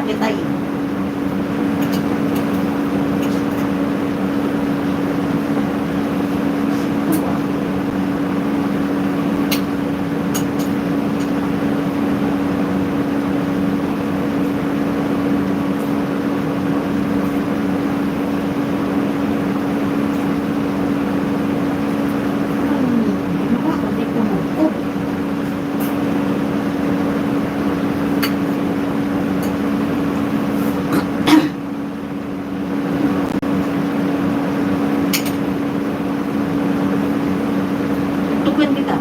kita eh. Tukuin kita.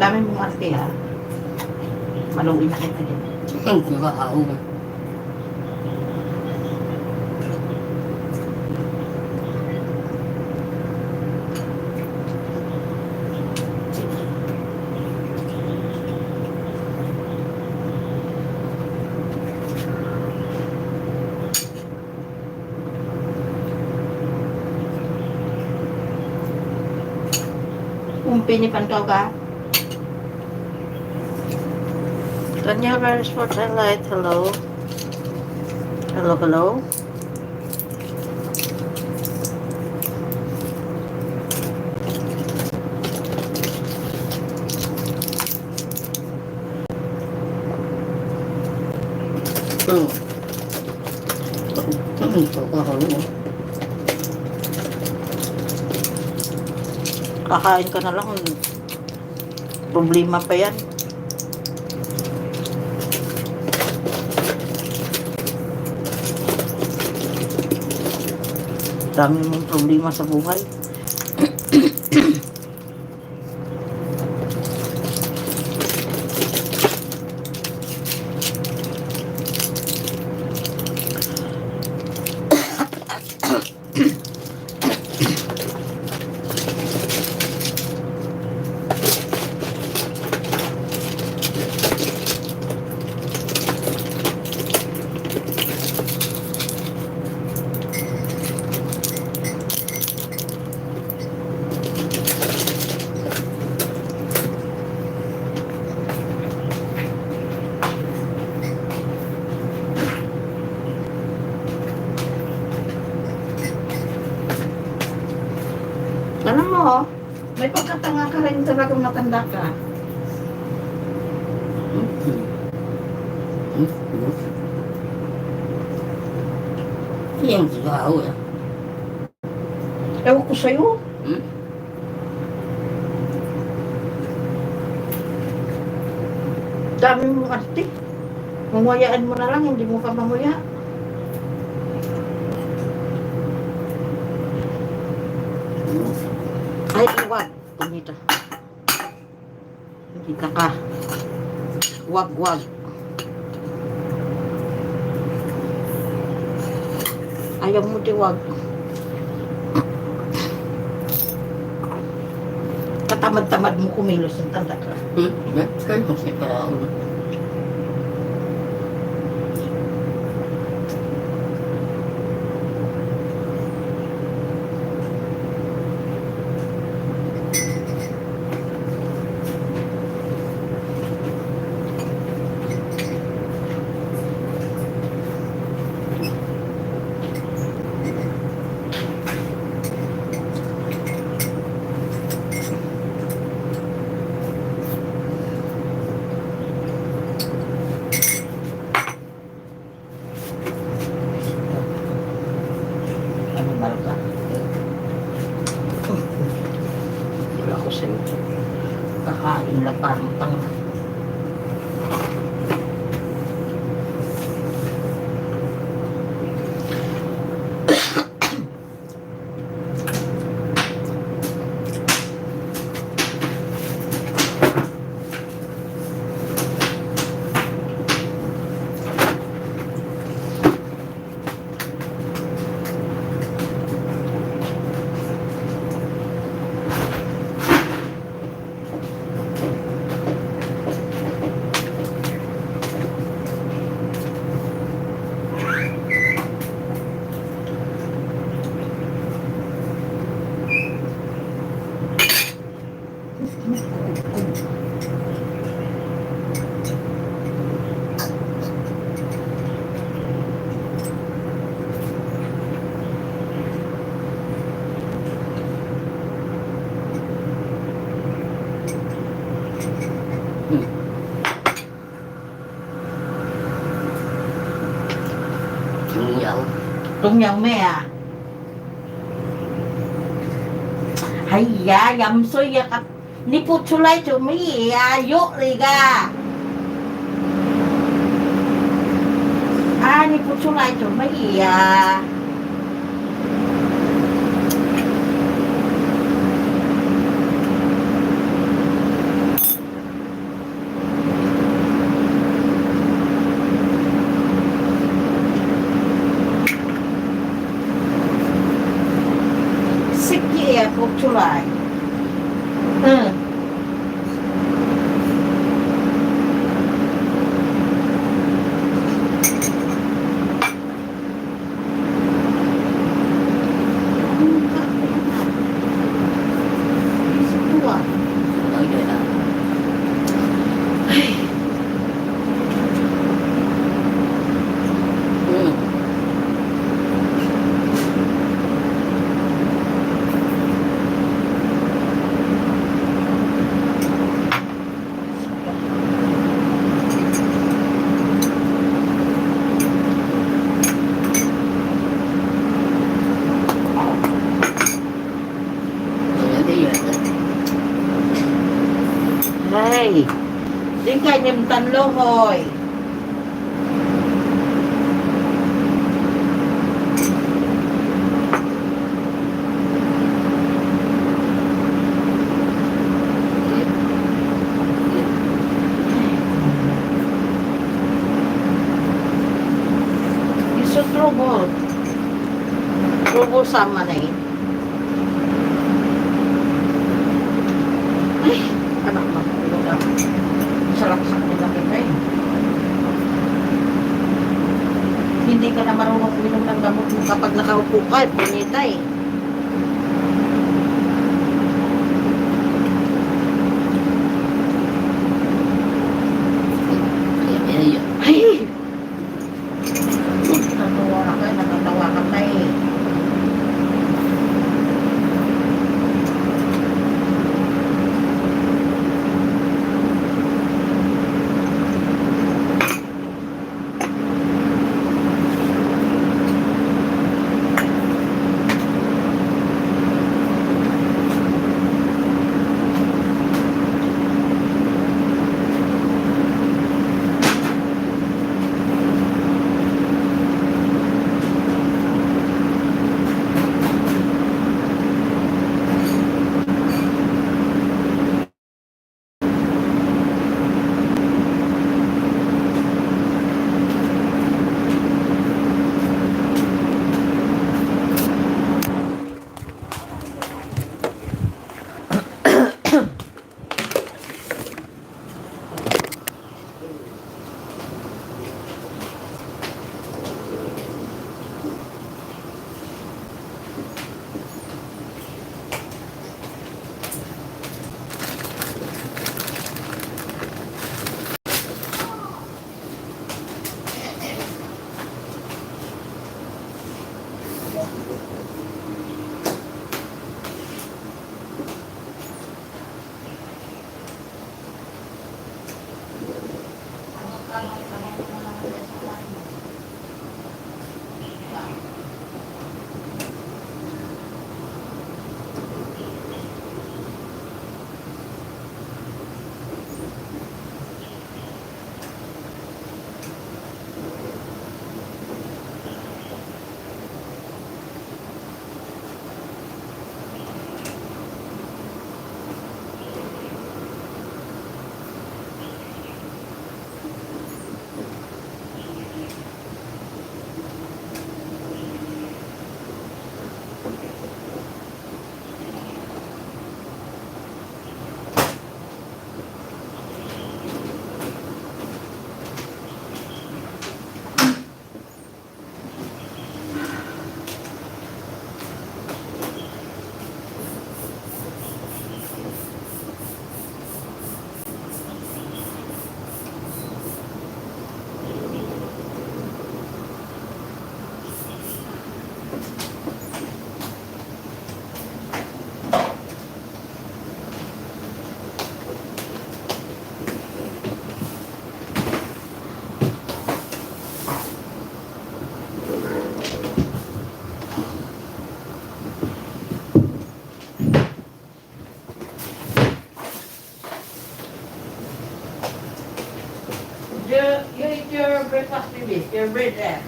Dami mong arte ha. Maluwi na kita dyan. Ang nakaaw. Kung pinipan ka. Tanya Paris for Light. Hello. Hello, hello. Kakain ka na lang. Problema pa yan. Dami mong problema sa buhay. Alam mo, may pagkatanga ka rin talagang matanda ka. Yang nakaaw ya. Ewan ko sa'yo. Dami mong arte. Manguyaan mo na lang, hindi mo ka manguya. Ay, wag. Pumita. Kita ka. Wag. Ayaw mo wag. Katamad-tamad mo kumilos ng tanda ka. Kaya mo siya nakaaw. Kakain lang parang tanga. Tung yang me à. Hay da, yam soy ya kat. Ni put chulai chu mi ya yo liga. Ni put chulai chu mi ya. Sige, put chulai. Nói vậy đó. Ừ. Nói thế vậy đó. Hey, đến cái niềm tin luôn rồi. Iso trouble sama na eh. Ay, anak mo. Sarap sa kanila kita eh. Hindi ka na marunong uminom ng gamot mo kapag nakaupo ka, punita eh. Vậy vậy. Ay! Natatawa ka na eh. You eat your breakfast, baby. Your bread there.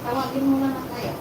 Tawagin mo na lang tayo.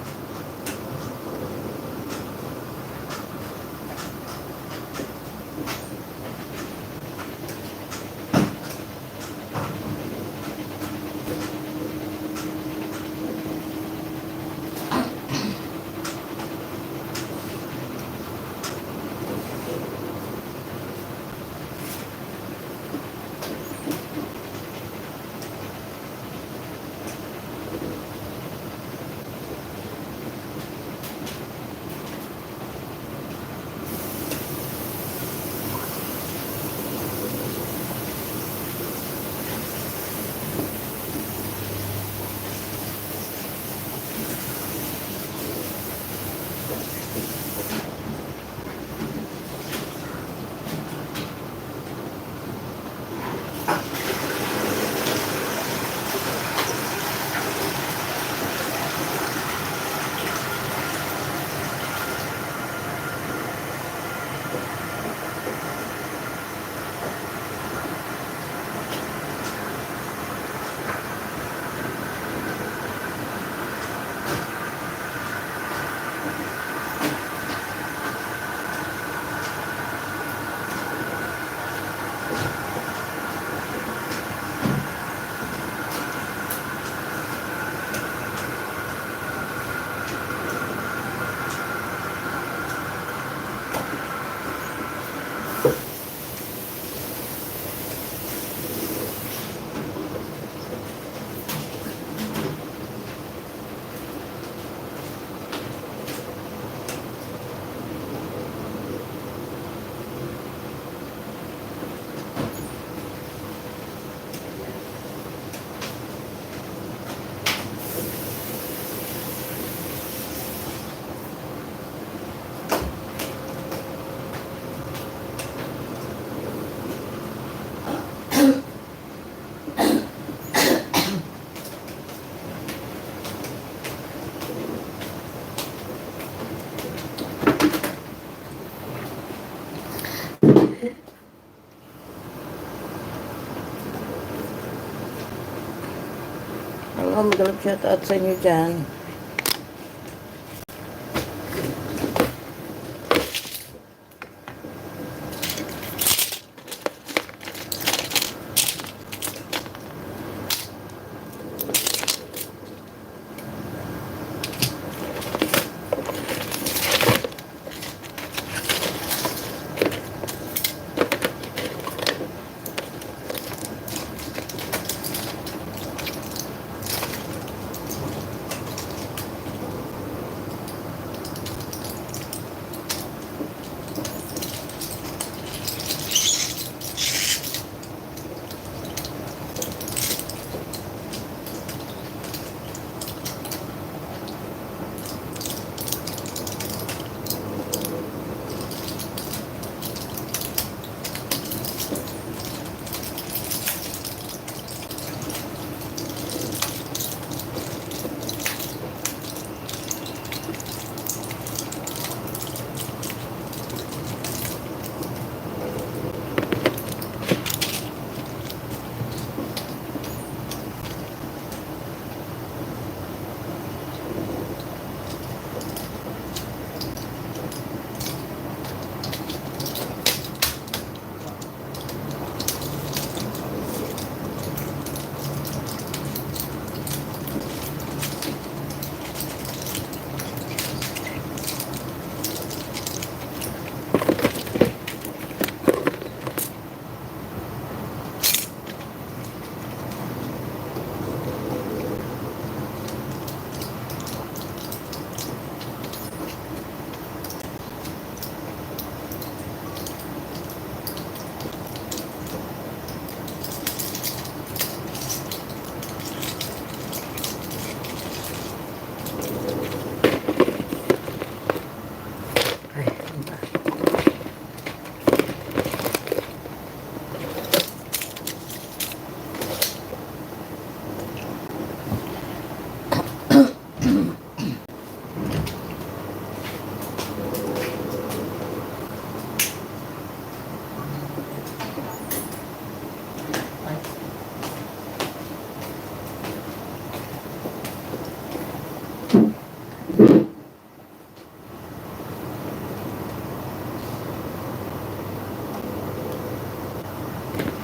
Hello, magalap shoutout sa inyo dyan.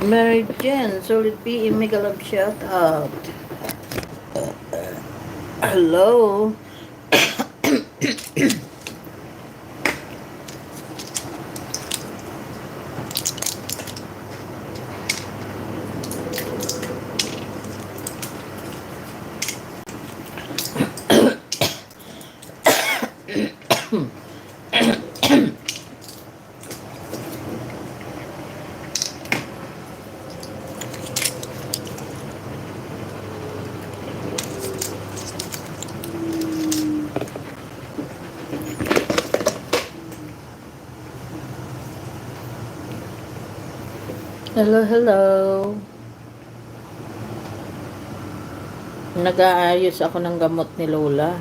Mary Jane, Solid P, mega love shout out. Hello. Hello, hello. Nag-aayos ako ng gamot ni Lola.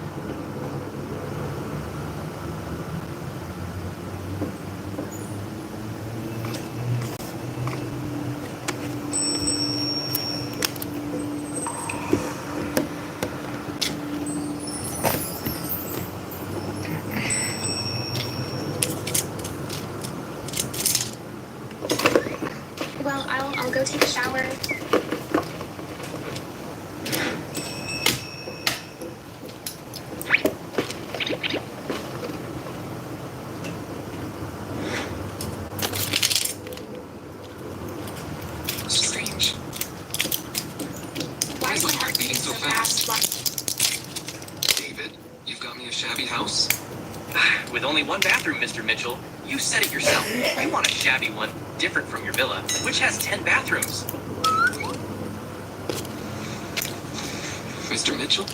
Well, I'll go take a shower. Strange. Why is my heart beating so fast? David, you've got me a shabby house? With only one bathroom, Mr. Mitchell. You said it yourself. You want a shabby one, different from your villa, which has 10 bathrooms. Mr. Mitchell?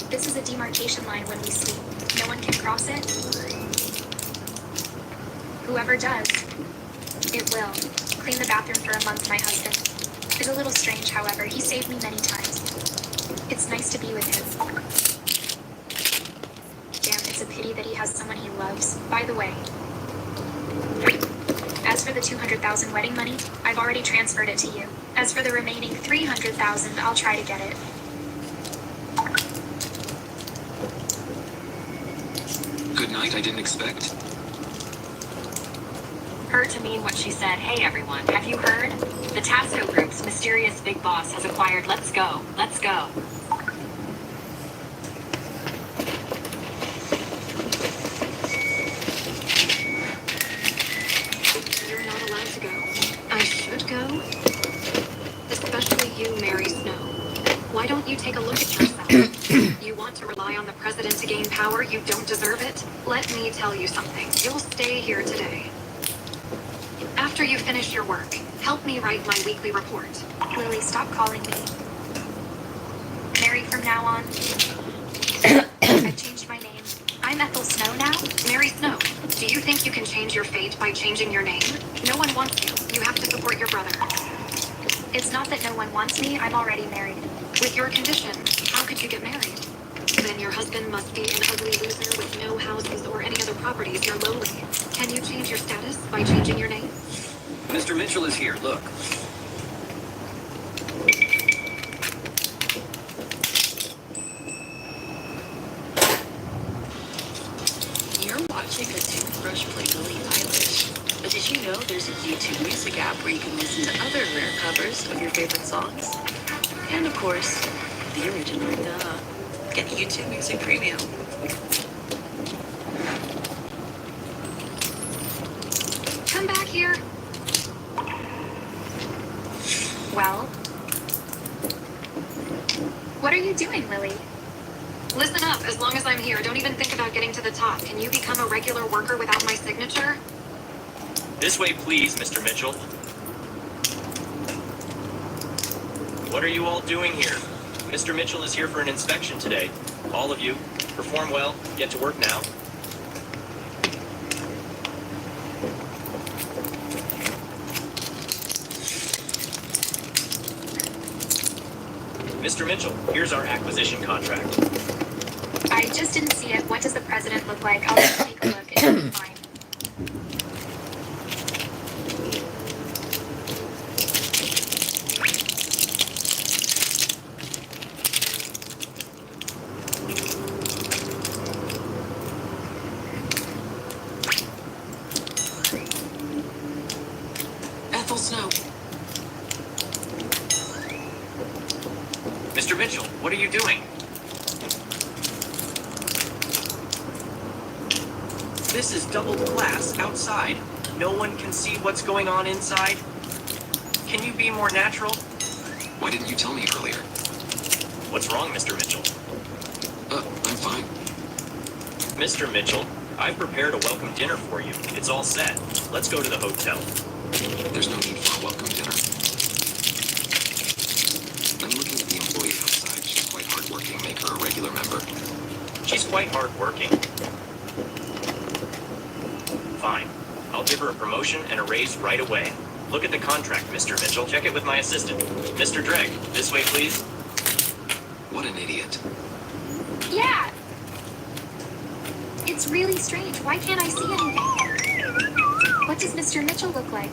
This is a demarcation line when we sleep. No one can cross it. Whoever does, it will. Clean the bathroom for a month, my husband. Is a little strange, however. He saved me many times. It's nice to be with him. Damn, it's a pity that he has someone he loves. By the way, as for the 200,000 wedding money, I've already transferred it to you. As for the remaining 300,000, I'll try to get it. Good night, I didn't expect. Her to mean what she said. Hey everyone, have you heard? The Tasco Group's mysterious big boss has acquired Let's Go. Let's Go. You're not allowed to go. I should go? Especially you, Mary Snow. Why don't you take a look at yourself? You want to rely on the president to gain power? You don't deserve it? Let me tell you something. You'll stay here today. After you finish your work, help me write my weekly report. Lily, stop calling me Mary from now on. I've changed my name. I'm Ethel Snow now. Mary Snow, do you think you can change your fate by changing your name? No one wants you. You have to support your brother. It's not that no one wants me. I'm already married. With your condition, how could you get married? Then your husband must be an ugly loser with no houses or any other properties. You're lowly. Can you change your status by changing your name? Mr. Mitchell is here, look. You're watching a toothbrush play Billie Eilish. But did you know there's a YouTube music app where you can listen to other rare covers of your favorite songs? And of course, the original, duh. Get YouTube Music Premium. Come back here. Well, what are you doing, Lily? Listen up, as long as I'm here, don't even think about getting to the top. Can you become a regular worker without my signature? This way, please, Mr. Mitchell. What are you all doing here? Mr. Mitchell is here for an inspection today. All of you, perform well, get to work now. Mr. Mitchell, here's our acquisition contract. I just didn't see it. What does the president look like? I'll just take a look. It should be fine. Mr. Mitchell, what are you doing? This is doubled glass outside. No one can see what's going on inside. Can you be more natural? Why didn't you tell me earlier? What's wrong, Mr. Mitchell? I'm fine. Mr. Mitchell, I've prepared a welcome dinner for you. It's all set. Let's go to the hotel. There's no need for a welcome dinner. I'm looking at the employee outside. She's quite hardworking. Make her a regular member. She's quite hardworking. Fine. I'll give her a promotion and a raise right away. Look at the contract, Mr. Mitchell. Check it with my assistant. Mr. Dreg, this way, please. What an idiot. Yeah. It's really strange. Why can't I see anything? What does Mr. Mitchell look like?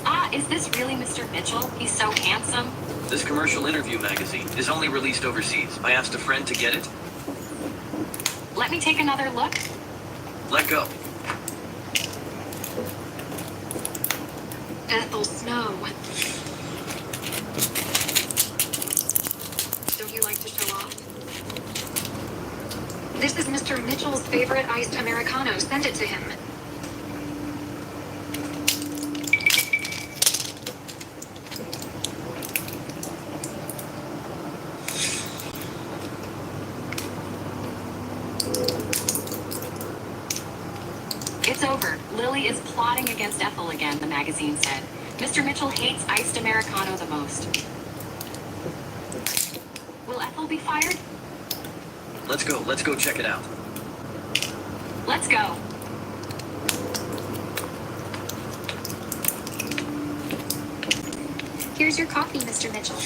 Ah, is this really Mr. Mitchell? He's so handsome. This commercial interview magazine is only released overseas. I asked a friend to get it. Let me take another look. Let go. Ethel Snow. Don't you like to show off? This is Mr. Mitchell's favorite iced Americano. Send it to him. It's over. Lily is plotting against Ethel again, the magazine said. Mr. Mitchell hates iced Americano the most. Will Ethel be fired? Let's go check it out. Let's go. Here's your coffee, Mr. Mitchell.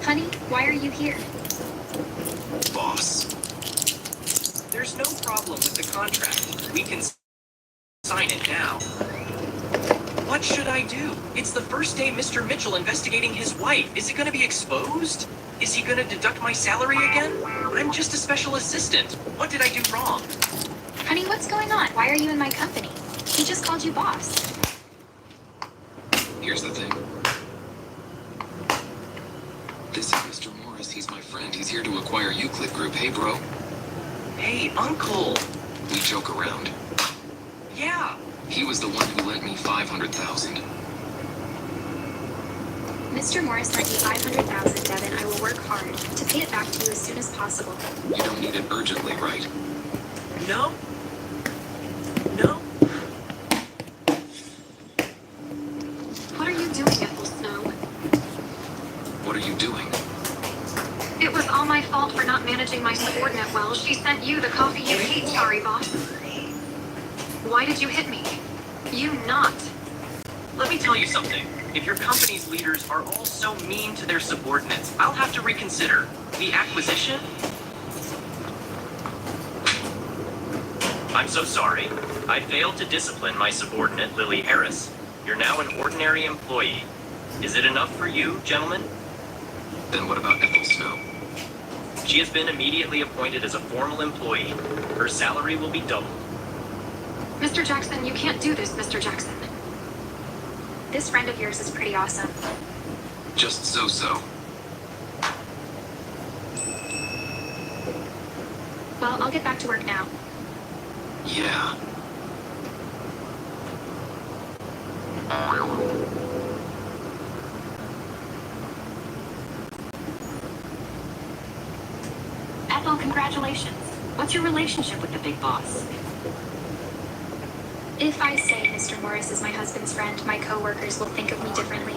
Honey, why are you here? Boss. There's no problem with the contract. We can sign it now. What should I do? It's the first day Mr. Mitchell investigating his wife. Is it going to be exposed? Is he going to deduct my salary again? I'm just a special assistant. What did I do wrong? Honey, what's going on? Why are you in my company? He just called you boss. Here's the thing. This is Mr. Morris. He's my friend. He's here to acquire Euclid Group. Hey, bro. Hey, Uncle. We joke around. Yeah. He was the one who lent me $500,000. Mr. Morris lent you $500,000, Devin. I will work hard to pay it back to you as soon as possible. You don't need it urgently, right? No? No? What are you doing, Ethel Snow? What are you doing? It was all my fault for not managing my subordinate well. She sent you the coffee you hate, sorry boss. Why did you hit me? You not. Let me tell you something. If your company's leaders are all so mean to their subordinates, I'll have to reconsider. The acquisition? I'm so sorry. I failed to discipline my subordinate, Lily Harris. You're now an ordinary employee. Is it enough for you, gentlemen? Then what about Ethel Snow? She has been immediately appointed as a formal employee. Her salary will be doubled. Mr. Jackson, you can't do this, Mr. Jackson. This friend of yours is pretty awesome. Just so-so. Well, I'll get back to work now. Yeah. Ethel, congratulations. What's your relationship with the big boss? If I say Mr. Morris is my husband's friend, my coworkers will think of me differently.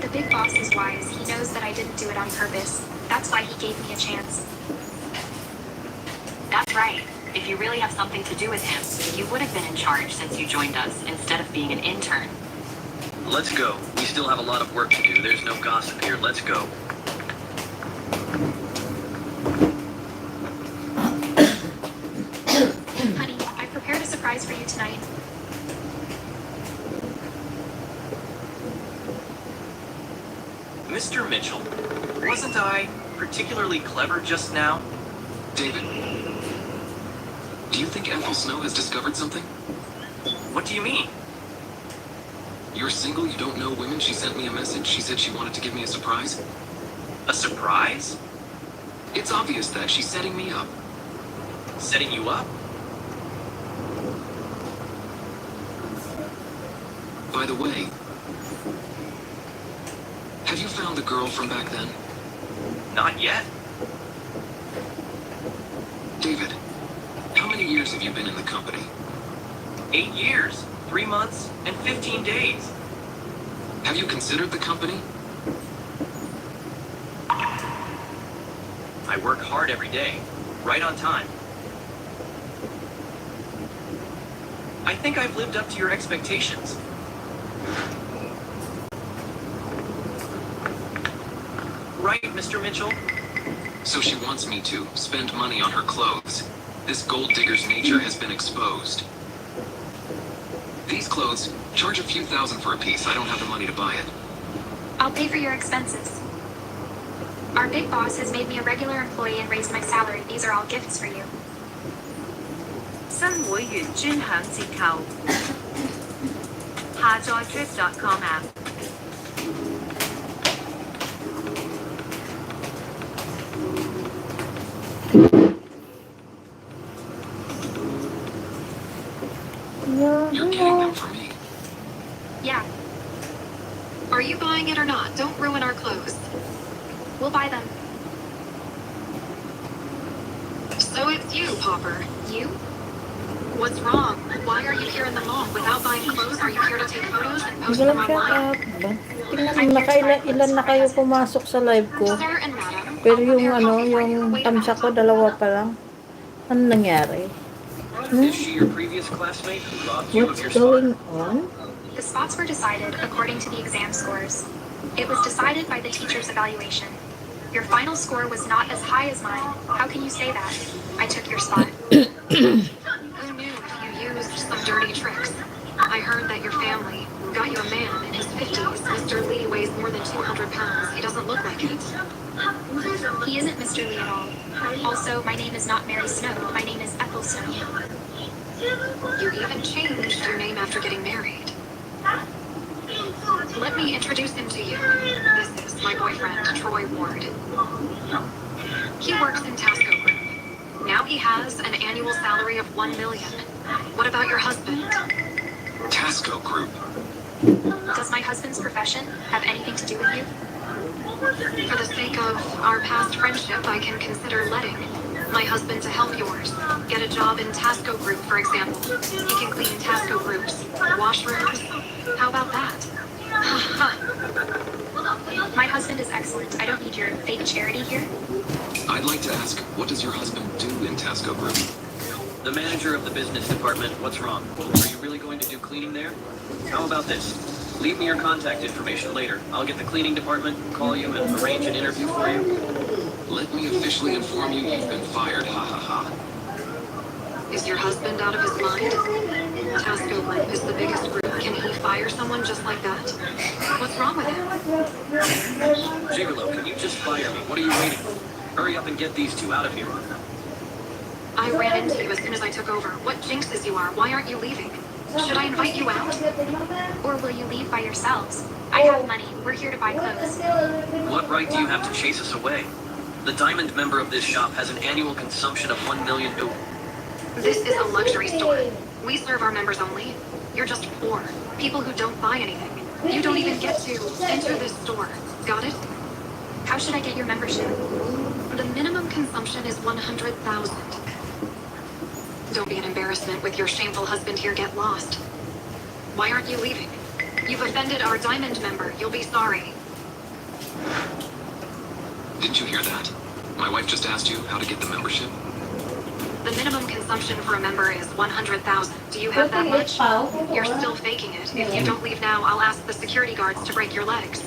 The big boss is wise. He knows that I didn't do it on purpose. That's why he gave me a chance. That's right. If you really have something to do with him, you would have been in charge since you joined us instead of being an intern. Let's go. We still have a lot of work to do. There's no gossip here. Let's go. Honey, I prepared a surprise for you tonight. Mr. Mitchell, wasn't I particularly clever just now? David, do you think Ethel Snow has discovered something? What do you mean? You're single, you don't know women? She sent me a message. She said she wanted to give me a surprise. A surprise? It's obvious that she's setting me up. Setting you up? By the way, have you found the girl from back then? Not yet. David, how many years have you been in the company? 8 years, 3 months, and 15 days. Have you considered the company? I work hard every day, right on time. I think I've lived up to your expectations. Right, Mr. Mitchell? So she wants me to spend money on her clothes. This gold digger's nature has been exposed. These clothes charge a few thousand for a piece. I don't have the money to buy it. I'll pay for your expenses. Our big boss has made me a regular employee and raised my salary. These are all gifts for you. 新會員專享折扣，下載 trip.com app。You're getting them for me. Yeah, Are you buying it or not? Don't ruin our clothes. we'll buy them. So it's you, Popper. You? What's wrong? Why are you here in the mall without buying clothes? Are you here to take photos and post Hindi them lang siya online? ba? Tingnan mo, ilan na kayo pumasok sa live ko. Sir and madam, Pero I'll yung prepare ano, coffee for you. yung Wait a tamsa minute. ko, dalawa pa lang. Ano nangyari? Is she your previous classmate who robbed you of What's your spot? going on? The spots were decided according to the exam scores. It was decided by the teacher's evaluation. Your final score was not as high as mine. How can you say that? I took your spot. Who knew you used some dirty tricks? I heard that your family got you a man in his 50s. Mr. Lee weighs more than 200 pounds. He doesn't look like it. He isn't Mr. Lee at all. Also, my name is not Mary Snow. My name is Ethel Snow. You even changed your name after getting married. Let me introduce him to you. This is my boyfriend, Troy Ward. He works in Tasco Group. Now he has an annual salary of $1 million. What about your husband? Tasco Group. Does my husband's profession have anything to do with you? For the sake of our past friendship, I can consider letting my husband to help yours. Get a job in Tasco Group, for example. He can clean Tasco Group's washrooms. How about that? My husband is excellent. I don't need your fake charity here. I'd like to ask, what does your husband do in Tasco Group? The manager of the business department, what's wrong? Are you really going to do cleaning there? How about this? Leave me your contact information later. I'll get the cleaning department, call you, and arrange an interview for you. Let me officially inform you you've been fired, ha ha ha. Is your husband out of his mind? Tasco Group is the biggest group. Can he fire someone just like that? What's wrong with him? Gigolo, can you just fire me? What are you waiting for? Hurry up and get these two out of here. I ran into you as soon as I took over. What jinxes you are. Why aren't you leaving? Should I invite you out? Or will you leave by yourselves? I have money. We're here to buy clothes. What right do you have to chase us away? The diamond member of this shop has an annual consumption of 1 million. This is a luxury store. We serve our members only. You're just poor. People who don't buy anything. You don't even get to enter this store. Got it? How should I get your membership? The minimum consumption is 100,000. Don't be an embarrassment with your shameful husband here. Get lost. Why aren't you leaving? You've offended our diamond member. You'll be sorry. Didn't you hear that? My wife just asked you how to get the membership. The minimum consumption for a member is 100,000. Do you have that much? You're still faking it. If you don't leave now, I'll ask the security guards to break your legs.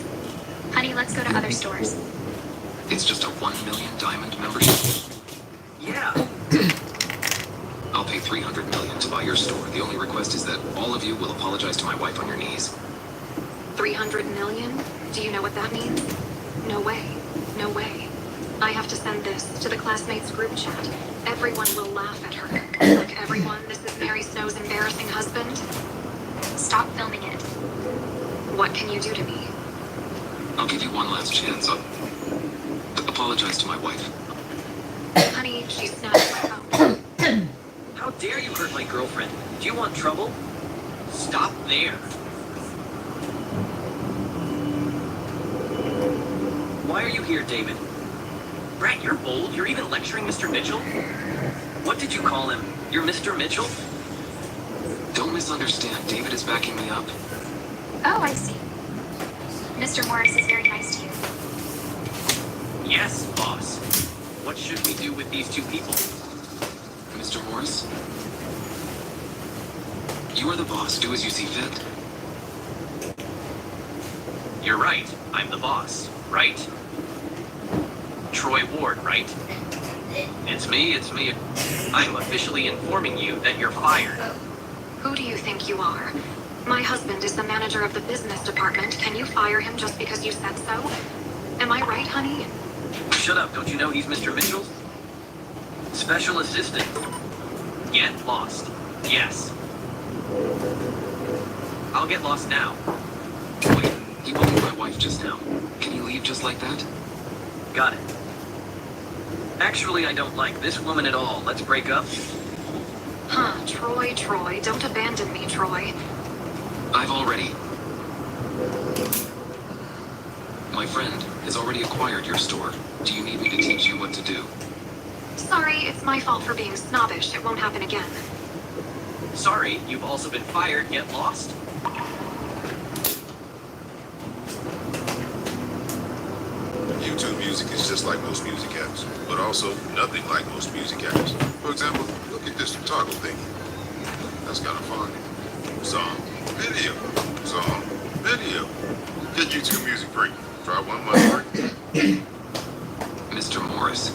Honey, let's go to other stores. It's just a 1 million diamond membership. Yeah. I'll pay 300 million to buy your store. The only request is that all of you will apologize to my wife on your knees. 300 million? Do you know what that means? No way. No way. I have to send this to the classmates group chat. Everyone will laugh at her. Look, everyone, this is Mary Snow's embarrassing husband. Stop filming it. What can you do to me? I'll give you one last chance. I'll apologize to my wife. Honey, she's not my phone. How dare you hurt my girlfriend? Do you want trouble? Stop there. Why are you here, David? Brett, you're bold. You're even lecturing Mr. Mitchell? What did you call him? You're Mr. Mitchell? Don't misunderstand. David is backing me up. Oh, I see. Mr. Morris is very nice to you. Yes, boss. What should we do with these two people? Mr. Morris? You are the boss. Do as you see fit. You're right. I'm the boss, right? Troy Ward, right? It's me. I'm officially informing you that you're fired. Who do you think you are? My husband is the manager of the business department. Can you fire him just because you said so? Am I right, honey? Shut up. Don't you know he's Mr. Mitchell? Special assistant. Get lost. Yes. I'll get lost now. Wait, he bullied my wife just now. Can he leave just like that? Got it. Actually, I don't like this woman at all. Let's break up. Huh, Troy, don't abandon me, Troy. I've already... My friend has already acquired your store. Do you need me to teach you what to do? Sorry, it's my fault for being snobbish. It won't happen again. Sorry, you've also been fired. Get lost. YouTube music is just like most music apps, but also nothing like most music apps. For example, look at this toggle thingy. That's kind of fun. Song, video, song, video. Get YouTube music free. Try 1 month free. Mr. Morris.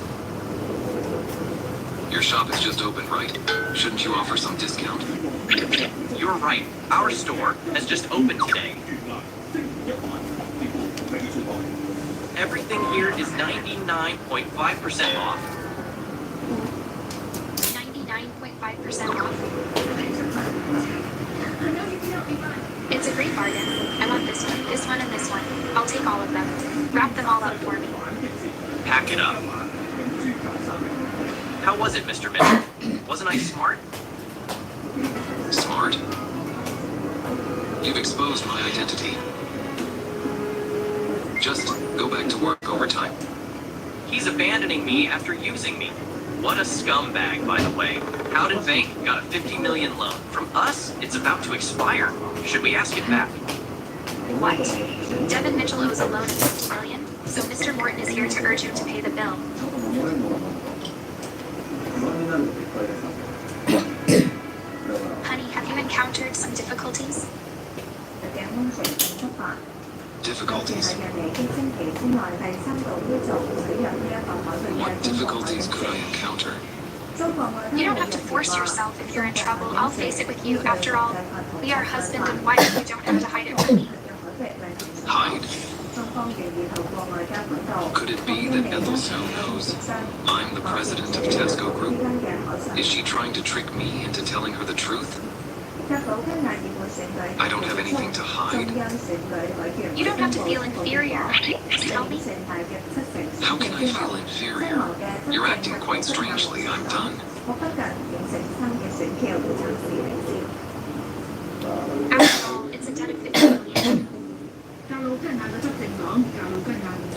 Your shop is just opened, right? Shouldn't you offer some discount? You're right. Our store has just opened today. Everything here is 99.5% off. 99.5% off. It's a great bargain. I want this one, and this one. I'll take all of them. Wrap them all up for me. Pack it up. How was it, Mr. Mitchell? Wasn't I smart? Smart? You've exposed my identity. Just go back to work overtime. He's abandoning me after using me. What a scumbag, by the way. Howden Bank got a $50 million loan. From us, it's about to expire. Should we ask it back? What? Devin Mitchell owes a loan of $50 million, so Mr. Morton is here to urge him to pay the bill. Honey, have you encountered some difficulties? Difficulties? What difficulties could I encounter? You don't have to force yourself if you're in trouble. I'll face it with you. After all, we are husband and wife. You don't have to hide it from me. Hide? Could it be that Ethel Snow knows I'm the president of Tesco Group? Is she trying to trick me into telling her the truth? I don't have anything to hide. You don't have to feel inferior. Just tell me. How can I feel inferior? You're acting quite strangely. I'm done. After all, it's a debt of $50 million.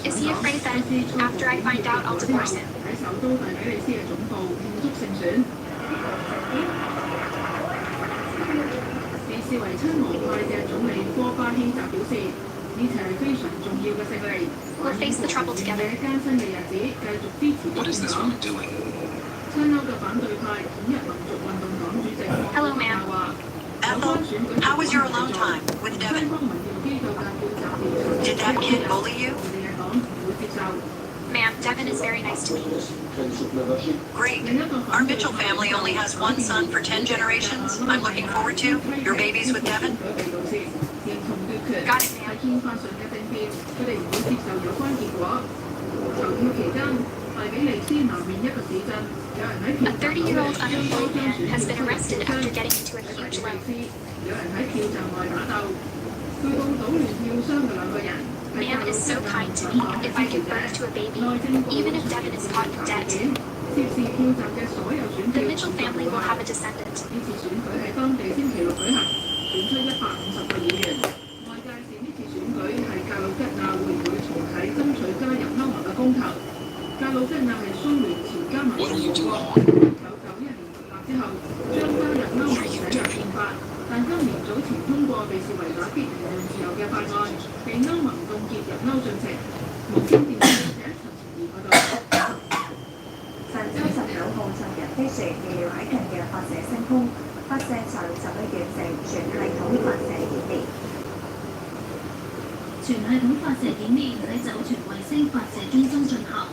Is he afraid that after I find out, I'll divorce him? We'll face the trouble together. What is this woman doing? Hello, ma'am. Ethel, how was your alone time with Devin? Did that kid bully you? Ma'am, Devin is very nice to me. Great. Our Mitchell family only has one son for 10 generations. I'm looking forward to your babies with Devin. Got it, ma'am. A 30-year-old unemployed man has been arrested after getting into a huge loan. Man is so kind to me if I give birth to a baby, even if Devin is caught in debt. The Mitchell family will have a descendant. 呢次選舉喺當地星期六舉行，選出150個議員。外界視呢次選舉係格魯吉亞會唔會重啟爭取加入歐盟嘅公投。格魯吉亞係蘇聯前加盟共和國，1991年獨立之後將加入歐盟寫入憲法，但今年早前通過被視為打擊言論自由嘅法案，被歐盟凍結入歐進程。無線電視記者陳晴儀報道。神舟19號載人飛船預料喺近日發射升空，發射場就會完成全系統發射演練。全系統發射演練喺酒泉衛星發射中心進行，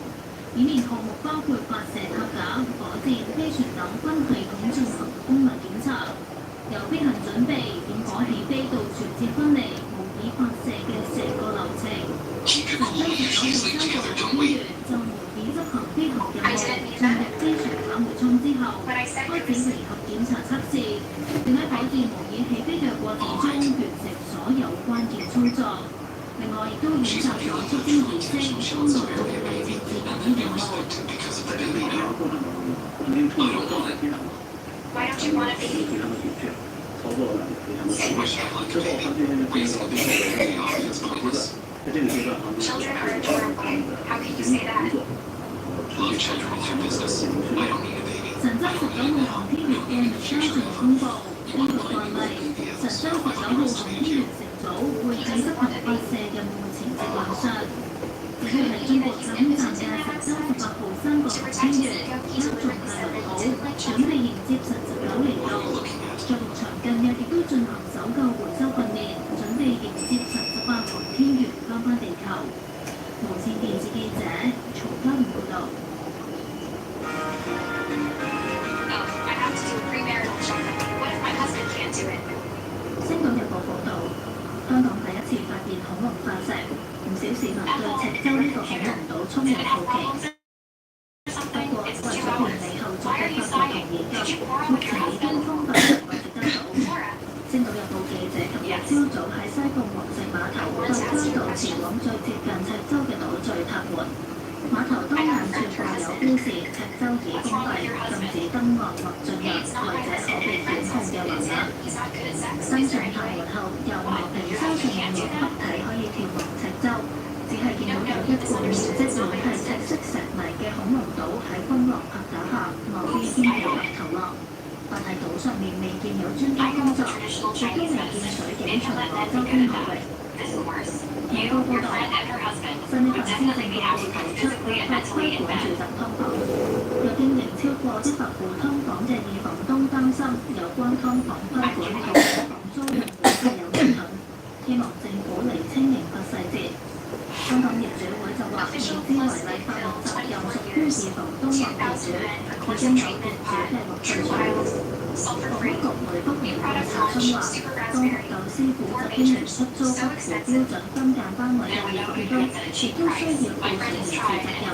演練項目包括發射塔架、火箭、飛船等分系統進行功能檢查，由飛行準備、點火起飛到傳接分離，模擬發射嘅成個流程。神舟19號3個飛員就模擬執行飛行任務，進入飛船返回艙之後，開展離合檢查測試，並喺火箭模擬起飛嘅過程中完成所有關鍵操作。另外，亦都演習咗出征儀式、空內動力直接等任務。Why don't you want a baby? Children are adorable. How can you say that? Love children is your business. I don't need a baby. 神舟19號航天員嘅名單仲公布，根據慣例，神舟19號航天員乘組會喺執行發射任務前夕亮相。至於係中國太空站嘅神舟18號3個航天員，一眾係輪好，準備迎接神19嚟到。載陸場近日亦都進行搜救回收訓練，準備迎接神18航天員翻返地球。無線電視記者曹嘉倫報導。I have to do premarital checkup. What if my husband can't do it? 星島日報報導，香港第一次發現恐龍化石，唔少市民對赤洲呢個恐龍島充滿好奇。不過，為咗完美後續嘅發掘同研究，目前已經封閉咗赤洲島。星島日報記者琴日朝早喺西貢黃石碼頭對街道前往最接近赤洲嘅島嶼塔門。碼頭東南處掛有標示赤洲已封閉，禁止登岸或進入，或者可被檢控嘅橫額。登上塔門後，由和平相信龍北體可以眺望赤洲，只係見到有一個面積滿係赤色石泥嘅恐龍島喺風浪拍打下岸邊掀起泥頭浪。但係島上面未見有專家工作，亦都未見水警巡邏周邊海域。明報報導，新一份施政報告提出立法規管住宅劏房，有經營超過100戶劏房嘅二房東擔心有關劏房規管同房租用戶係有矛盾，希望政府釐清刑罰細節。香港業主會就話，明知違例法律責任屬於二房東或業主，已經有業主計劃退出。房屋局回覆業界查詢話，當獲舊師傅就經營出租不符標準分間單位嘅二房東，亦都需要負上刑事責任。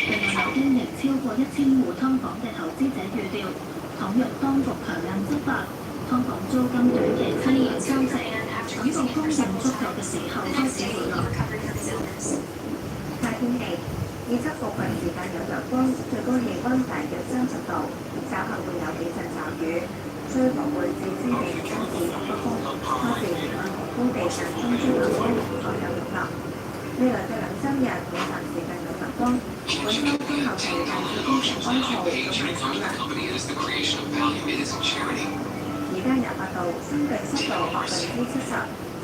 另外有經營超過1000戶劏房嘅投資者預料，倘若當局強硬執法，劏房租金短期出現收成，等到供應足夠嘅時候開始回落。大天氣預測部分時間有陽光，最高氣温大約30度，稍後會有幾陣驟雨，吹和緩至清勁東至東北風，初時沿岸同高地間中吹強風，海有湧浪。未來嘅兩三日短暫時間有陽光，本週中後期大致天晴乾燥，同埋稍涼。而家28度，相對濕度70%，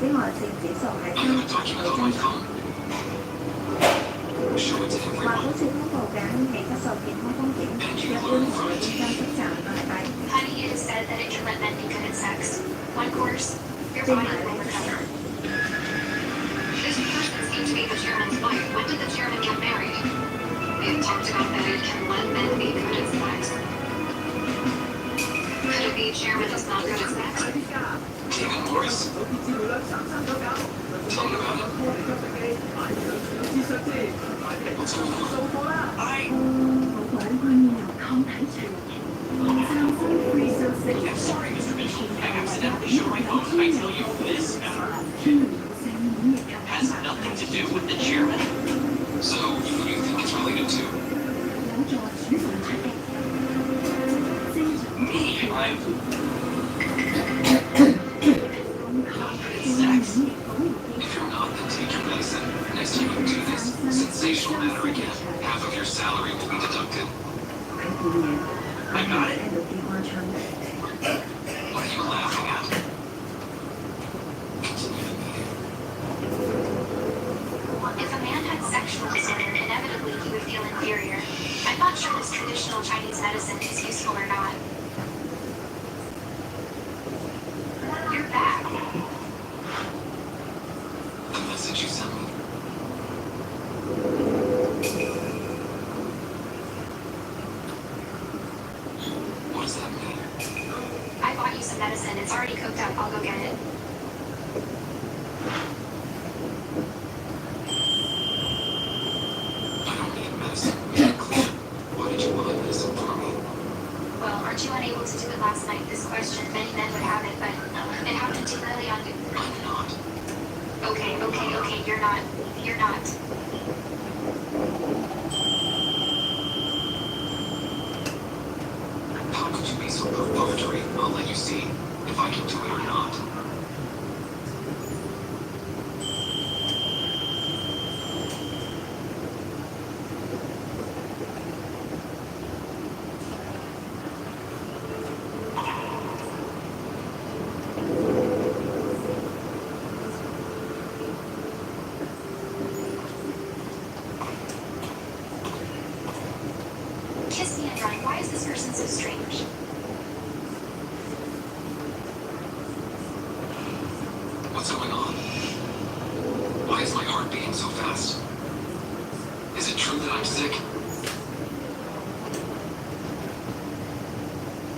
紫外線指數係3，強度中等。環保署公布嘅空氣質素健康風險，一般同路邊監測站都係低。Honey, it is said that it can let men be good at sex. One course, your body will recover. This person seems to be the chairman's wife. When did the chairman get married? We've talked about that it can let men be good at sex. Could it be chairman is not good at sex? David Morris. Tell me about it. What's going on? I'm sorry, Mr. Mitchell. I accidentally shut my phone. I tell you this. Has nothing to do with the chairman? So, who do you think it's related to? Me, I'm... Sex? If you're not, then take your medicine. Next time you do this sensational matter again, half of your salary will be deducted. I got it? What are you laughing at? Continue to meet it. If a man had sexual disorder, inevitably he would feel inferior. I'm not sure this traditional Chinese medicine is useful or not. You're back. The message you sent me. What does that mean? I bought you some medicine. It's already cooked up. I'll go get it. I don't need medicine. Make it clear. Why did you buy medicine for me? Well, aren't you unable to do it last night? This question, many men would have it, but it happened too early on. I'm not. Okay, you're not. You're not. How could you be so provocatory? I'll let you see if I can do it or not. Kiss me and run. Why is this person so strange? What's going on? Why is my heart beating so fast? Is it true that I'm sick?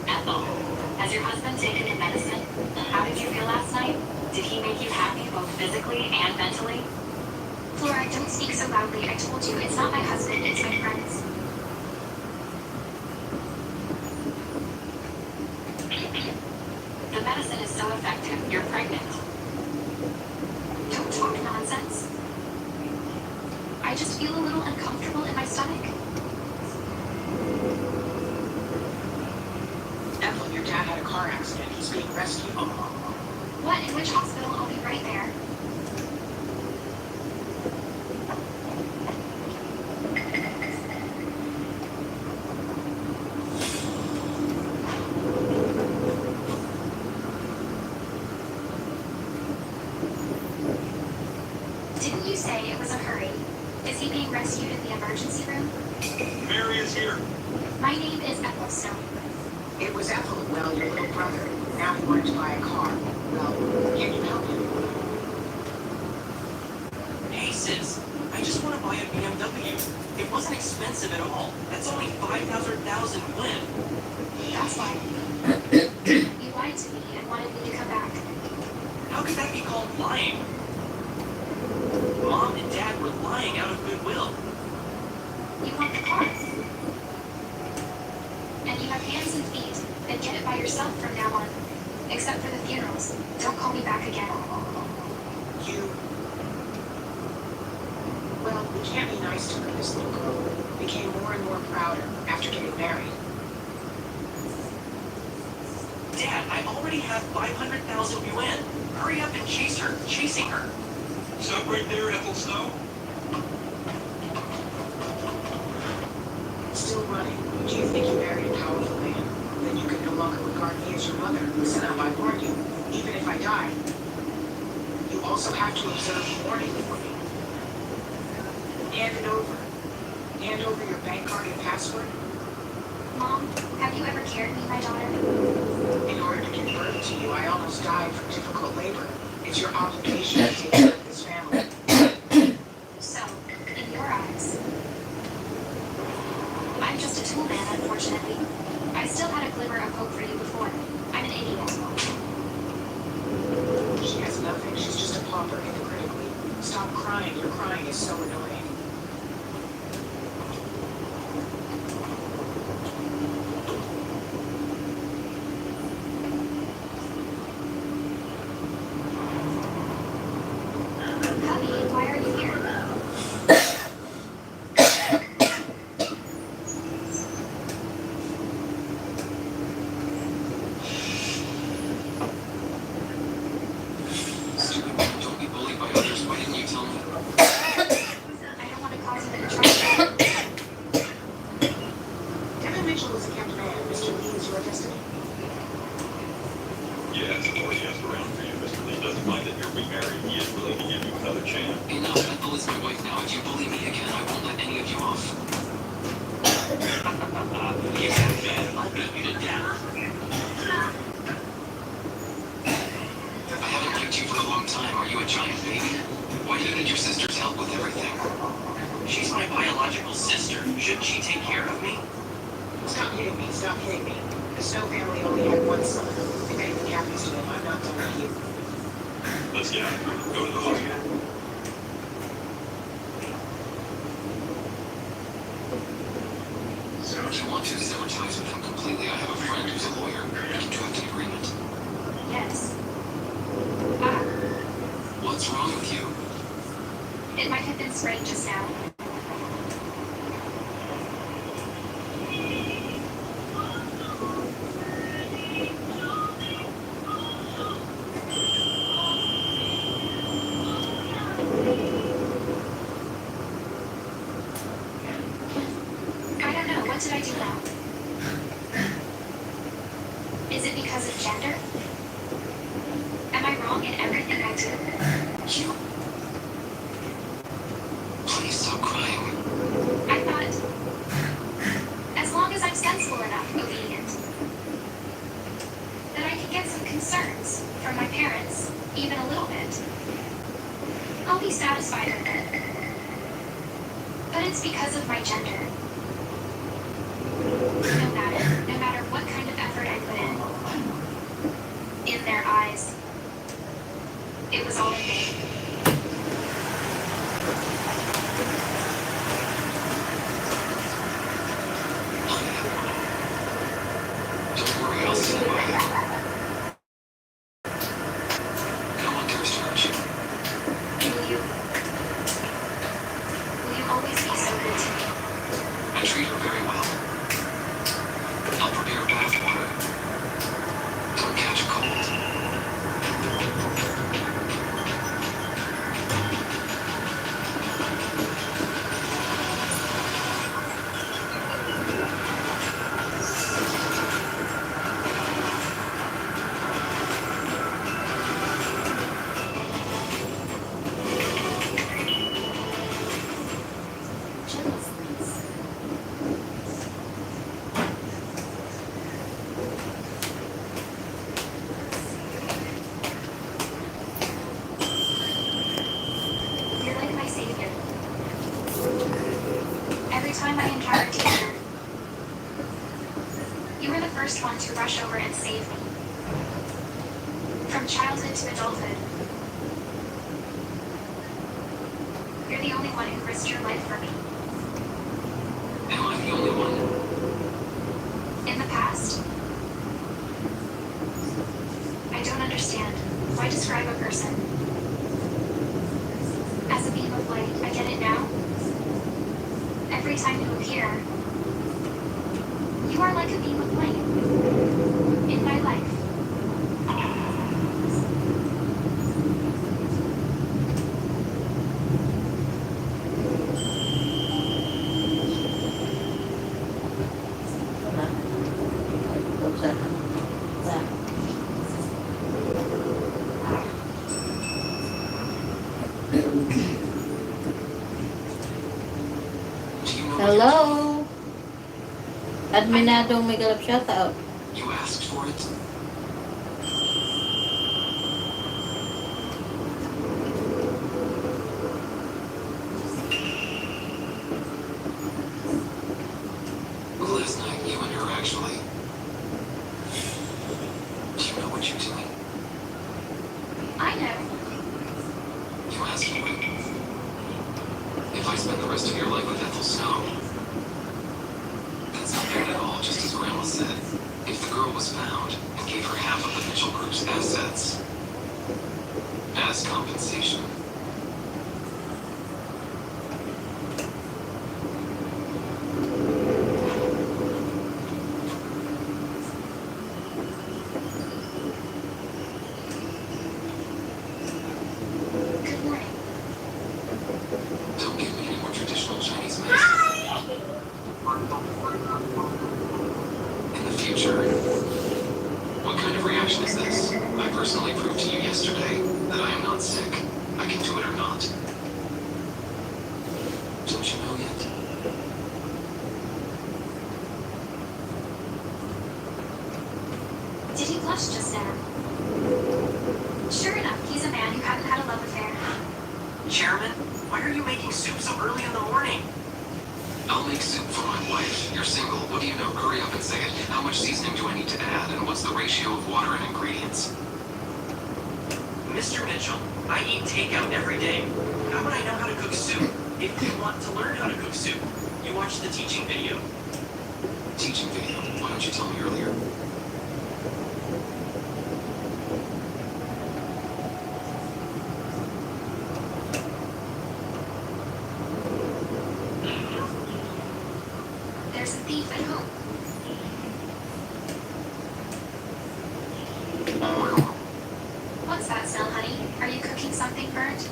Ethel, has your husband taken in medicine? How did you feel last night? Did he make you happy both physically and mentally? Flora, don't speak so loudly. I told you, it's not my husband, it's my friends. The medicine is so effective, you're pregnant. Don't talk nonsense. I just feel a little uncomfortable in my stomach. Ethel, your dad had a car accident. He's being rescued. What? In which hospital? I'll be right there. Didn't you say it was a hurry? Is he being rescued in the emergency room? Mary is here. My name is Ethel Snow. It was Ethel, well, your little brother. Now he wanted to buy a car. Well, can you help him? Hey, sis. I just want to buy a BMW. It wasn't expensive at all. That's only 5,000 yuan. That's why. You lied to me and wanted me to come back. How could that be called lying? Mom and Dad were lying out of goodwill. You want the car. And you have hands and feet. Then get it by yourself from now on. Except for the funerals. Don't call me back again. Well, we can't be nice to her. This little girl became more and more prouder after getting married. Dad, I already have 500,000 yuan. Hurry up and chase her. Chasing her. Stop right there, Ethel Snow. Still running. Do you think you married a powerful man? Then you could no longer regard me as your mother. Listen up, I warn you. Even if I die, you also have to observe mourning for me. Hand it over. Hand over your bank card and password. Mom, have you ever carried me, my daughter? In order to give birth to you, I almost died from difficult labor. It's your obligation to take care of this family. So, in your eyes, I'm just a tool man, unfortunately. I still had a glimmer of hope for you before. I'm an idiot. She has nothing. She's just a pauper, hypocritically. Stop crying. Your crying is so annoying. champ. Enough. Ethel is my wife now. If you bully me again, I won't let any of you off. You have been. I'll beat you to death. I haven't liked you for a long time. Are you a giant baby? Why do you need your sister's help with everything? She's my biological sister. Shouldn't she take care of me? Stop hitting me. Stop hitting me. The Snow family only had one son. If anything happens to him, I'm not telling you. Let's get out of here. Go to the hospital. If you want to sever ties with him completely, I have a friend who's a lawyer. We can draft an agreement. Yes. What's wrong with you? It might have been sprained just now. I don't know. What did I do now? Is it because of gender? Am I wrong in everything I do? You... Please stop crying. I thought, as long as I'm sensible enough, obedient, that I could get some concerns from my parents, even a little bit, I'll be satisfied with it. But it's because of my gender. No matter what kind of effort I put in their eyes, it was all in vain. Don't worry, I'll stand by you. No one dares to hurt you. Will you always be so good to me? I treat her very well. I'll prepare bath water. Don't catch a cold. You're like my savior. Every time I encounter danger, you were the first one to rush over and save me. From childhood to adulthood, you're the only one who risked your life for me. Am I the only one? In the past, I don't understand. Why describe a person as a beam of light? I get it now. Every time you appear, you are like a beam of light in my life. Hello? Adminadong may galap shoutout. You asked for it? Last night, you and her actually... Do you know what you're doing? I know. You asked for it. If I spend the rest of your life with Ethel Snow, that's not bad at all, just as Grandma said. If the girl was found and gave her half of the Mitchell Group's assets as compensation. Good morning. Don't give me any more traditional Chinese medicine. In the future, what kind of reaction is this? I personally proved to you yesterday that I am not sick. I can do it or not. not. Don't you know yet? Did he blush just now? Sure enough, he's a man who hadn't had a love affair. Chairman, why are you making soup so early in the morning? I'll make soup for my wife. You're single. What do you know? Hurry up and say it. How much seasoning do I need to add? And what's the ratio of water and ingredients? Mr. Mitchell, I eat takeout every day. How would I know how to cook soup? If you want to learn how to cook soup, you watch the teaching video. Teaching video? Why don't you tell me earlier? There's a thief at home. What's that smell, honey? Are you cooking something burnt?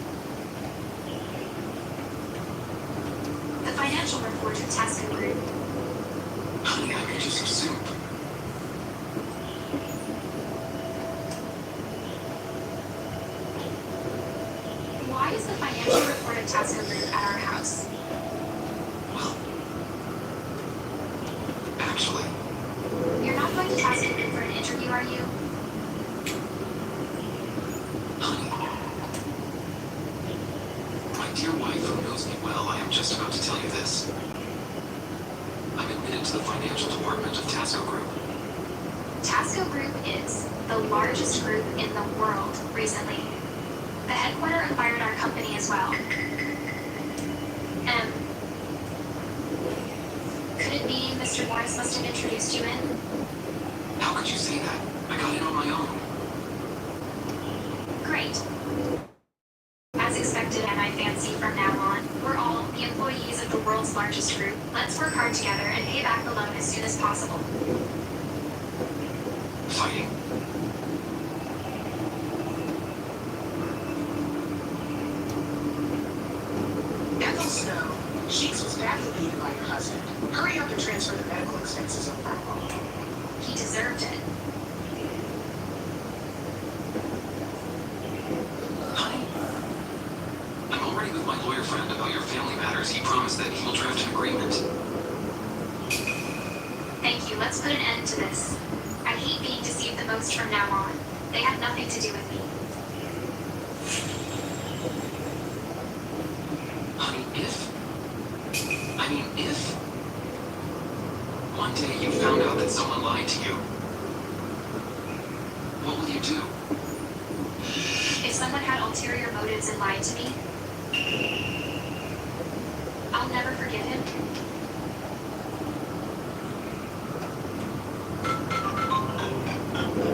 The financial report of Tasco Group. Honey, I made you some soup. Why is the financial report of Tasco Group at our house? Well, actually, You're not going to Tasco Group for an interview, are you? honey, my dear wife who knows me well, I am just about to tell you this. I'm admitted to the financial department of Tasco Group. Tasco Group is the largest group in the world recently. The headquarter acquired our company as well. Could it be Mr. Morris must have introduced you in? How could you say that? I got in on my own. Great. As expected, and I fancy from now on, we're all the employees of the world's largest group. Let's work hard together and pay back the loan as soon as possible. Fighting? Ethel Snow, Sheets was badly beaten by your husband. Hurry up and transfer the medical expenses over. He deserved it. Honey, I'm already with my lawyer friend about your family matters. He promised that he will draft an agreement. Thank you. Let's put an end to this. I hate being deceived the most from now on. They had nothing to do with me. Honey, if one day you found out that someone lied to you, what will you do? If someone had ulterior motives and lied to me, I'll never forgive him.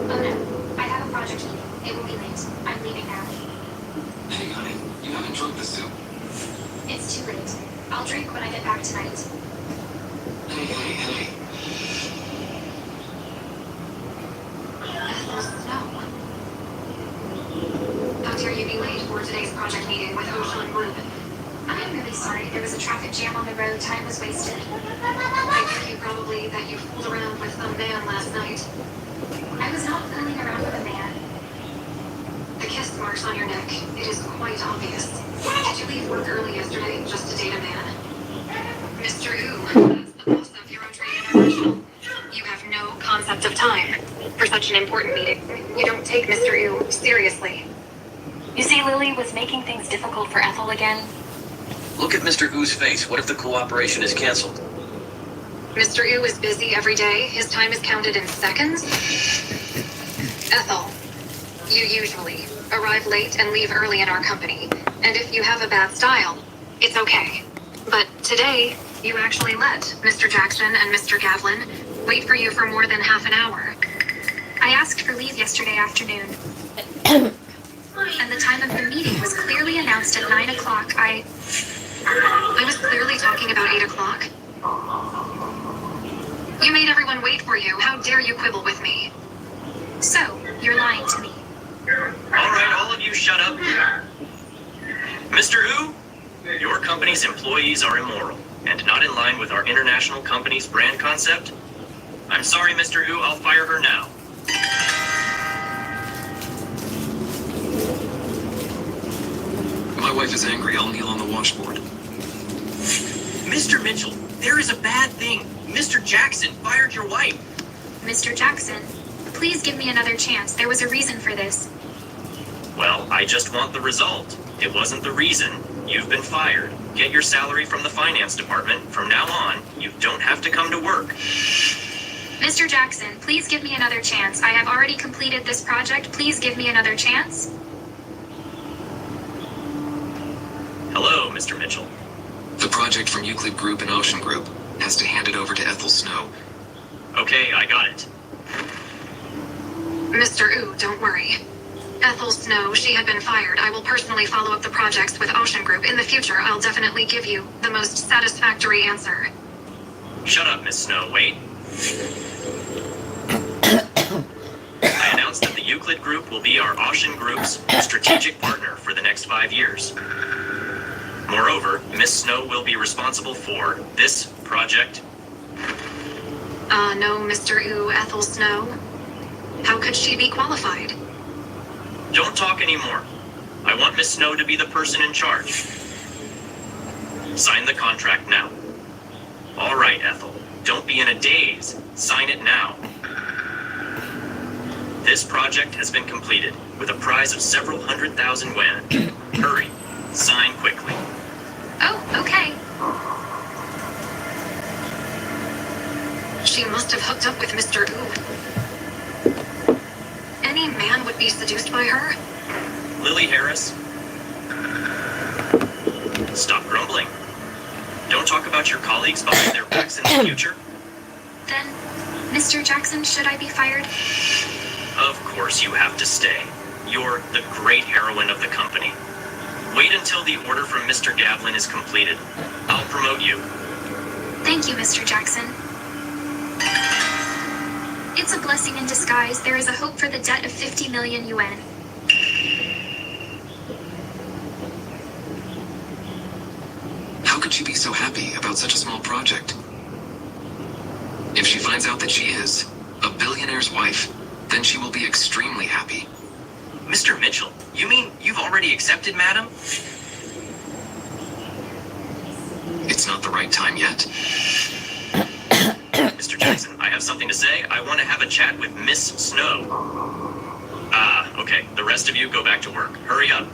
Oh no, I have a project meeting. It will be late. I'm leaving now. Hey, honey, you haven't drunk the soup. It's too late. I'll drink when I get back tonight. Hey. No. How dare you be late for today's project meeting with Ocean Group? I am really sorry. There was a traffic jam on the road. Time was wasted. I think you probably that you fooled around with a man last night. I was not fooling around with a man. The kiss marks on your neck. It is quite obvious. Did you leave work early yesterday just to date a man? Mr. Wu, that's the boss of Eurotrade International. You have no concept of time for such an important meeting. You don't take Mr. Wu seriously. You see, Lily was making things difficult for Ethel again. Look at Mr. U's face. What if the cooperation is canceled? Mr. Wu is busy every day. His time is counted in seconds. Ethel, you usually arrive late and leave early in our company. And if you have a bad style, it's okay. But today, you actually let Mr. Jackson and Mr. Gavlin wait for you for more than half an hour. I asked for leave yesterday afternoon. And the time of the meeting was clearly announced at 9 o'clock. I was clearly talking about 8 o'clock. You made everyone wait for you. How dare you quibble with me? So, you're lying to me. All right, all of you shut up. Mr. Hu, your company's employees are immoral and not in line with our international company's brand concept. I'm sorry, Mr. Hu, I'll fire her now. My wife is angry, I'll kneel on the washboard. Mr. Mitchell, there is a bad thing. Mr. Jackson fired your wife. Mr. Jackson, please give me another chance. There was a reason for this. Well, I just want the result. It wasn't the reason. You've been fired. Get your salary from the finance department. From now on, you don't have to come to work. Mr. Jackson, please give me another chance. I have already completed this project. Please give me another chance. Hello, Mr. Mitchell. The project from Euclid Group and Ocean Group has to hand it over to Ethel Snow. Okay, I got it. Mr. Ooh, don't worry. Ethel Snow, she had been fired. I will personally follow up the projects with Ocean Group. In the future, I'll definitely give you the most satisfactory answer. Shut up, Miss Snow. Wait. I announced that the Euclid Group will be our Ocean Group's strategic partner for the next 5 years. Moreover, Miss Snow will be responsible for this project. No, Mr. Ooh, Ethel Snow. How could she be qualified? Don't talk anymore. I want Miss Snow to be the person in charge. Sign the contract now. All right, Ethel. Don't be in a daze. Sign it now. This project has been completed with a prize of several 100,000 yuan. Hurry. Sign quickly. Oh, okay. She must have hooked up with Mr. Ooh. Any man would be seduced by her? Lily Harris. Stop grumbling. Don't talk about your colleagues behind their backs in the future. Then, Mr. Jackson, should I be fired? Of course you have to stay. You're the great heroine of the company. Wait until the order from Mr. Gavlin is completed. I'll promote you. Thank you, Mr. Jackson. It's a blessing in disguise. There is a hope for the debt of 50 million yuan. How could she be so happy about such a small project? If she finds out that she is a billionaire's wife, then she will be extremely happy. Mr. Mitchell, you mean you've already accepted, madam? It's not the right time yet. Mr. Jackson, I have something to say. I want to have a chat with Miss Snow. Okay. The rest of you go back to work. Hurry up.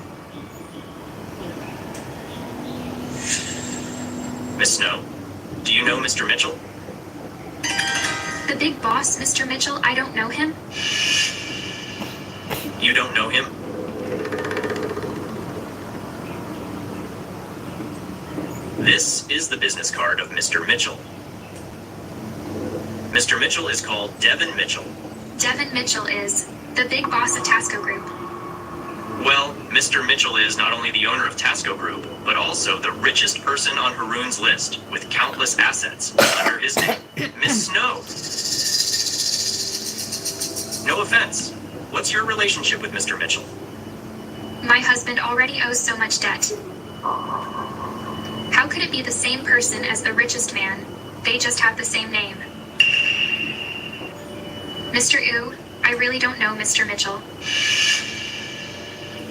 Miss Snow, do you know Mr. Mitchell? The big boss, Mr. Mitchell, I don't know him. You don't know him? This is the business card of Mr. Mitchell. Mr. Mitchell is called Devin Mitchell. Devin Mitchell is the big boss of Tasco Group. Well, Mr. Mitchell is not only the owner of Tasco Group, but also the richest person on Haroon's list, with countless assets under his name. Miss Snow. No offense. What's your relationship with Mr. Mitchell? My husband already owes so much debt. How could it be the same person as the richest man? They just have the same name. Mr. Ooh, I really don't know Mr. Mitchell.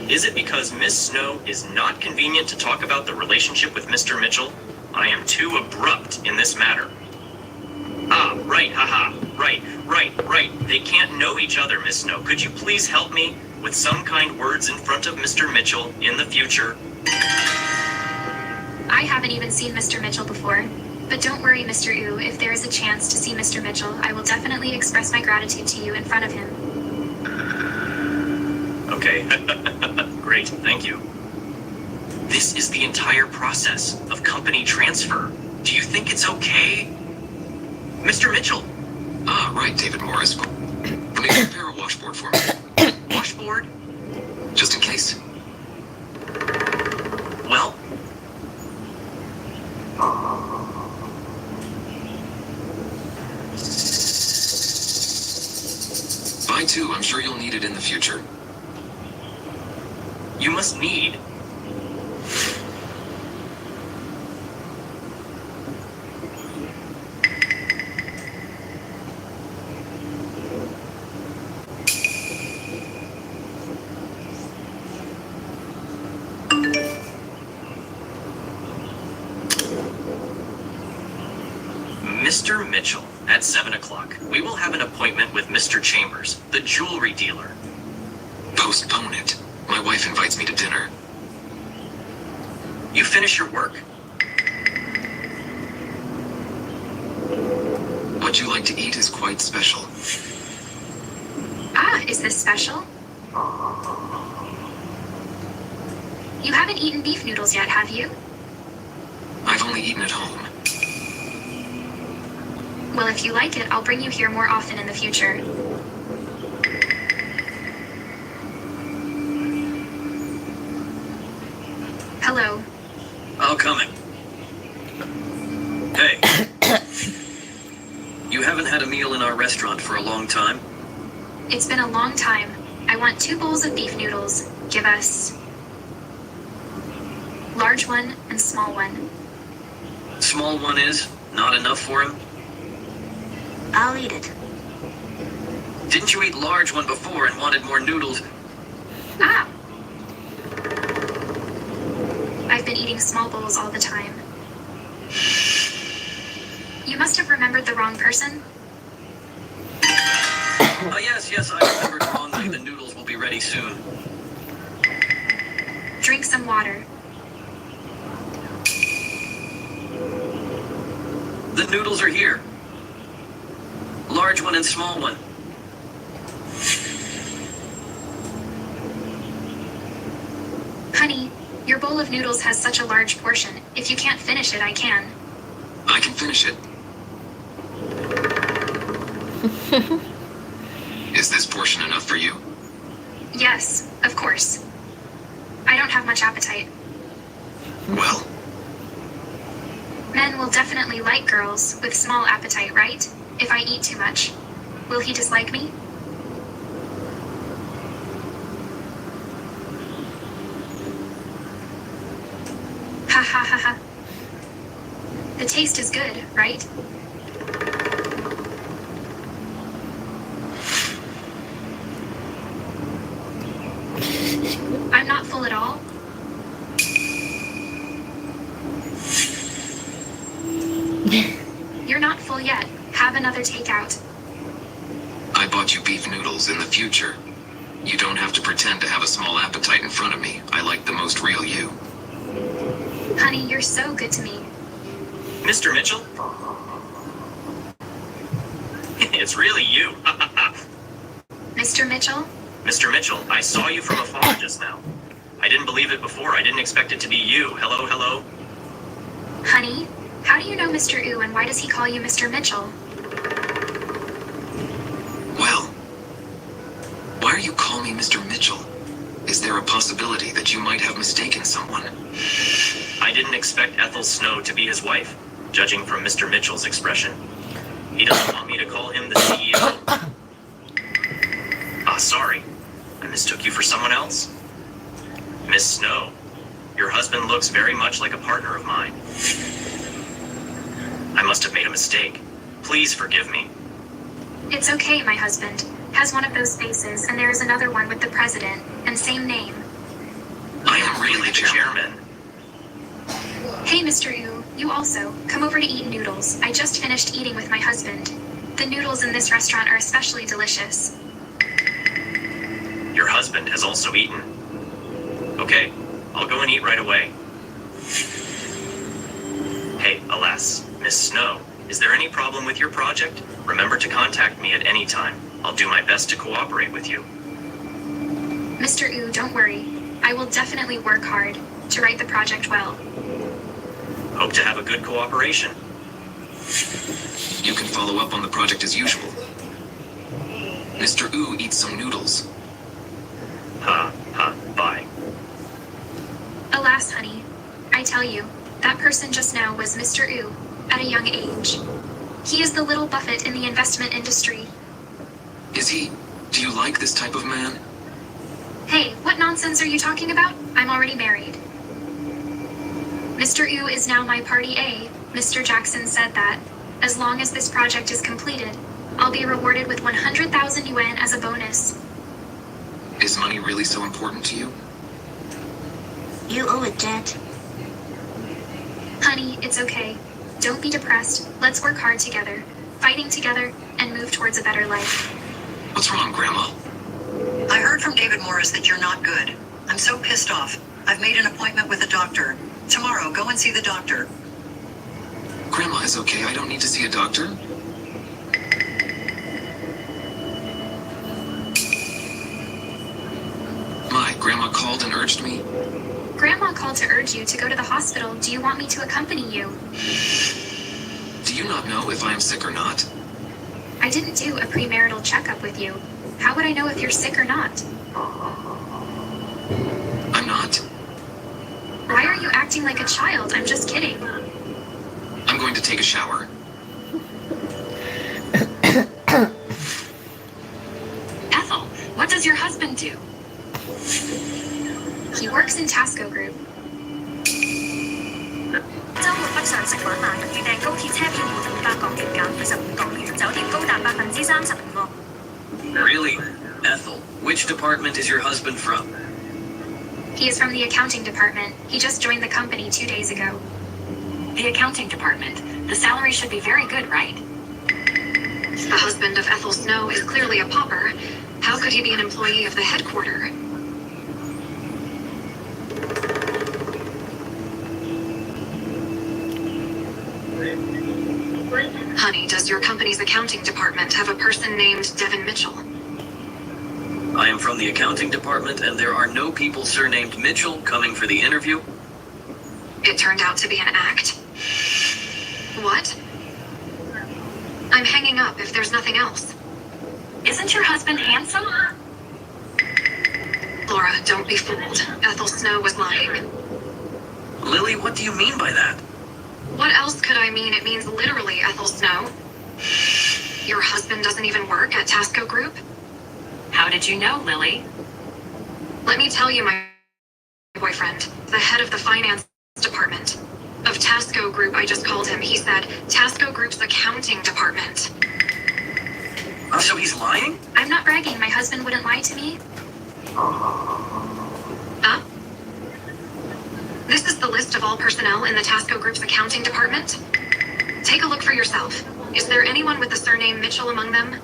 Is it because Miss Snow is not convenient to talk about the relationship with Mr. Mitchell? I am too abrupt in this matter. Right, haha. Right. They can't know each other, Miss Snow. Could you please help me with some kind words in front of Mr. Mitchell in the future? I haven't even seen Mr. Mitchell before. But don't worry, Mr. Ooh, if there is a chance to see Mr. Mitchell, I will definitely express my gratitude to you in front of him. Okay. Great, thank you. This is the entire process of company transfer. Do you think it's okay? Mr. Mitchell! Right, David Morris. Let me prepare a washboard for me. Washboard? Just in case. Well? Buy two. I'm sure you'll need it in the future. You must need. Mr. Mitchell, at 7 o'clock, we will have an appointment with Mr. Chambers, the jewelry dealer. Postpone it. My wife invites me to dinner. You finish your work? What you like to eat is quite special. Ah, is this special? You haven't eaten beef noodles yet, have you? I've only eaten at home. Well, if you like it, I'll bring you here more often in the future. Hello. I'll come in. Hey. You haven't had a meal in our restaurant for a long time? It's been a long time. I want 2 bowls of beef noodles. Give us large one and small one. Small one is not enough for him? I'll eat it. Didn't you eat large one before and wanted more noodles? Ah! I've been eating small bowls all the time. You must have remembered the wrong person. Yes, I remembered wrongly. The noodles will be ready soon. Drink some water. The noodles are here. Large one and small one. Honey, your bowl of noodles has such a large portion. If you can't finish it, I can. I can finish it. Is this portion enough for you? Yes, of course. I don't have much appetite. Well, Men will definitely like girls with small appetite, right? If I eat too much. Will he dislike me? Ha ha ha ha. The taste is good, right? I'm not full at all. You're not full yet. Have another takeout. I bought you beef noodles in the future. You don't have to pretend to have a small appetite in front of me. I like the most real you. Honey, you're so good to me. Mr. Mitchell? It's really you. Mr. Mitchell? Mr. Mitchell, I saw you from afar just now. I didn't believe it before. I didn't expect it to be you. Hello, hello. Honey, how do you know Mr. Wu and why does he call you Mr. Mitchell? Well, why do you call me Mr. Mitchell? Is there a possibility that you might have mistaken someone? I didn't expect Ethel Snow to be his wife, judging from Mr. Mitchell's expression. He doesn't want me to call him the CEO. Ah, sorry. I mistook you for someone else. Miss Snow, your husband looks very much like a partner of mine. I must have made a mistake. Please forgive me. It's okay, my husband. Has one of those faces, and there is another one with the president, and same name. I am really the chairman. Hey, Mr. Yu, you also. Come over to eat noodles. I just finished eating with my husband. The noodles in this restaurant are especially delicious. Your husband has also eaten. Okay, I'll go and eat right away. Hey, alas, Miss Snow, is there any problem with your project? Remember to contact me at any time. I'll do my best to cooperate with you. Mr. Yu, don't worry. I will definitely work hard to write the project well. Hope to have a good cooperation. You can follow up on the project as usual. Mr. Wu eats some noodles. Bye. Alas, honey, I tell you, that person just now was Mr. Yu at a young age. He is the little Buffett in the investment industry. Is he? Do you like this type of man? Hey, what nonsense are you talking about? I'm already married. Mr. Yu is now my party A. Mr. Jackson said that. As long as this project is completed, I'll be rewarded with 100,000 yuan as a bonus. Is money really so important to you? You owe a debt. Honey, it's okay. Don't be depressed. Let's work hard together, fighting together, and move towards a better life. What's wrong, Grandma? I heard from David Morris that you're not good. I'm so pissed off. I've made an appointment with a doctor. Tomorrow, go and see the doctor. Grandma is okay. I don't need to see a doctor. My Grandma called and urged me. Grandma called to urge you to go to the hospital. Do you want me to accompany you? Do you not know if I am sick or not? I didn't do a premarital checkup with you. How would I know if you're sick or not? I'm not. Why are you acting like a child? I'm just kidding. I'm going to take a shower. Ethel, what does your husband do? He works in Tasco Group. 週末北上食玩難，預訂高鐵車票每500港元減45港元，酒店高達35%喎。Really? Ethel, which department is your husband from? He is from the accounting department. He just joined the company 2 days ago. The accounting department. The salary should be very good, right? The husband of Ethel Snow is clearly a pauper. How could he be an employee of the headquarters? Honey, does your company's accounting department have a person named Devin Mitchell? I am from the accounting department, and there are no people surnamed Mitchell coming for the interview. It turned out to be an act. What? I'm hanging up if there's nothing else. Isn't your husband handsome? Laura, don't be fooled. Ethel Snow was lying. Lily, what do you mean by that? What else could I mean? It means literally Ethel Snow. Your husband doesn't even work at Tasco Group? How did you know, Lily? Let me tell you, my boyfriend, the head of the finance department of Tasco Group, I just called him. He said Tasco Group's accounting department. Oh, so he's lying? I'm not bragging. My husband wouldn't lie to me. Huh? This is the list of all personnel in the Tasco Group's accounting department. Take a look for yourself. Is there anyone with the surname Mitchell among them?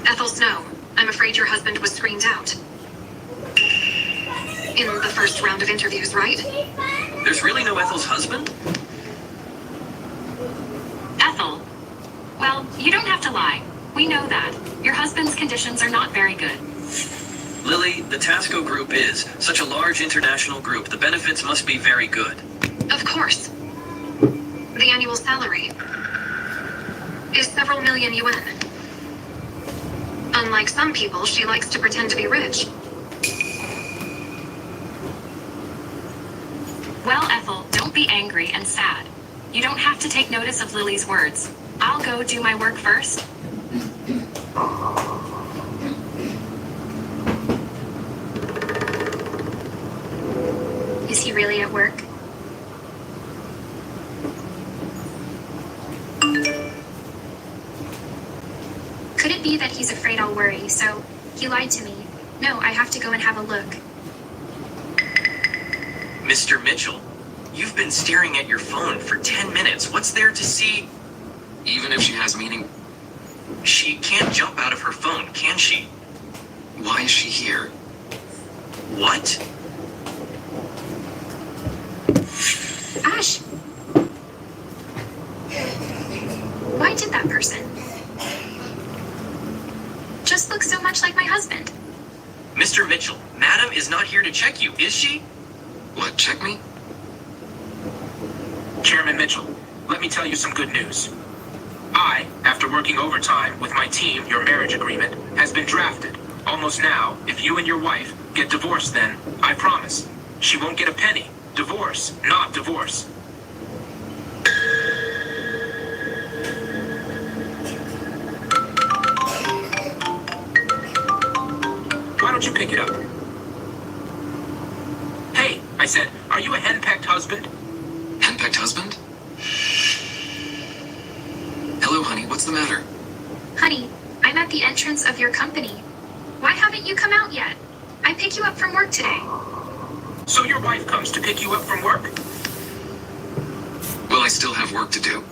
Ethel Snow, I'm afraid your husband was screened out. In the first round of interviews, right? There's really no Ethel's husband? Ethel? Well, you don't have to lie. We know that. Your husband's conditions are not very good. Lily, the Tasco Group is such a large international group. The benefits must be very good. Of course. The annual salary is several million yuan. Unlike some people, she likes to pretend to be rich. Well, Ethel, don't be angry and sad. You don't have to take notice of Lily's words. I'll go do my work first. Is he really at work? Could it be that he's afraid I'll worry, so he lied to me? No, I have to go and have a look. Mr. Mitchell, you've been staring at your phone for 10 minutes. What's there to see? Even if she has meaning, She can't jump out of her phone, can she? why is she here? What? Ash! Why did that person just look so much like my husband? Mr. Mitchell, Madam is not here to check you, is she? What, check me? Chairman Mitchell, let me tell you some good news. I, after working overtime with my team, your marriage agreement has been drafted. Almost now, if you and your wife get divorced, then I promise she won't get a penny. Divorce, not divorce. Why don't you pick it up? Hey, I said, are you a henpecked husband? Henpecked husband? Hello, honey, what's the matter? Honey, I'm at the entrance of your company. Why haven't you come out yet? I pick you up from work today. So your wife comes to pick you up from work? still have work to do.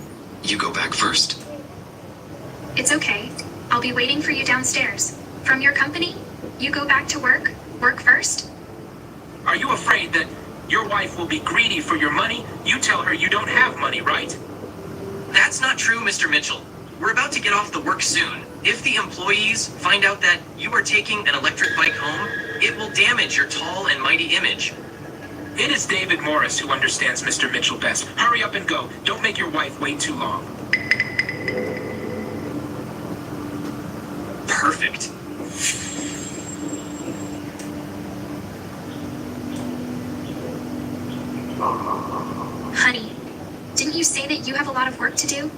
You go back first. It's okay. I'll be waiting for you downstairs. From your company, you go back to work. Work first. Are you afraid that your wife will be greedy for your money? You tell her you don't have money, right? That's not true, Mr. Mitchell. We're about to get off the work soon. If the employees find out that you are taking an electric bike home, it will damage your tall and mighty image. It is David Morris who understands Mr. Mitchell best. Hurry up and go. Don't make your wife wait too long. Perfect. Honey, didn't you say that you have a lot of work to do?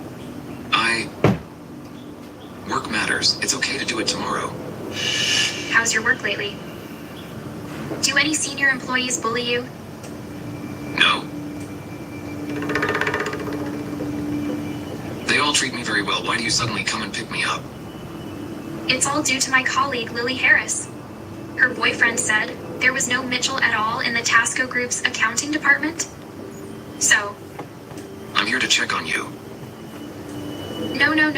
Work matters. It's okay to do it tomorrow. How's your work lately? Do any senior employees bully you? No. They all treat me very well. Why do you suddenly come and pick me up? It's all due to my colleague, Lily Harris. Her boyfriend said there was no Mitchell at all in the Tasco Group's accounting department. So, I'm here to check on you.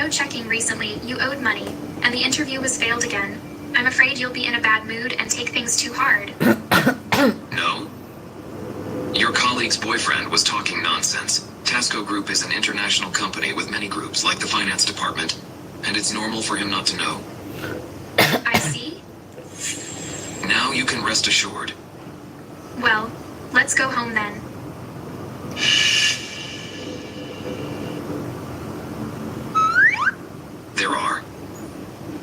no checking recently. You owed money, and the interview was failed again. I'm afraid you'll be in a bad mood and take things too hard. No. Your colleague's boyfriend was talking nonsense. Tasco Group is an international company with many groups, like the finance department, and it's normal for him not to know. I see. Now you can rest assured. Well, let's go home then. There are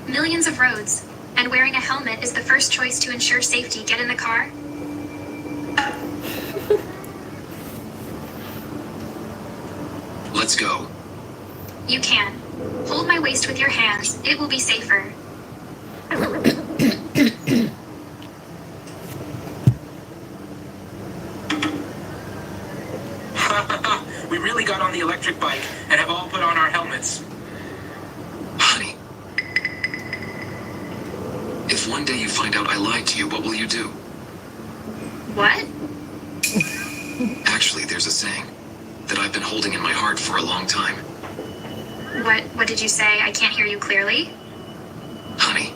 Millions of roads, and wearing a helmet is the first choice to ensure safety. Get in the car. Let's go. You can. Hold my waist with your hands. It will be safer. We really got on the electric bike and have all put on our helmets. Honey. If one day you find out I lied to you, what will you do? What? Actually, there's a saying that I've been holding in my heart for a long time. What did you say? I can't hear you clearly. Honey.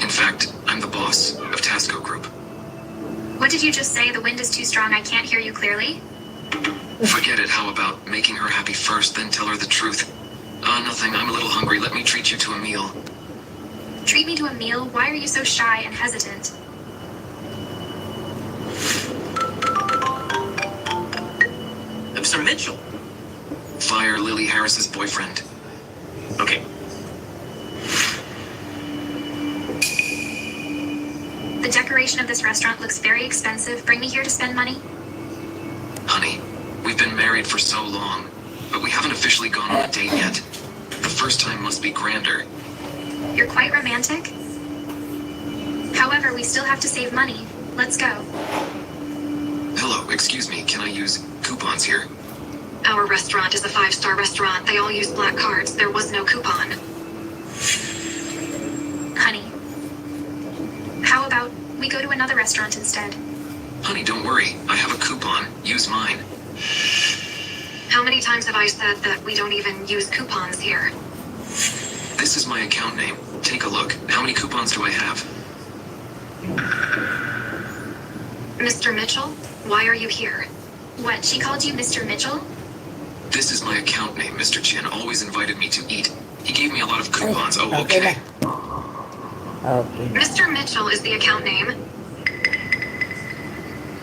In fact, I'm the boss of Tasco Group. What did you just say? The wind is too strong. I can't hear you clearly. Forget it. How about making her happy first, then tell her the truth? Nothing. I'm a little hungry. Let me treat you to a meal. Treat me to a meal? Why are you so shy and hesitant? Mr. Mitchell. Fire Lily Harris's boyfriend. Okay. The decoration of this restaurant looks very expensive. Bring me here to spend money? Honey, we've been married for so long, but we haven't officially gone on a date yet. The first time must be grander. You're quite romantic. However, we still have to save money. Let's go. Hello, excuse me, can I use coupons here? Our restaurant is a 5-star restaurant. They all use black cards. There was no coupon. Honey, how about we go to another restaurant instead? Honey, don't worry. I have a coupon. Use mine. How many times have I said that we don't even use coupons here? This is my account name. Take a look. How many coupons do I have? Mr. Mitchell, why are you here? What, she called you Mr. Mitchell? This is my account name. Mr. Chin always invited me to eat. He gave me a lot of coupons. Oh, okay. Mr. Mitchell is the account name.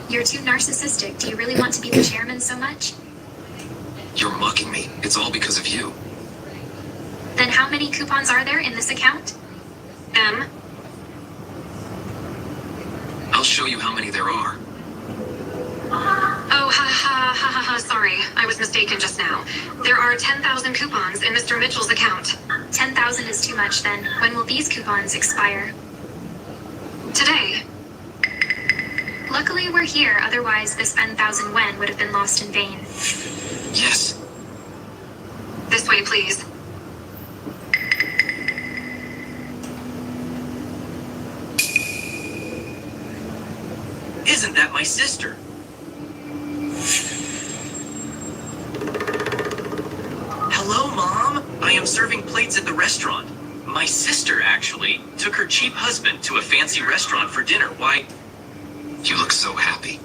You're too narcissistic. Do you really want to be the chairman so much? You're mocking me. It's all because of you. Then how many coupons are there in this account? M. I'll show you how many there are. Oh, ha, sorry. I was mistaken just now. There are 10,000 coupons in Mr. Mitchell's account. 10,000 is too much then. When will these coupons expire? Today. Luckily we're here, otherwise this 10,000 yen would have been lost in vain. Yes. This way, please. Isn't that my sister? I am serving plates at the restaurant. My sister, actually, took her cheap husband to a fancy restaurant for dinner. Why? You look so happy.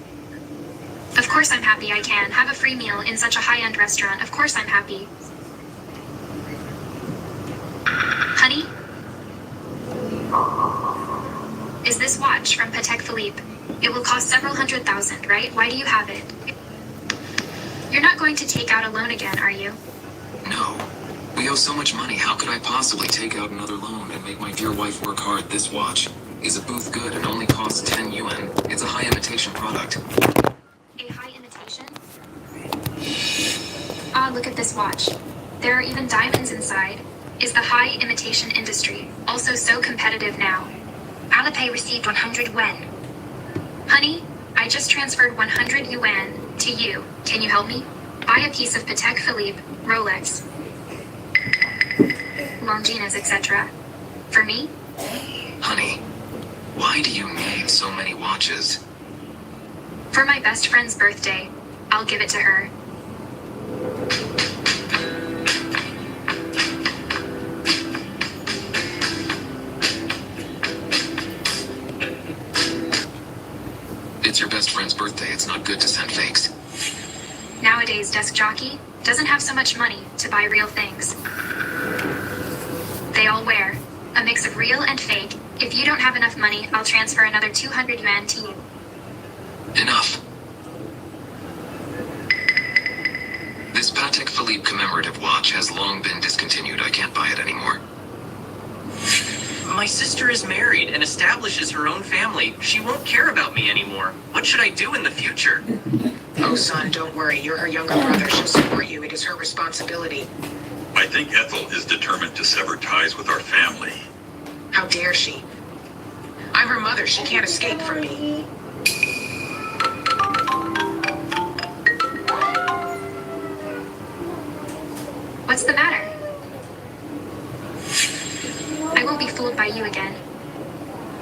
Of course I'm happy I can. Have a free meal in such a high-end restaurant. Of course I'm happy. Honey? Is this watch from Patek Philippe? It will cost several $100,000, right? Why do you have it? You're not going to take out a loan again, are you? No. We owe so much money. How could I possibly take out another loan and make my dear wife work hard? This watch is a booth good and only costs 10 yuan. It's a high imitation product. A high imitation? Ah, look at this watch. There are even diamonds inside. Is the high imitation industry also so competitive now? Alipay received 100 yuan. Honey, I just transferred 100 yuan to you. Can you help me? Buy a piece of Patek Philippe, Rolex, Longines, etc. For me? Honey, why do you need so many watches? For my best friend's birthday. I'll give it to her. It's your best friend's birthday. It's not good to send fakes. Nowadays, desk jockey doesn't have so much money to buy real things. They all wear a mix of real and fake. If you don't have enough money, I'll transfer another 200 yuan to you. Enough. This Patek Philippe commemorative watch has long been discontinued. I can't buy it anymore. My sister is married and establishes her own family. She won't care about me anymore. What should I do in the future? Oh, son, don't worry. You're her younger brother. She'll support you. It is her responsibility. I think Ethel is determined to sever ties with our family. How dare she? I'm her mother. She can't escape from me. What's the matter? I won't be fooled by you again.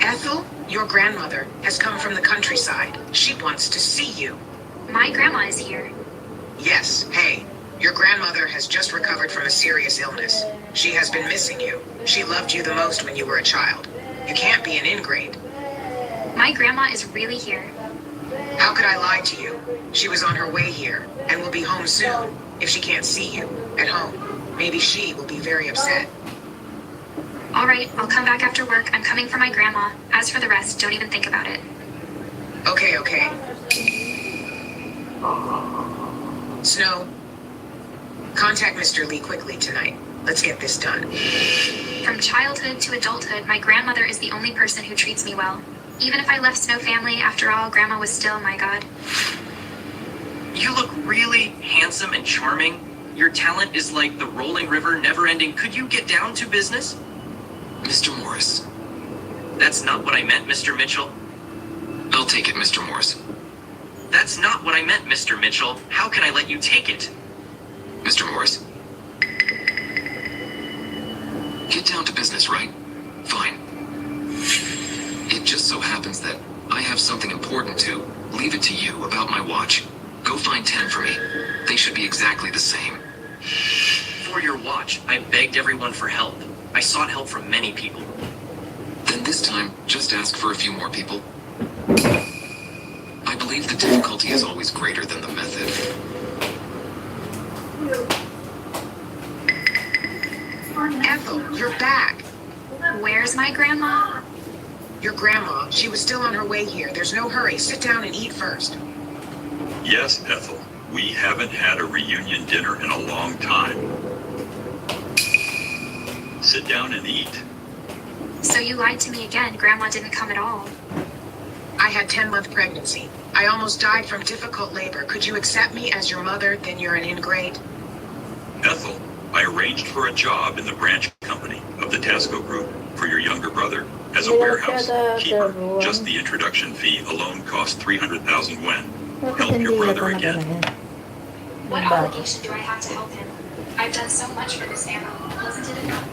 Ethel, your grandmother, has come from the countryside. She wants to see you. My grandma is here. Yes, hey. Your grandmother has just recovered from a serious illness. She has been missing you. She loved you the most when you were a child. You can't be an ingrate. My grandma is really here. How could I lie to you? She was on her way here and will be home soon. If she can't see you at home, maybe she will be very upset. All right, I'll come back after work. I'm coming for my grandma. As for the rest, don't even think about it. Okay, okay. Snow, contact Mr. Lee quickly tonight. Let's get this done. From childhood to adulthood, my grandmother is the only person who treats me well. Even if I left Snow family, after all, Grandma was still my god. You look really handsome and charming. Your talent is like the rolling river, never ending. Could you get down to business? Mr. Morris. That's not what I meant, Mr. Mitchell. I'll take it, Mr. Morris. That's not what I meant, Mr. Mitchell. How can I let you take it? Mr. Morris. Get down to business, right? Fine. It just so happens that I have something important to leave it to you about my watch. Go find 10 for me. They should be exactly the same. For your watch, I begged everyone for help. I sought help from many people. Then this time, just ask for a few more people. I believe the difficulty is always greater than the method. Ethel, you're back. Where's my grandma? Your grandma, she was still on her way here. There's no hurry. Sit down and eat first. Yes, Ethel. We haven't had a reunion dinner in a long time. Sit down and eat. So you lied to me again. Grandma didn't come at all. I had 10-month pregnancy. I almost died from difficult labor. Could you accept me as your mother? Then you're an ingrate. Ethel, I arranged for a job in the branch company of the Tasco Group for your younger brother as a warehouse keeper. Just the introduction fee alone cost 300,000 yuan. Help your brother again. What obligation do I have to help him? I've done so much for this family. Wasn't it enough?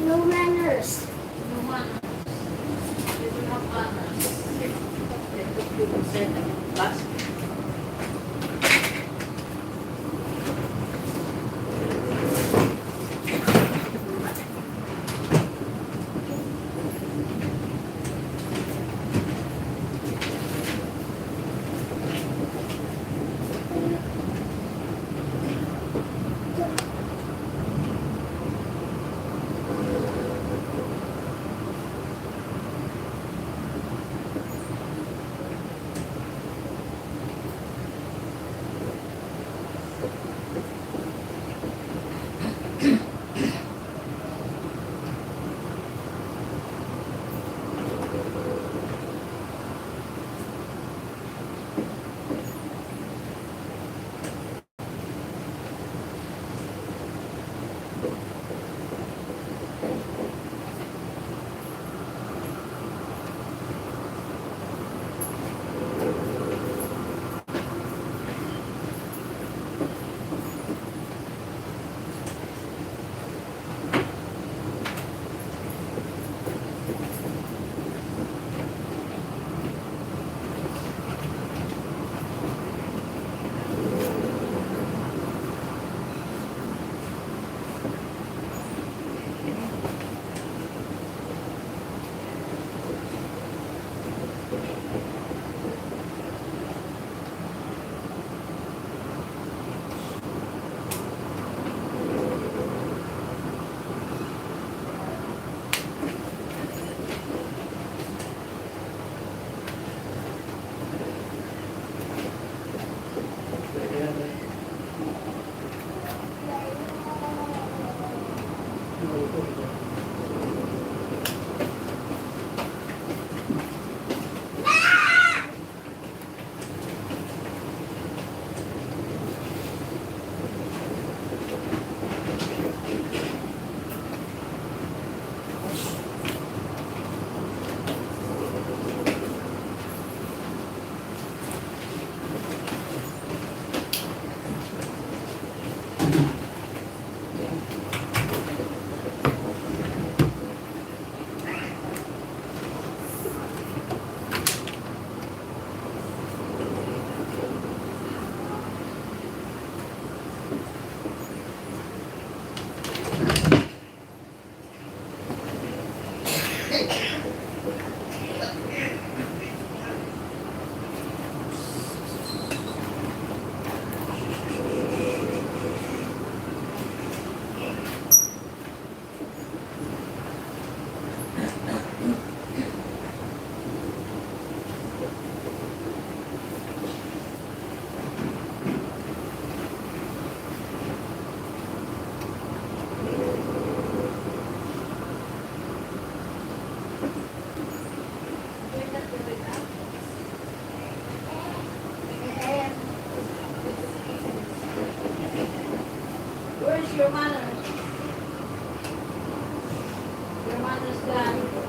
No manners. No manners. They don't have manners. They took you to say that last. Where's your manners? Your manners gone.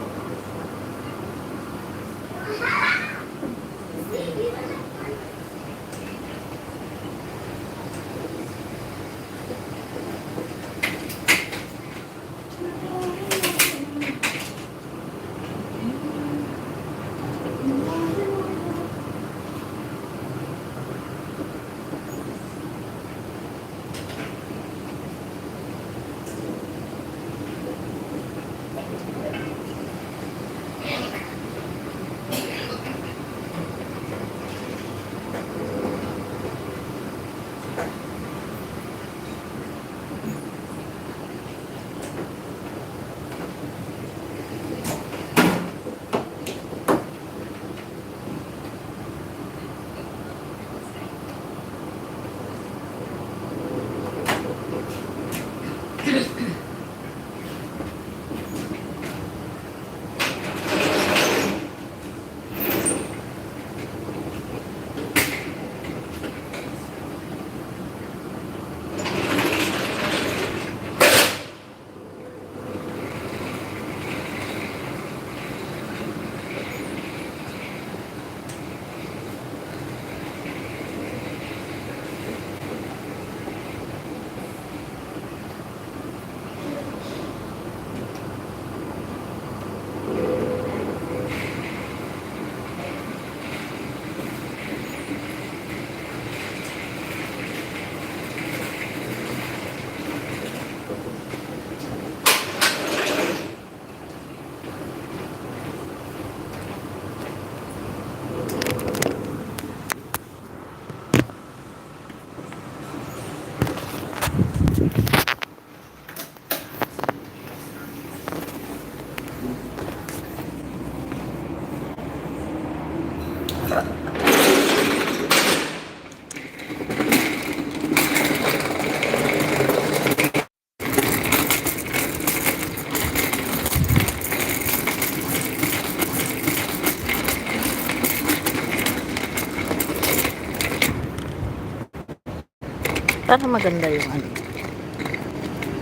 Sana maganda yung ano.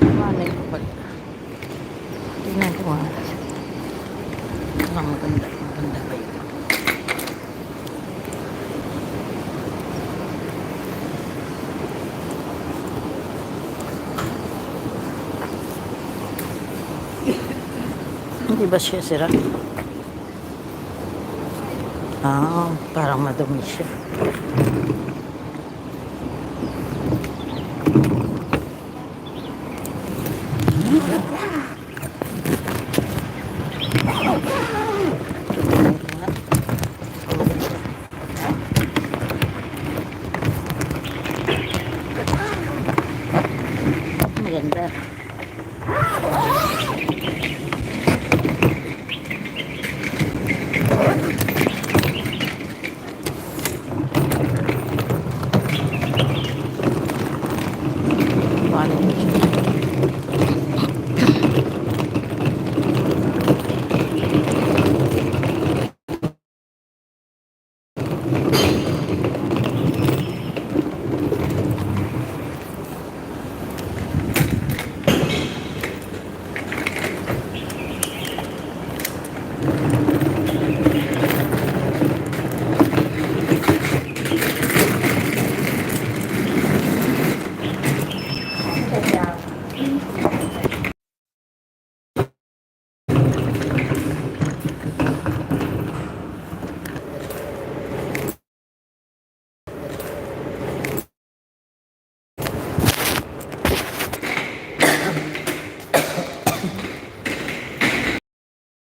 Ano yung kapag. Tingnan ko nga. Sana maganda. Maganda ba yun? Hindi ba siya sira? Parang madumi siya. Maganda.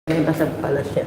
May basag pala siya.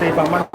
地方慢。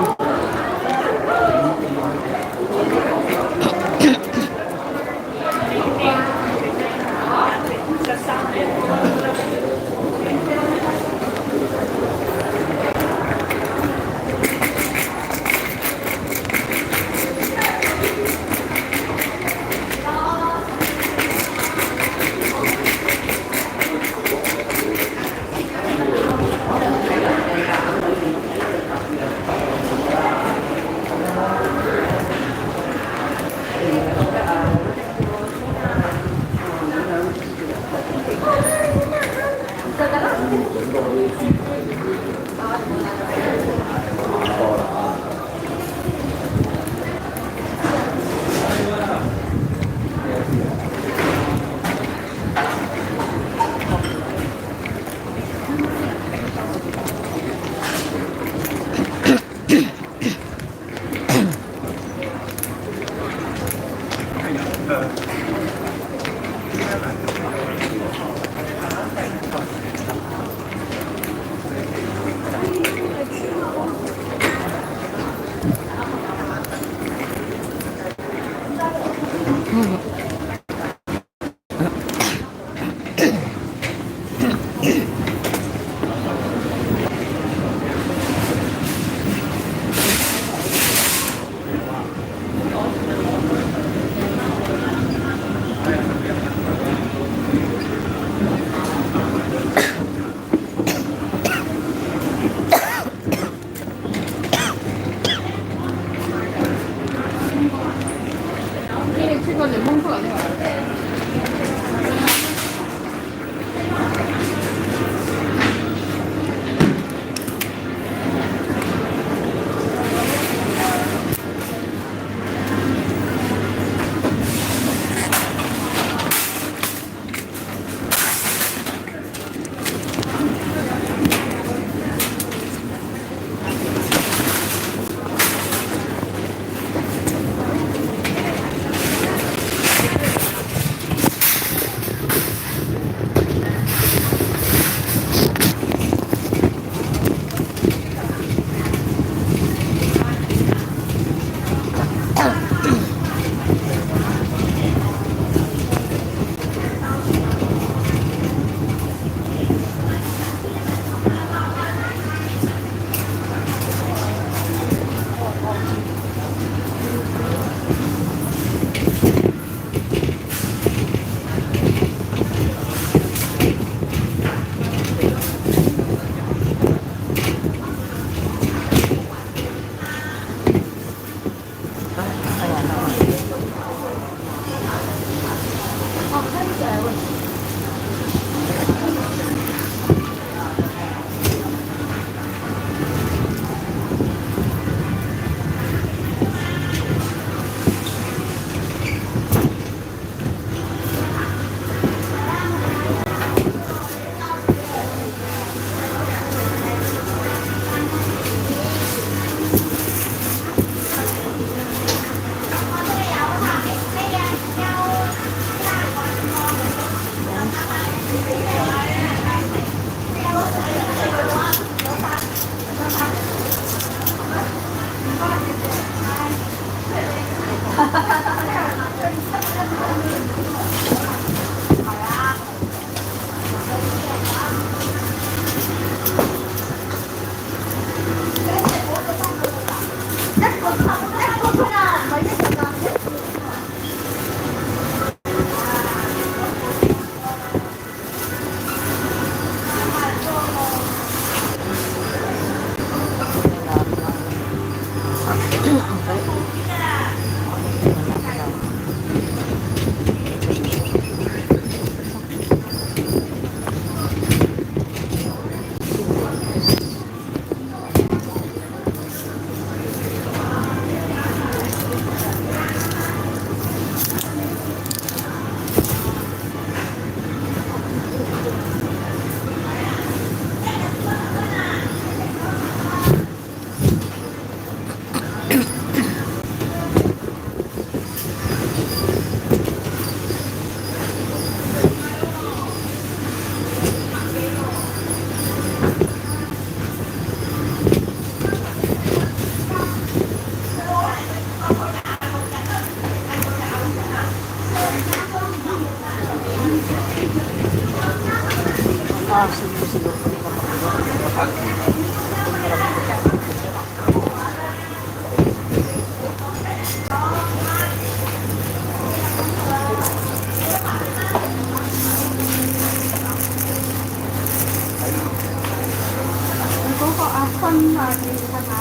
เ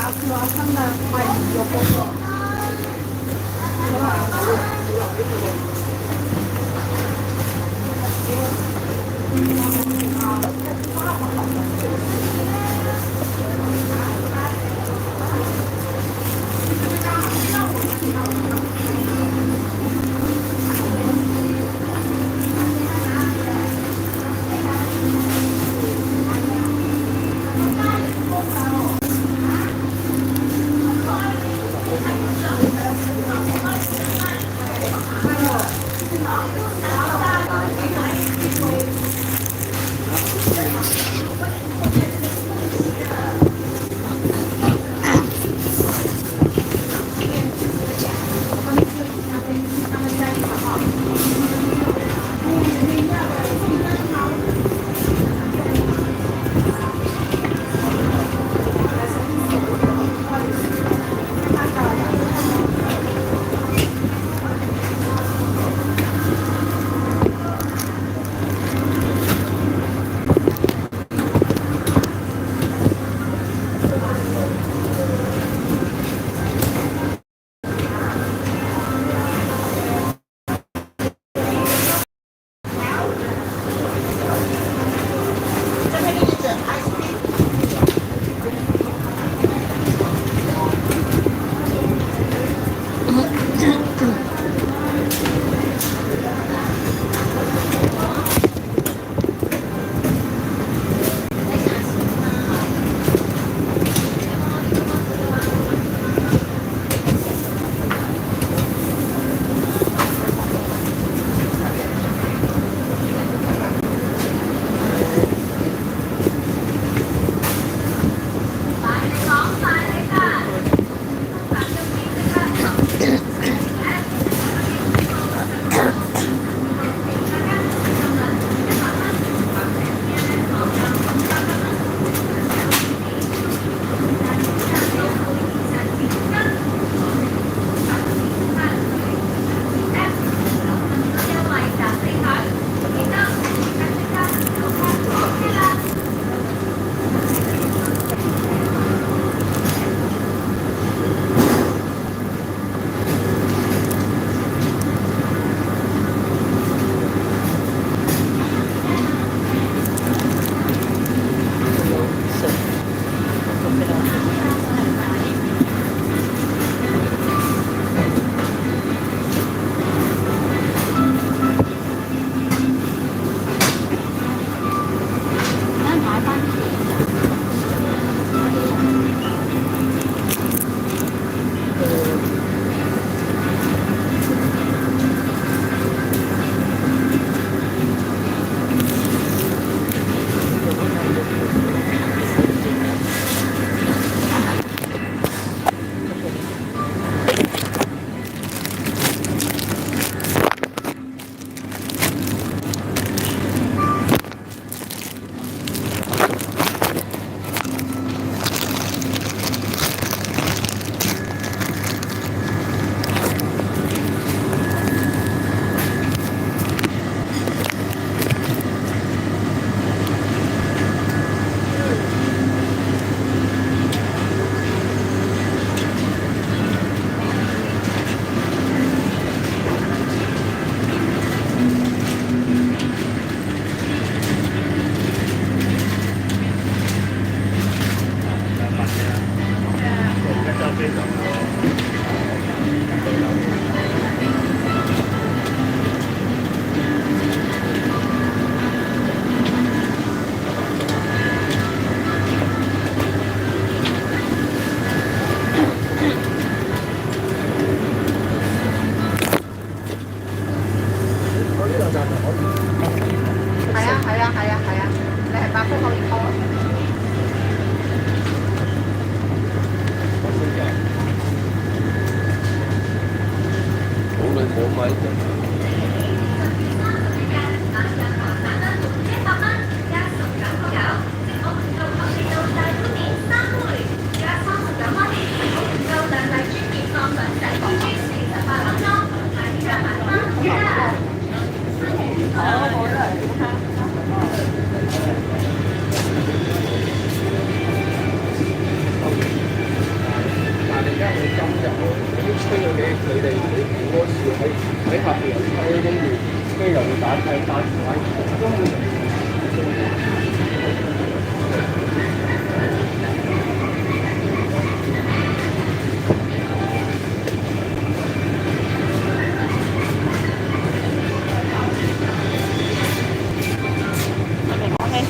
Okay,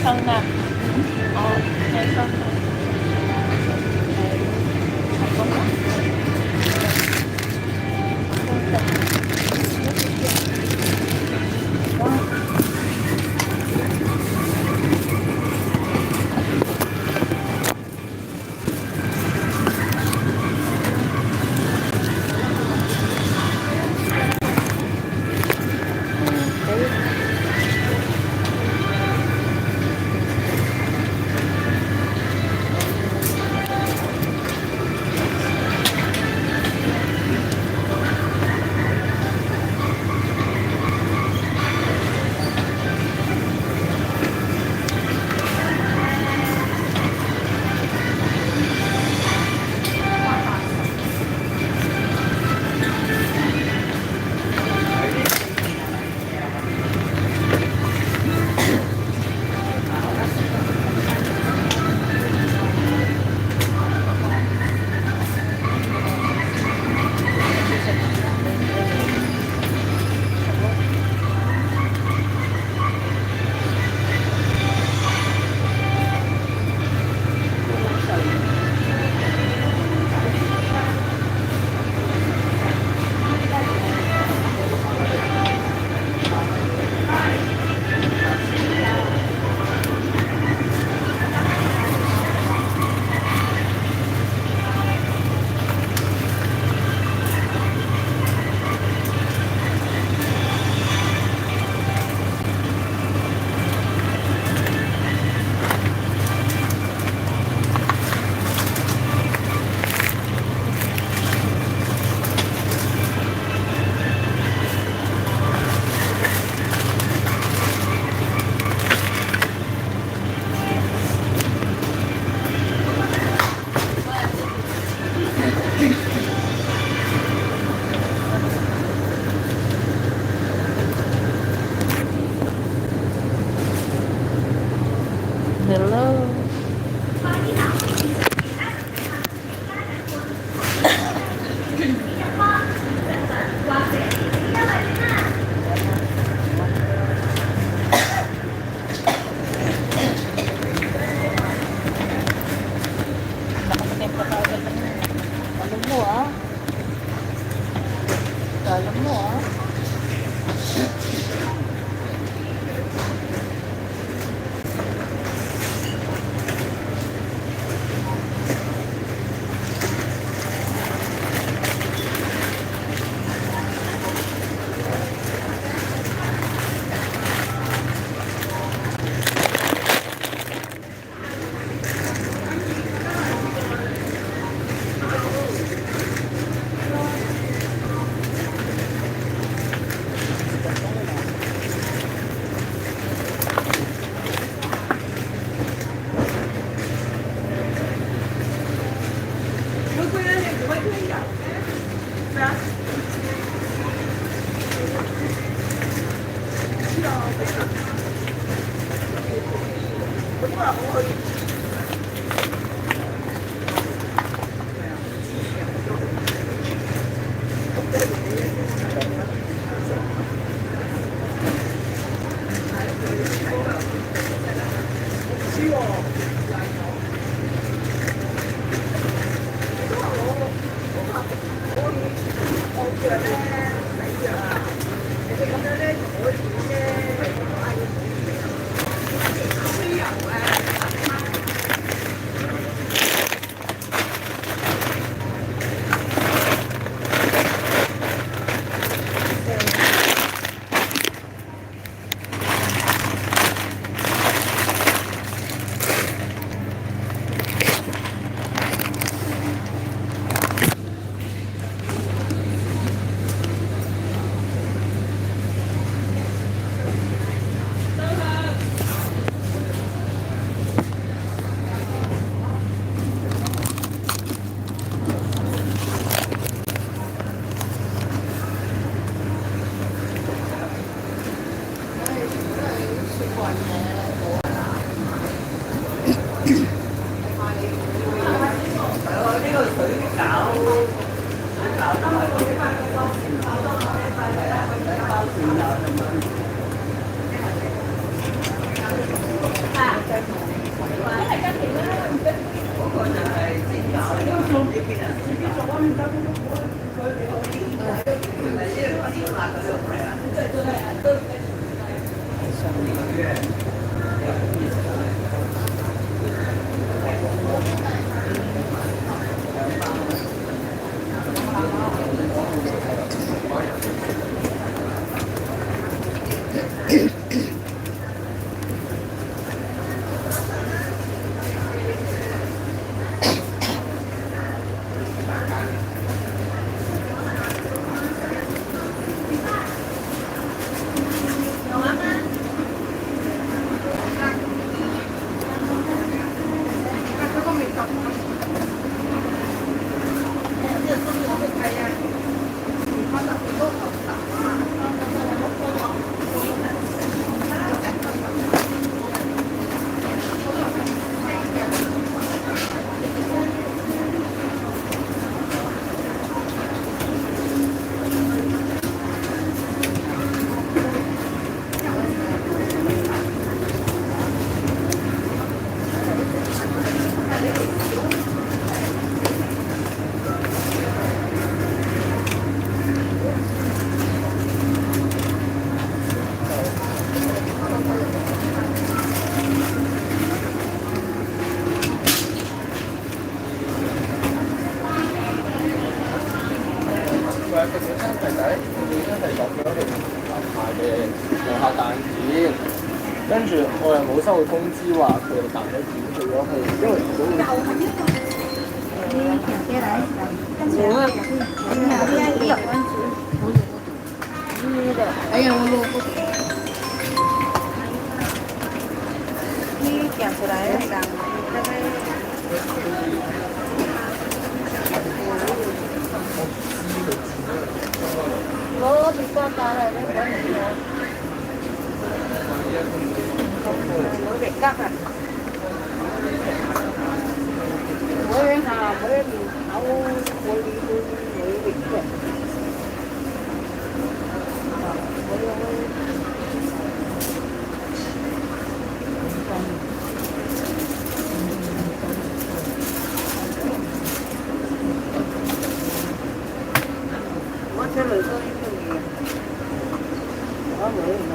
song na. Oh, okay, song na. Ako na. Hello. Alam mo ah. Alam mo ah. 跟住我又冇收到通知話佢哋搭咗點去咗去，因為如果會哎呀，我录不。你讲出来上，我比较大了，那管你了。攞隻吉啊！每下每一年口每年每月嘅。我出嚟都呢樣嘢，我每下。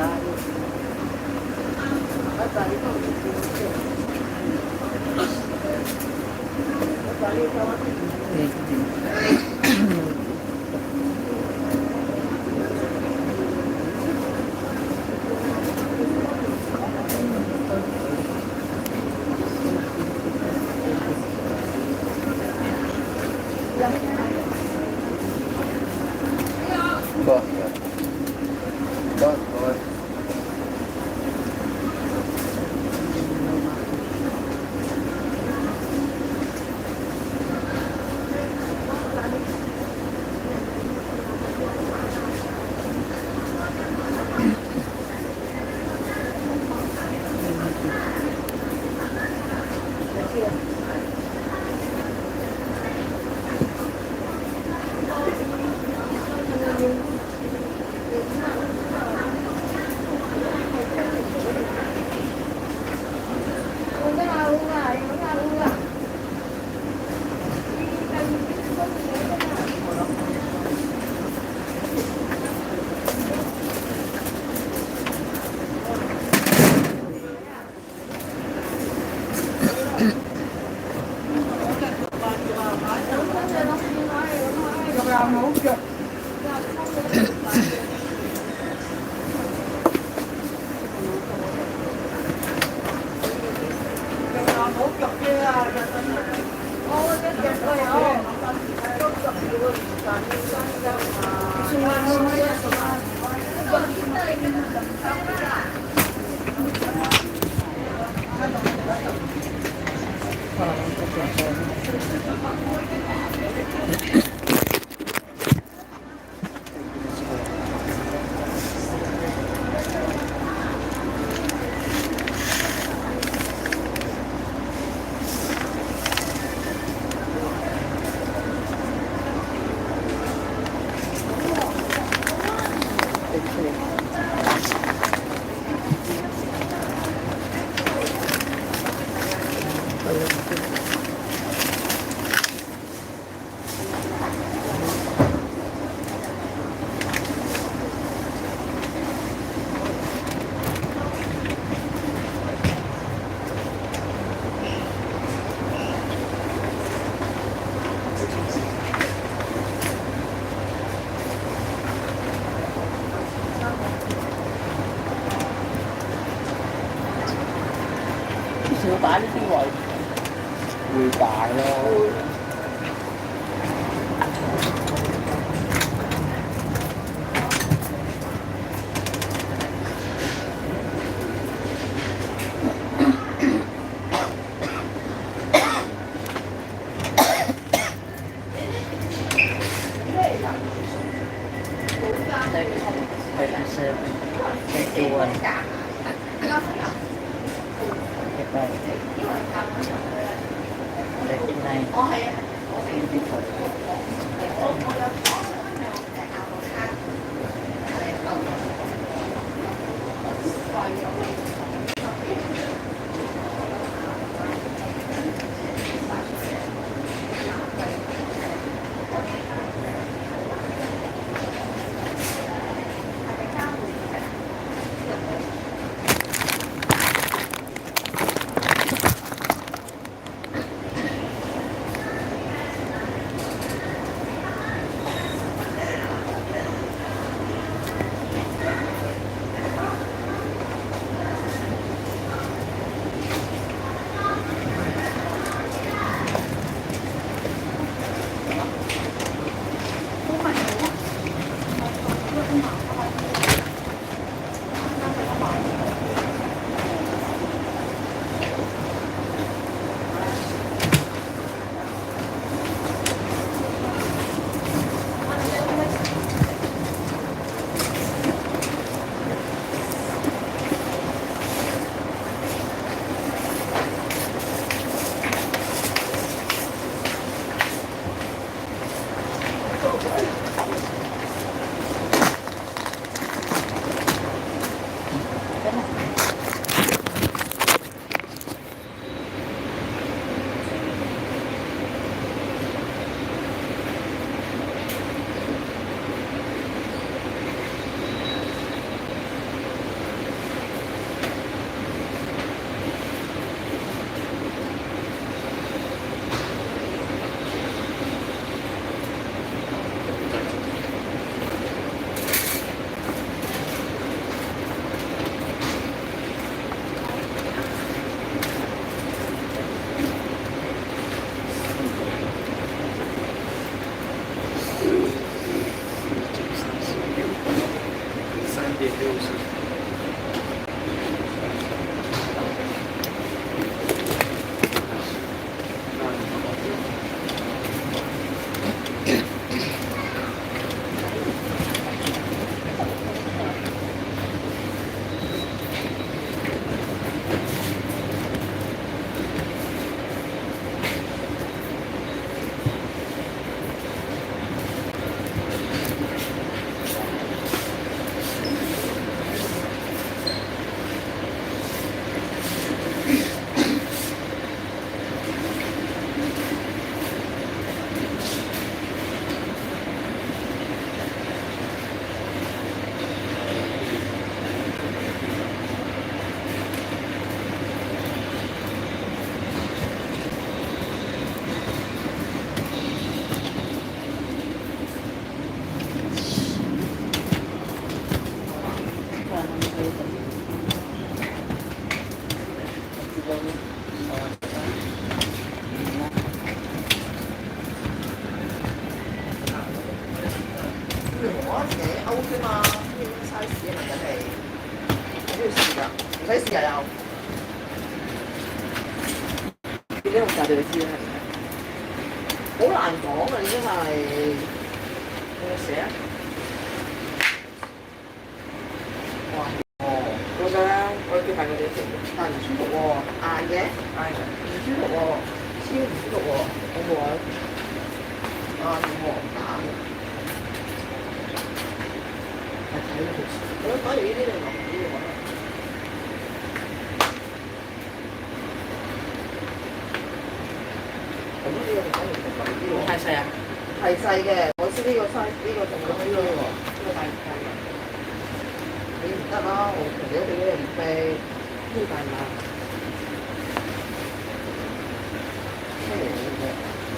少擺呢啲位會大咯。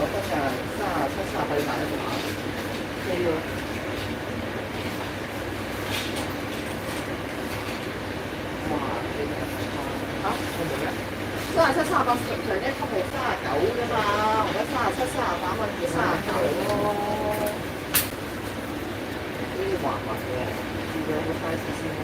我今日37去買一把機咯。哇！嚇我冇嘅。37、38純粹一級係39啫嘛，我覺得37、38蚊至39咯。呢啲滑滑嘅，試咗個 size 先啦。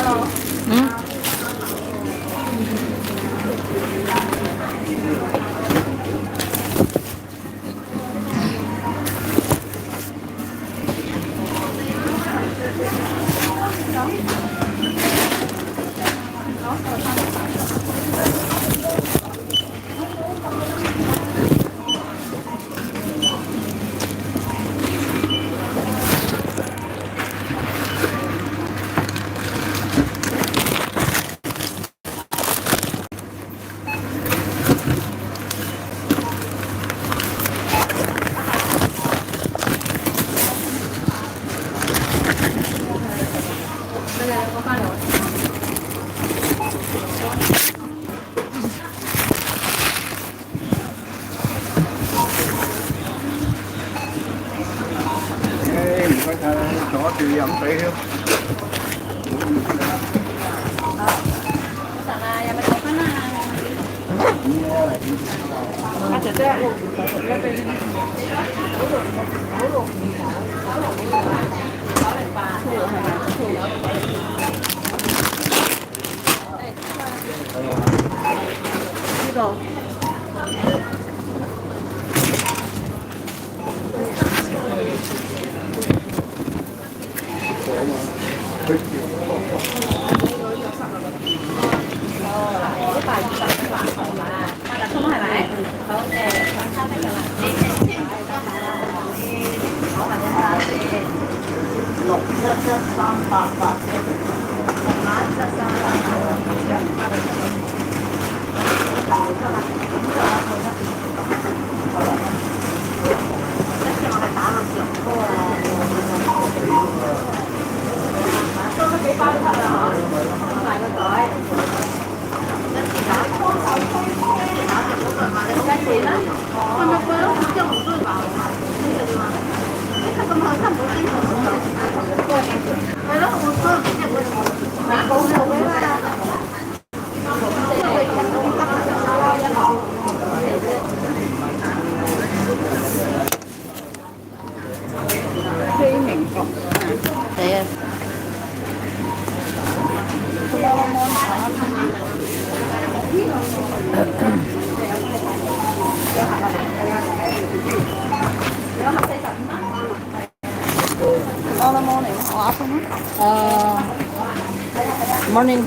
Hello。唔該曬，坐住飲水添。阿姐姐，呢度。Morning.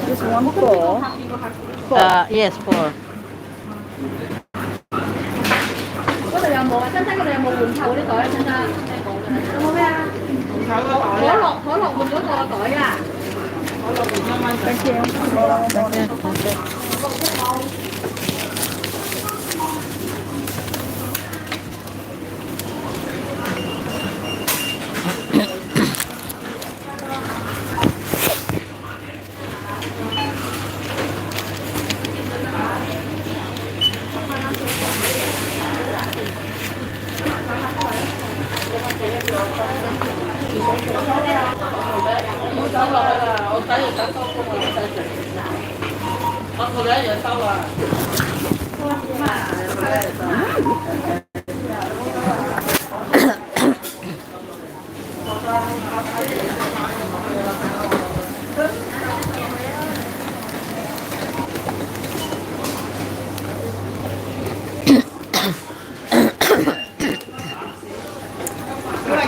Just one four. Yes, four. 嗰度有冇啊？珍珍嗰度有冇換購嗰啲袋啊？珍珍有冇咩啊？可樂換咗個袋啊！可樂換啱啱上車。冇走落去啦，我仔要等收工啊，仔食。我哋一樣收啊。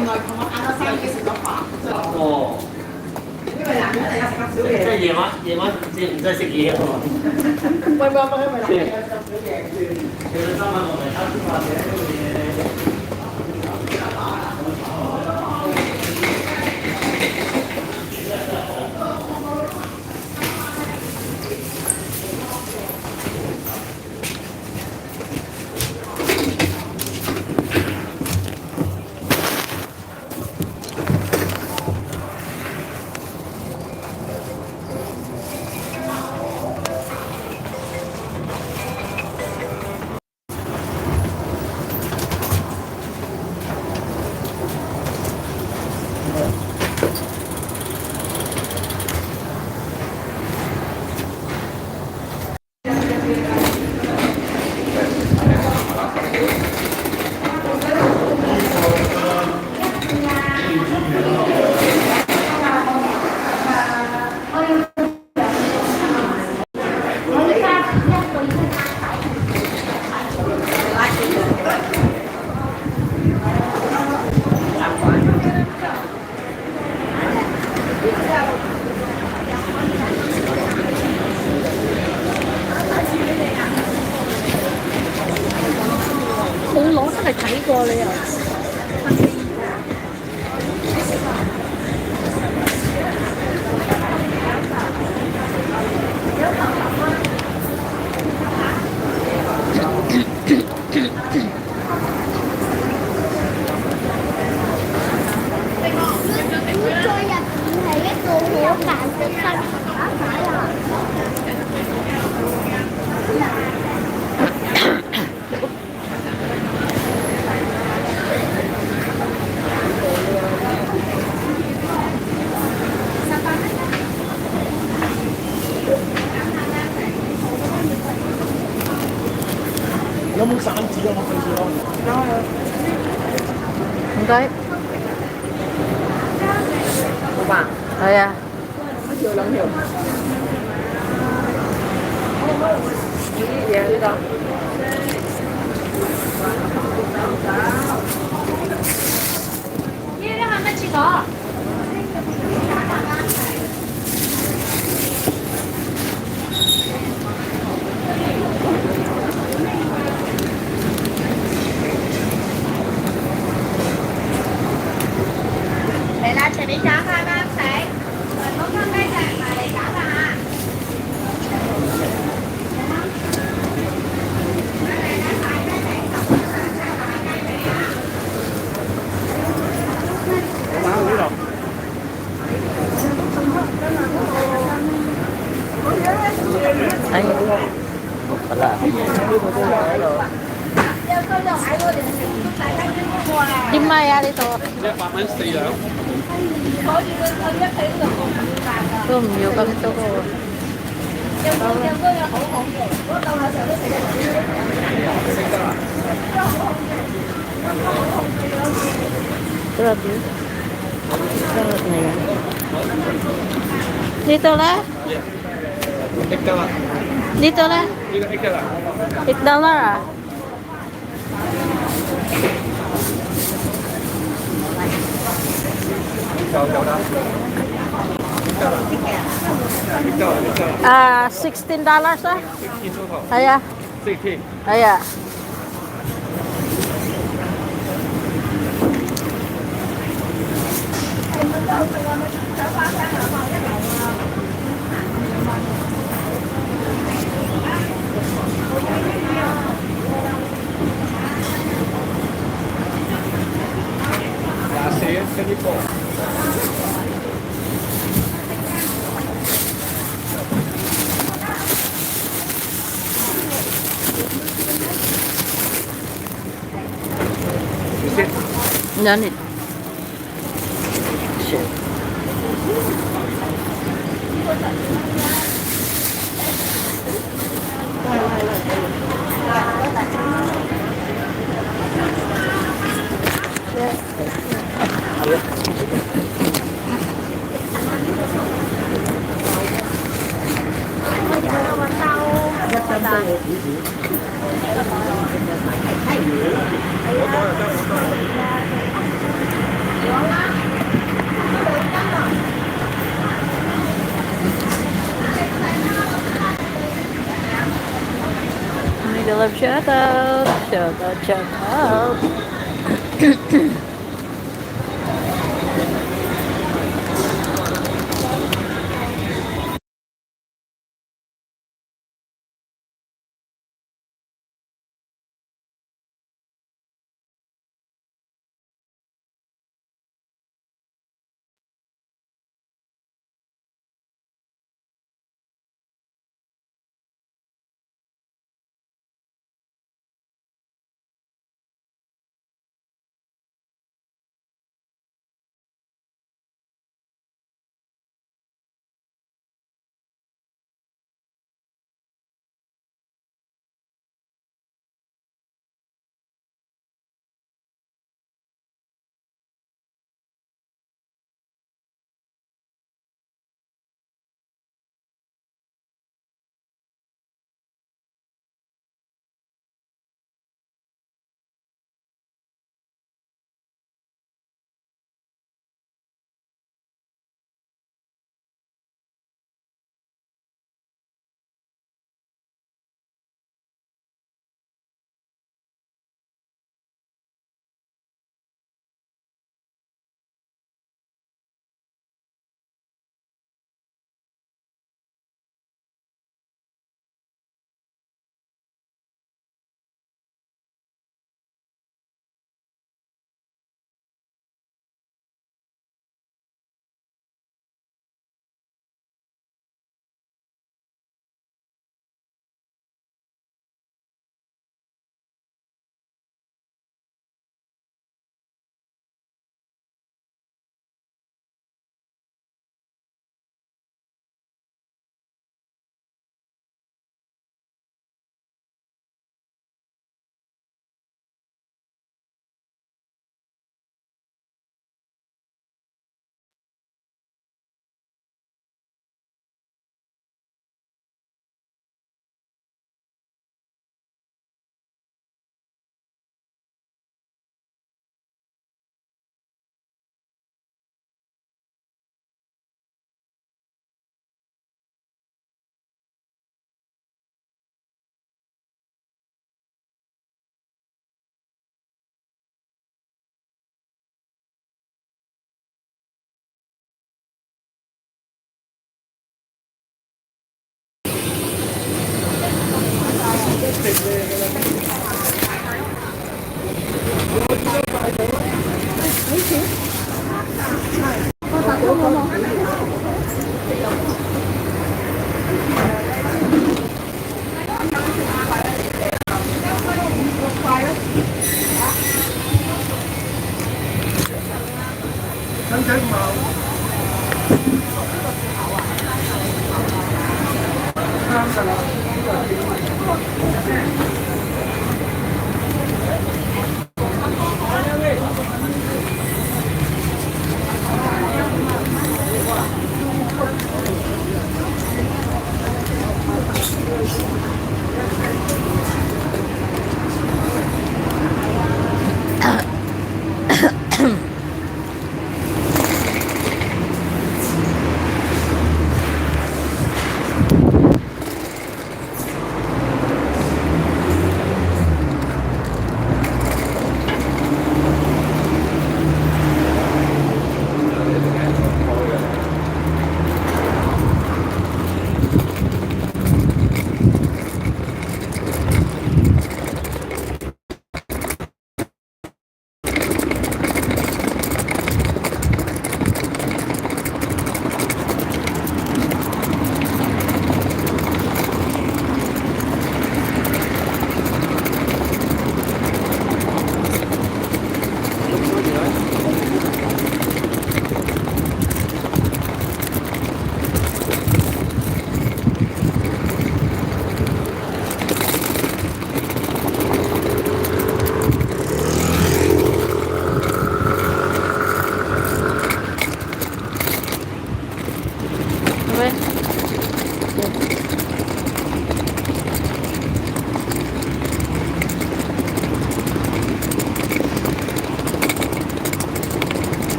另外同我晏晝3點食咗飯。哦。因為男人嚟食咁少嘢。即係夜晚唔使食嘢喎。喂，男人食咁少嘢。其實今晚我哋偷啲或者都嘢。冇攞出嚟睇過你又。有冇散紙啊？我費事咯。唔該。好吧。係啊。一條兩條。幾嘢呢個？呢係乜廁所？嚟啦，隨便揀翻啱食，普通雞翼唔係你揀啊！哎，好啦。點賣啊？呢度100蚊4兩。都唔要咁多喎。多少錢？呢度咧？呢度咧？$1 啊？$16啊？係啊。係啊。何？ love shout out. Shout out, shout out.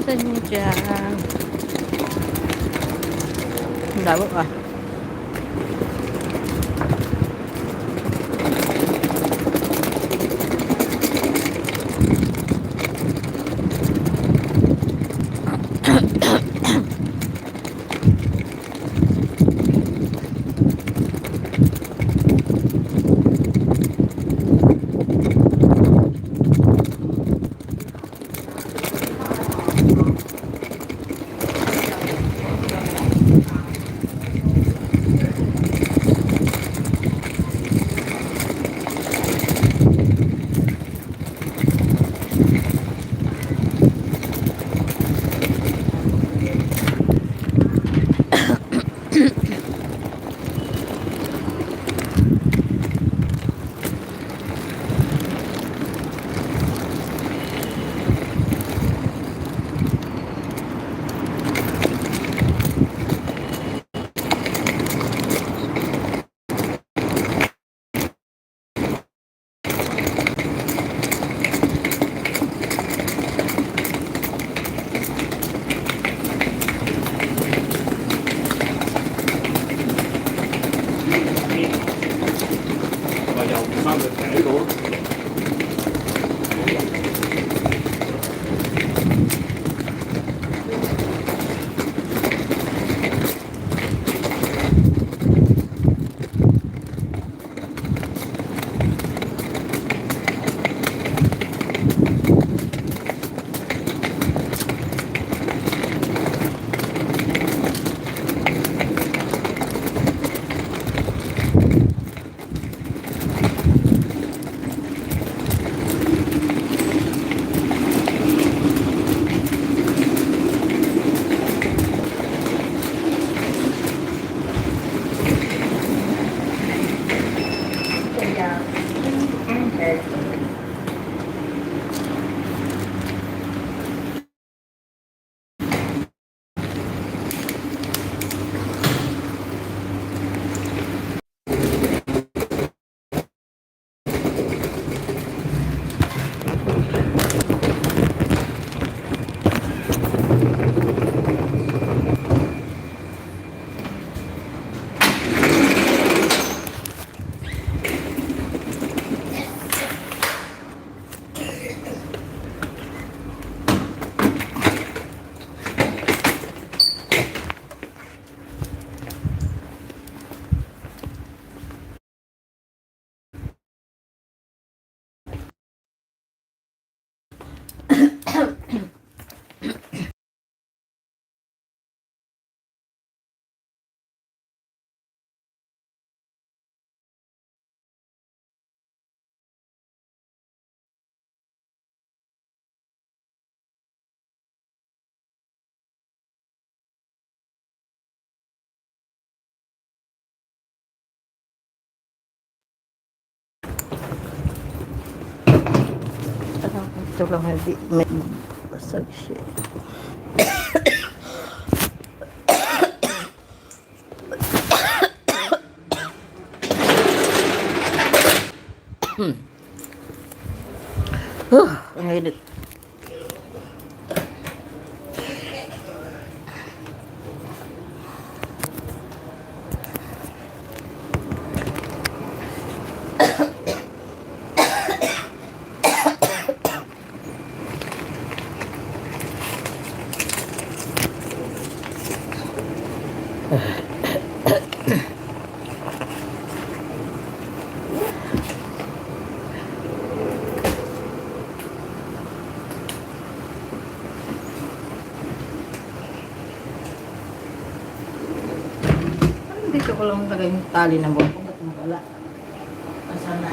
sa inyo dyan. Ang labo ah. Ito lang hindi may basag siya. Ang init. Dito ko lang tagay yung tali ng buwan. Kung ba't wala? Asan na?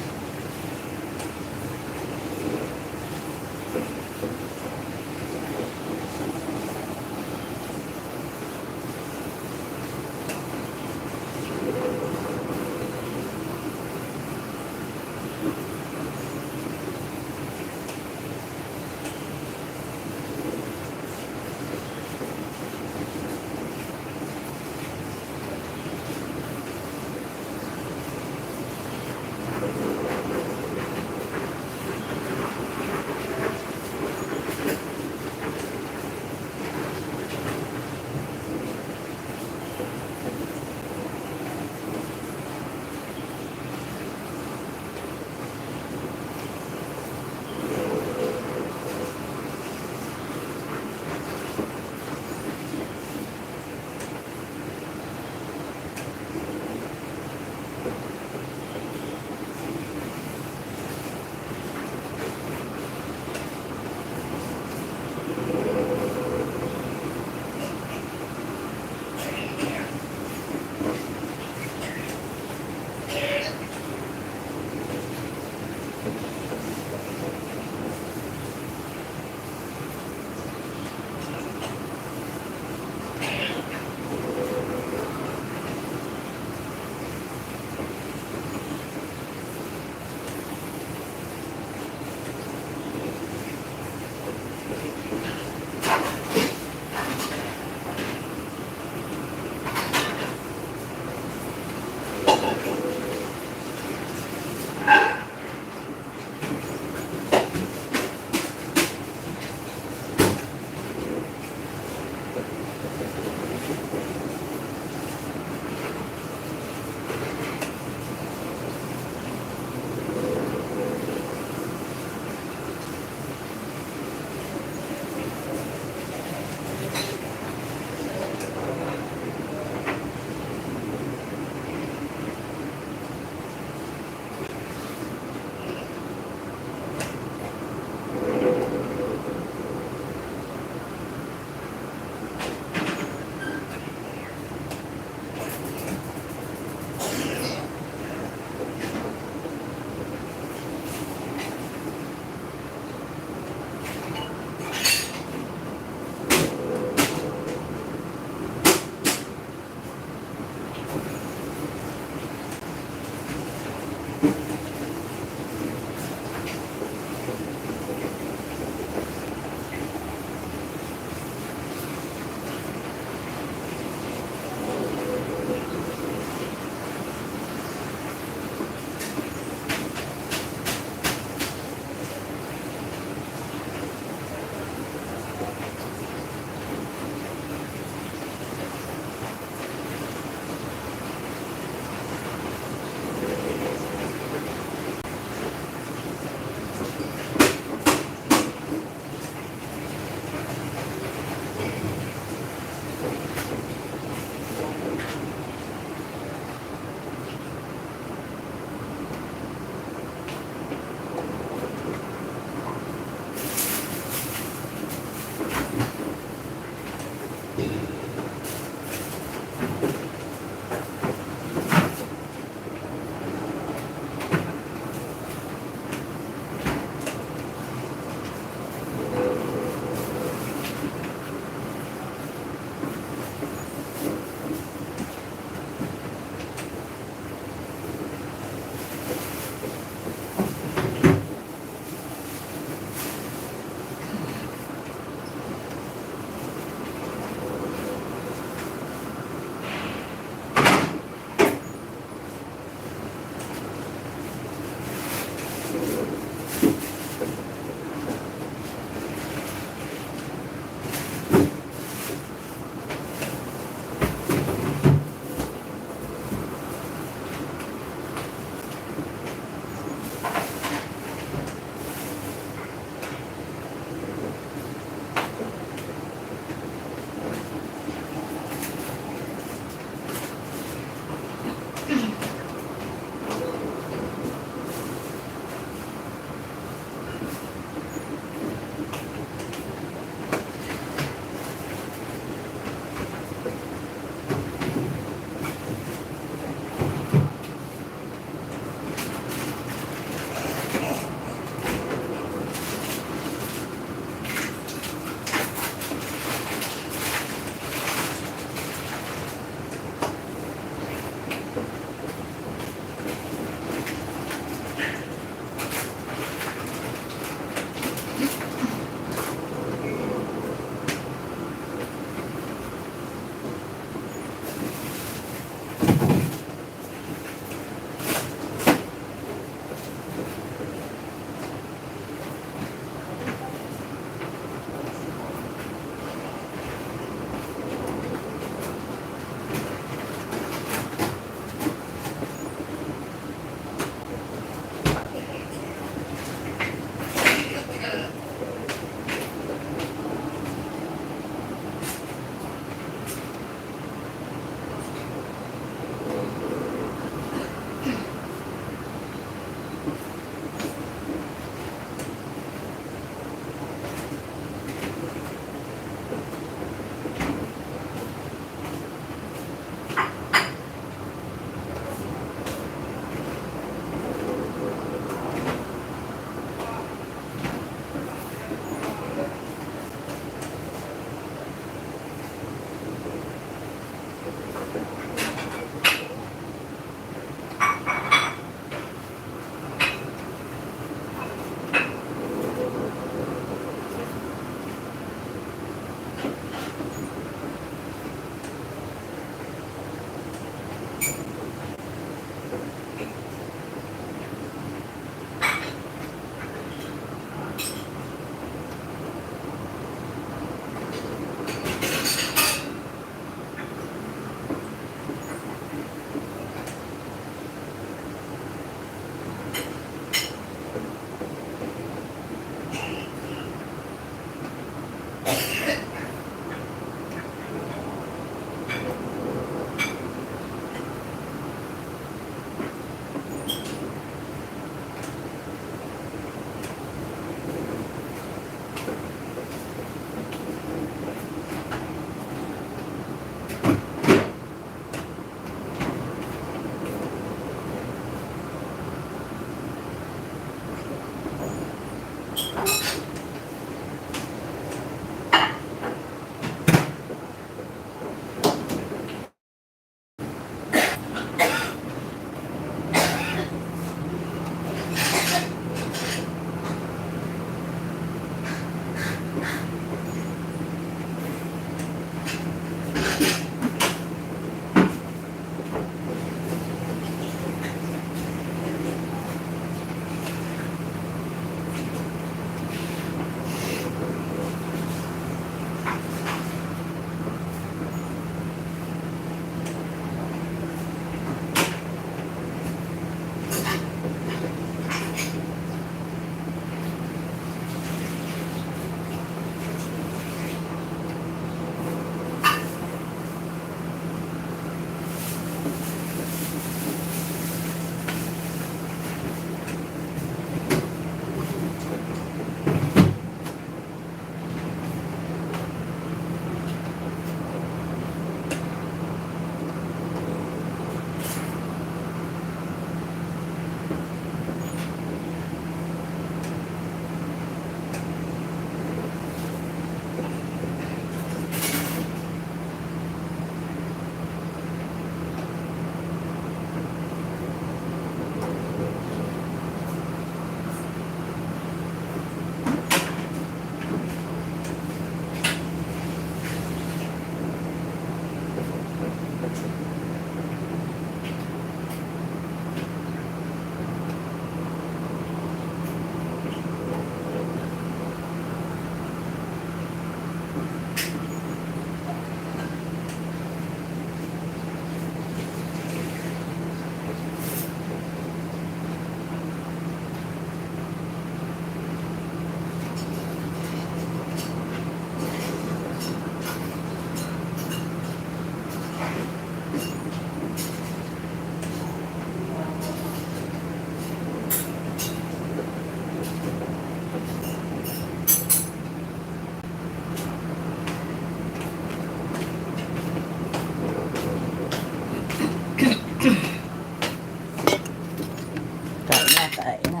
Kain na.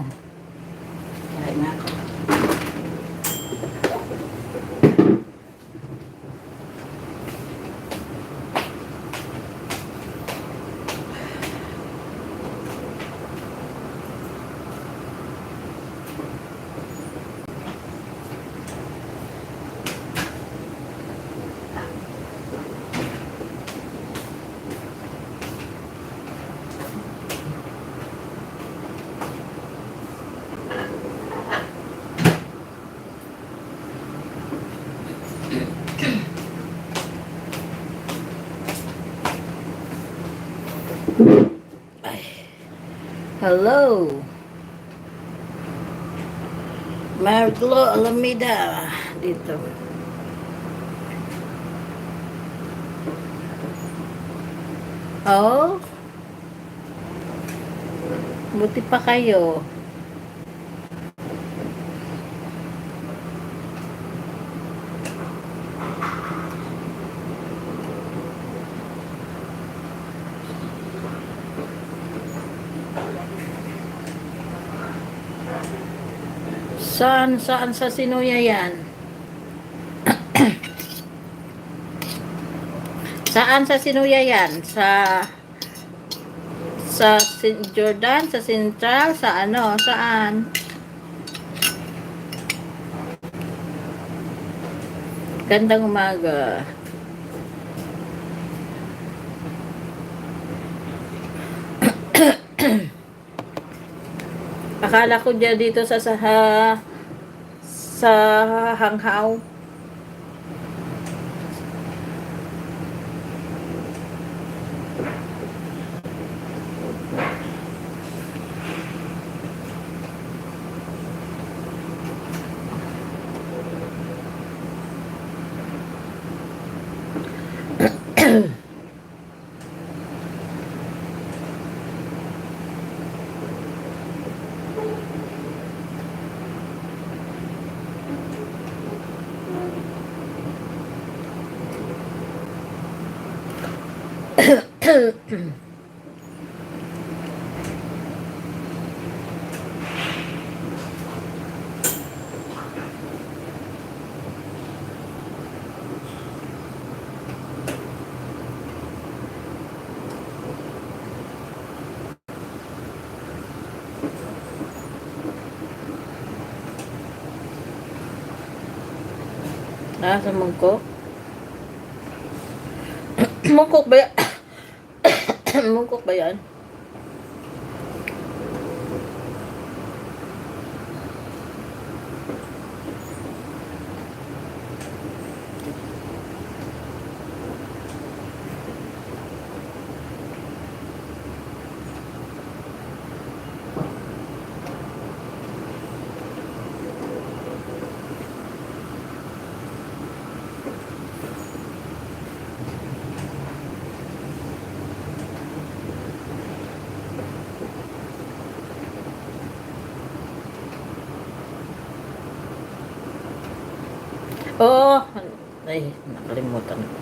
Kain na ako. Hello. Marglo Alameda dito. Oh. Buti pa kayo. Saan sa Sinuya yan? Saan sa Sinuya yan? Sa Jordan, sa Central, sa ano, saan? Gandang umaga. Akala ko dyan dito sa hanghaw. Sa mangkok? Mangkok ba yan? Mangkok ba yan? Oh, ay, nakalimutan ko.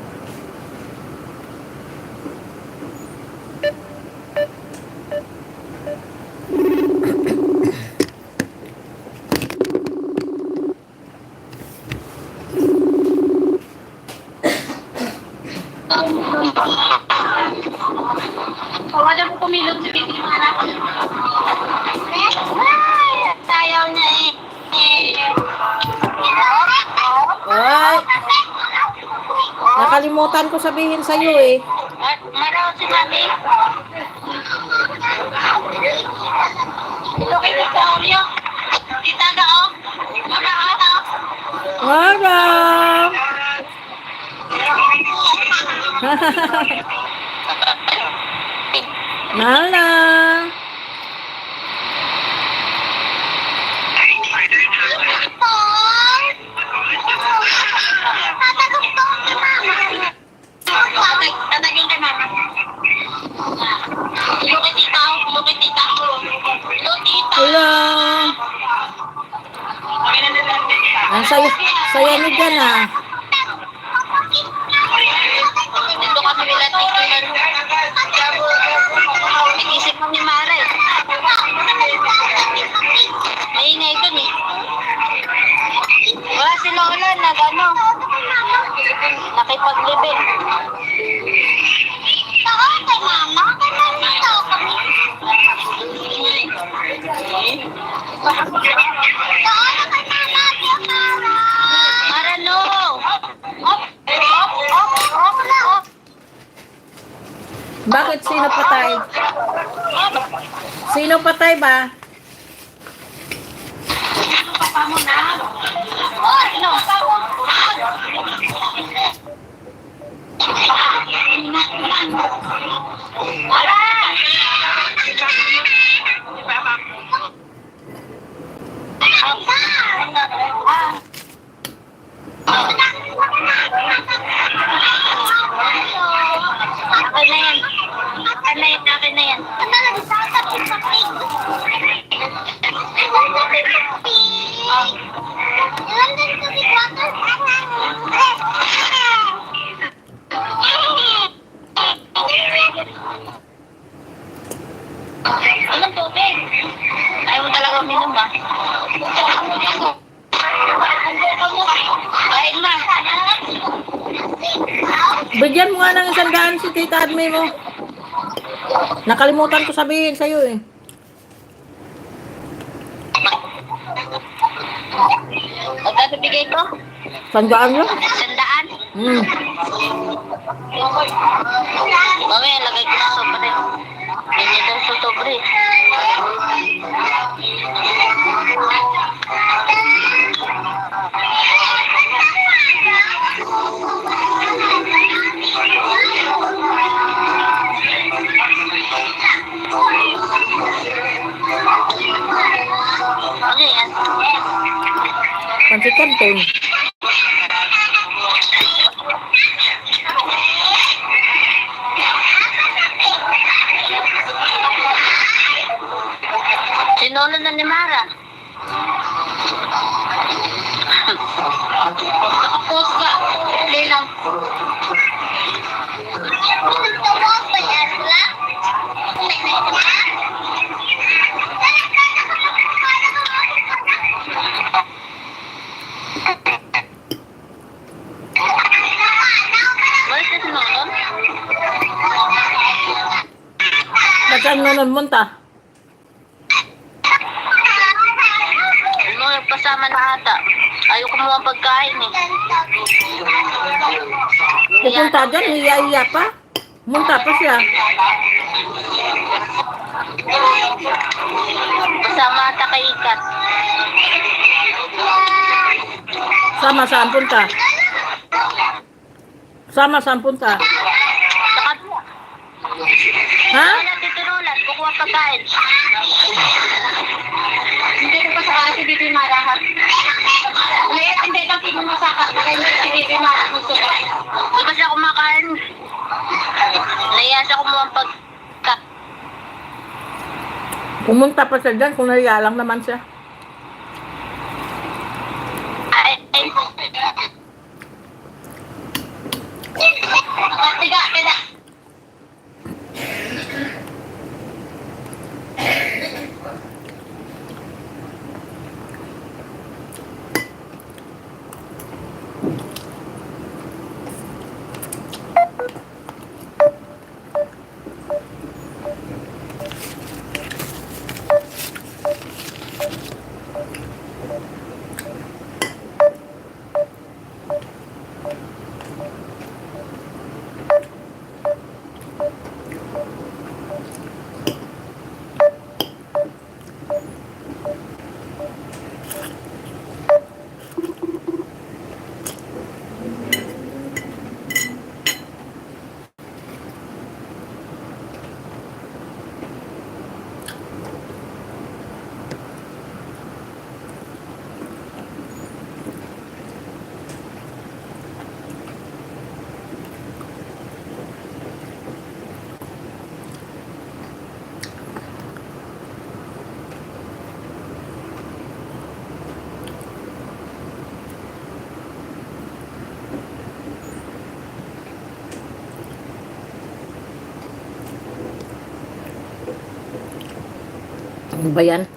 Nakalimutan ko sabihin sa'yo eh. Maraw si Mami. Ito kay Tita Olio. Tita Gao. Maraw. Maraw! Nala! Tatagin kay Mama. Ilo kay Tita. Ilo kay Tita. Ilo Tita. Hello! Ang saya niyo dyan ah. Dito kami nila tikiman. Nag-isip mo ni Mara eh. Maingay dun eh. Wala si Lola nag-ano. Nakipag-live. Kay Mama. Kay Mama kami. Mara no. Bakit sino patay? Sino patay ba? Papa mo na. Oh, sino? Wala. Akin na yan. Anong tubig? Ayaw mo talaga uminom ba? Kain na. Bigyan mo nga ng 100 si Tita Adme mo. Nakalimutan ko sabihin sa'yo eh. Magkano bigay ko? 100 lang? 100? Mamaya, lagay ko sa sobre. Ganyan daw sa sobre. Ano yan? Pansit Canton. Sinolo na ni Mara. Post ka. Play lang. Ba't saan mo nagmunta? Nagpasama na ata. Ayaw kumuha ang pagkain eh. Pupunta dyan, iya-iya pa. Munta pa siya. Pasama ata kay Ikat. Sama saan punta? Sama saan punta? Sa kabila. Ha? Wala titurulan, kukuha pagkain. Hindi ko pa sa kasi dito yung marahat. Ngayon, hindi lang pinunasaka. Kasi dito yung marahat gusto ko. Hindi pa siya kumakain. Naiya siya kumuha ang pagkain. Pumunta pa siya dyan kung naiya lang naman siya. Tiga. Ano ba yan?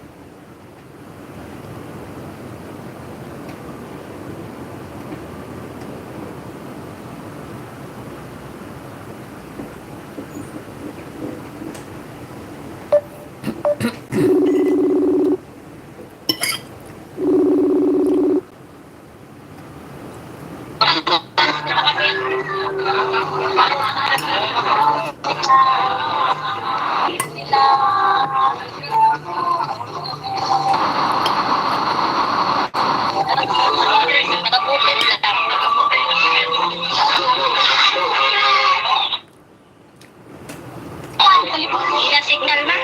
Signal na.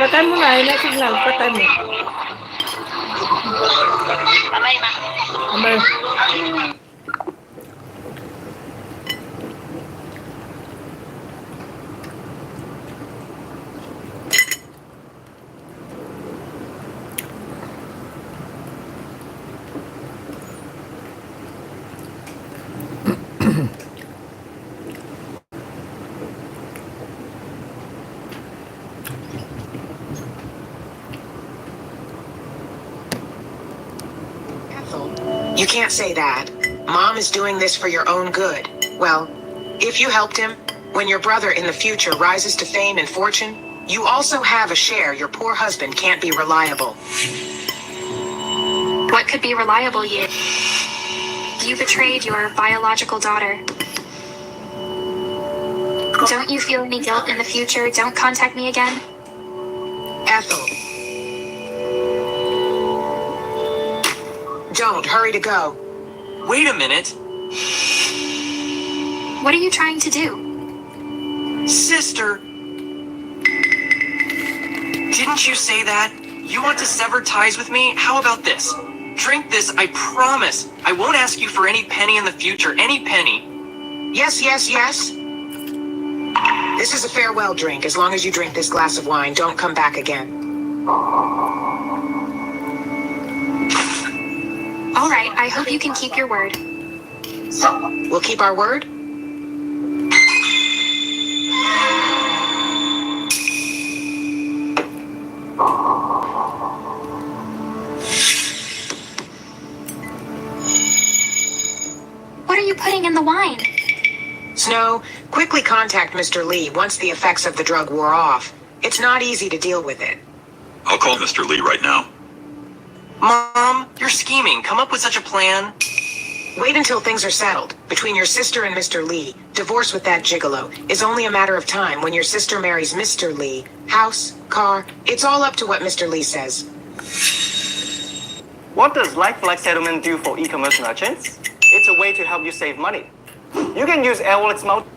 Patay mo na, na signal. Patay mo. Bye-bye, ma. Amay. You can't say that. Mom is doing this for your own good. Well, if you helped him, when your brother in the future rises to fame and fortune, you also have a share your poor husband can't be reliable. What could be reliable, you? You betrayed your biological daughter. Don't you feel any guilt in the future? Don't contact me again? Ethel. Don't. Hurry to go. Wait a minute. What are you trying to do? Sister! Didn't you say that? You want to sever ties with me? How about this? Drink this, I promise. I won't ask you for any penny in the future. Any penny. Yes, yes, yes. This is a farewell drink. As long as you drink this glass of wine, don't come back again. All right, I hope you can keep your word. We'll keep our word? What are you putting in the wine? Snow, quickly contact Mr. Lee once the effects of the drug wore off. It's not easy to deal with it. I'll call Mr. Lee right now. Mom, you're scheming. Come up with such a plan. Wait until things are settled. Between your sister and Mr. Lee, divorce with that gigolo is only a matter of time. When your sister marries Mr. Lee, house, car, it's all up to what Mr. Lee says. What does like-for-like settlement do for e-commerce merchants? It's a way to help you save money. You can use AirWallet's multi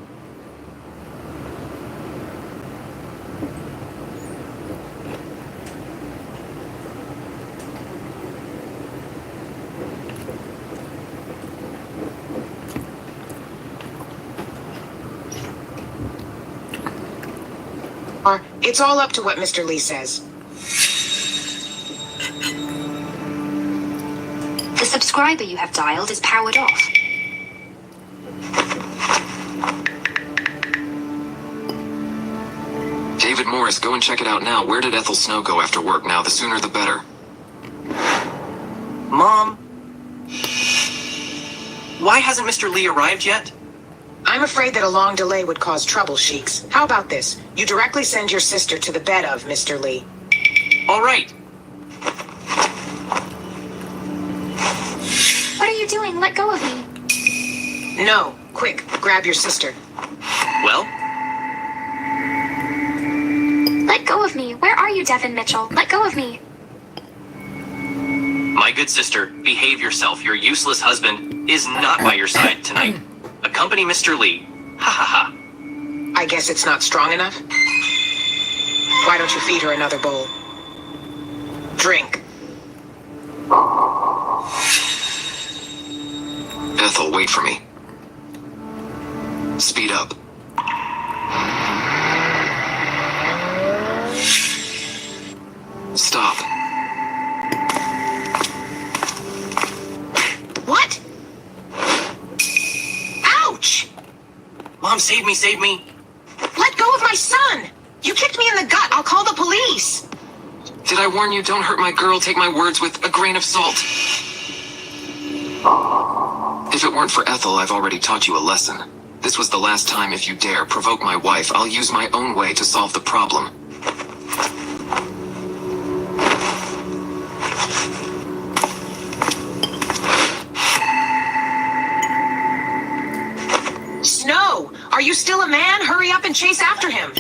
It's all up to what Mr. Lee says. The subscriber you have dialed is powered off. David Morris, go and check it out now. Where did Ethel Snow go after work? Now, the sooner the better. Mom? Why hasn't Mr. Lee arrived yet? I'm afraid that a long delay would cause trouble, Sheiks. How about this? You directly send your sister to the bed of Mr. Lee. All right. What are you doing? Let go of me. No. Quick, grab your sister. Well? Let go of me. Where are you, Devin Mitchell? Let go of me. My good sister, behave yourself. Your useless husband is not by your side tonight. Accompany Mr. Lee. Ha ha ha. I guess it's not strong enough. Why don't you feed her another bowl? Drink. Ethel, wait for me. Speed up. Stop. What? Ouch! Mom, save me, save me. Let go of my son! You kicked me in the gut! police. Did I warn you? Don't hurt my girl. Take my words with a grain of salt. If it weren't for Ethel, I've already taught you a lesson. This was the last time. If you dare provoke my wife, I'll use my own way to solve the problem. Snow, are you still a man? Hurry up and chase after him.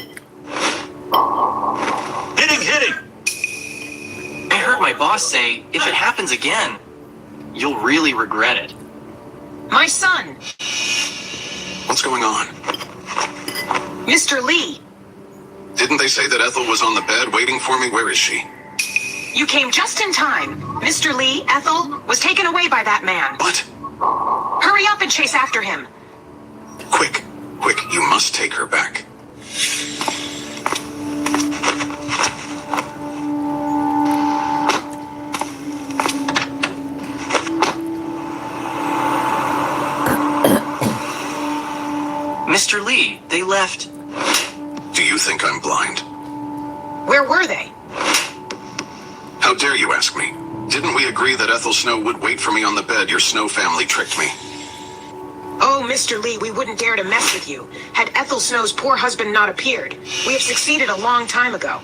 Hit him! I heard my boss say, if it happens again, you'll really regret it. My son. What's going on? Mr. Lee. Didn't they say that Ethel was on the bed waiting for me? Where is she? You came just in time. Mr. Lee, Ethel, was taken away by that man. What? Hurry up and chase after him. Quick, you must take her back. Mr. Lee, they left. Do you think I'm blind? Where were they? How dare you ask me? Didn't we agree that Ethel Snow would wait for me on the bed? Your Snow family tricked me. Oh, Mr. Lee, we wouldn't dare to mess with you. Had Ethel Snow's poor husband not appeared, we have succeeded a long time ago.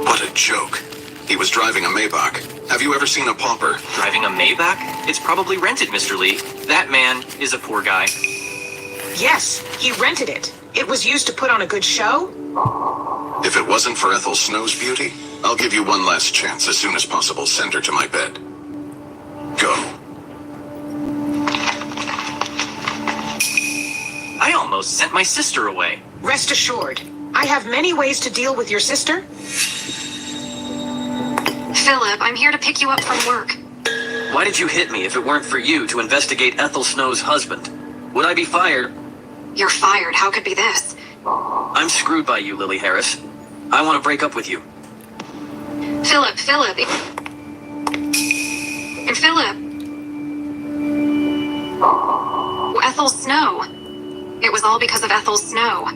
What a joke. He was driving a Maybach. Have you ever seen a pauper? Driving a Maybach? It's probably rented, Mr. Lee. That man is a poor guy. Yes, he rented it. It was used to put on a good show. If it wasn't for Ethel Snow's beauty, I'll give you one last chance as soon as possible. Send her to my bed. Go. I almost sent my sister away. Rest assured, I have many ways to deal with your sister. Philip, I'm here to pick you up from work. Why did you hit me if it weren't for you to investigate Ethel Snow's husband? Would I be fired? You're fired. How could be this? I'm screwed by you, Lily Harris. I want to break up with you. Philip. Ethel Snow. It was all because of Ethel Snow.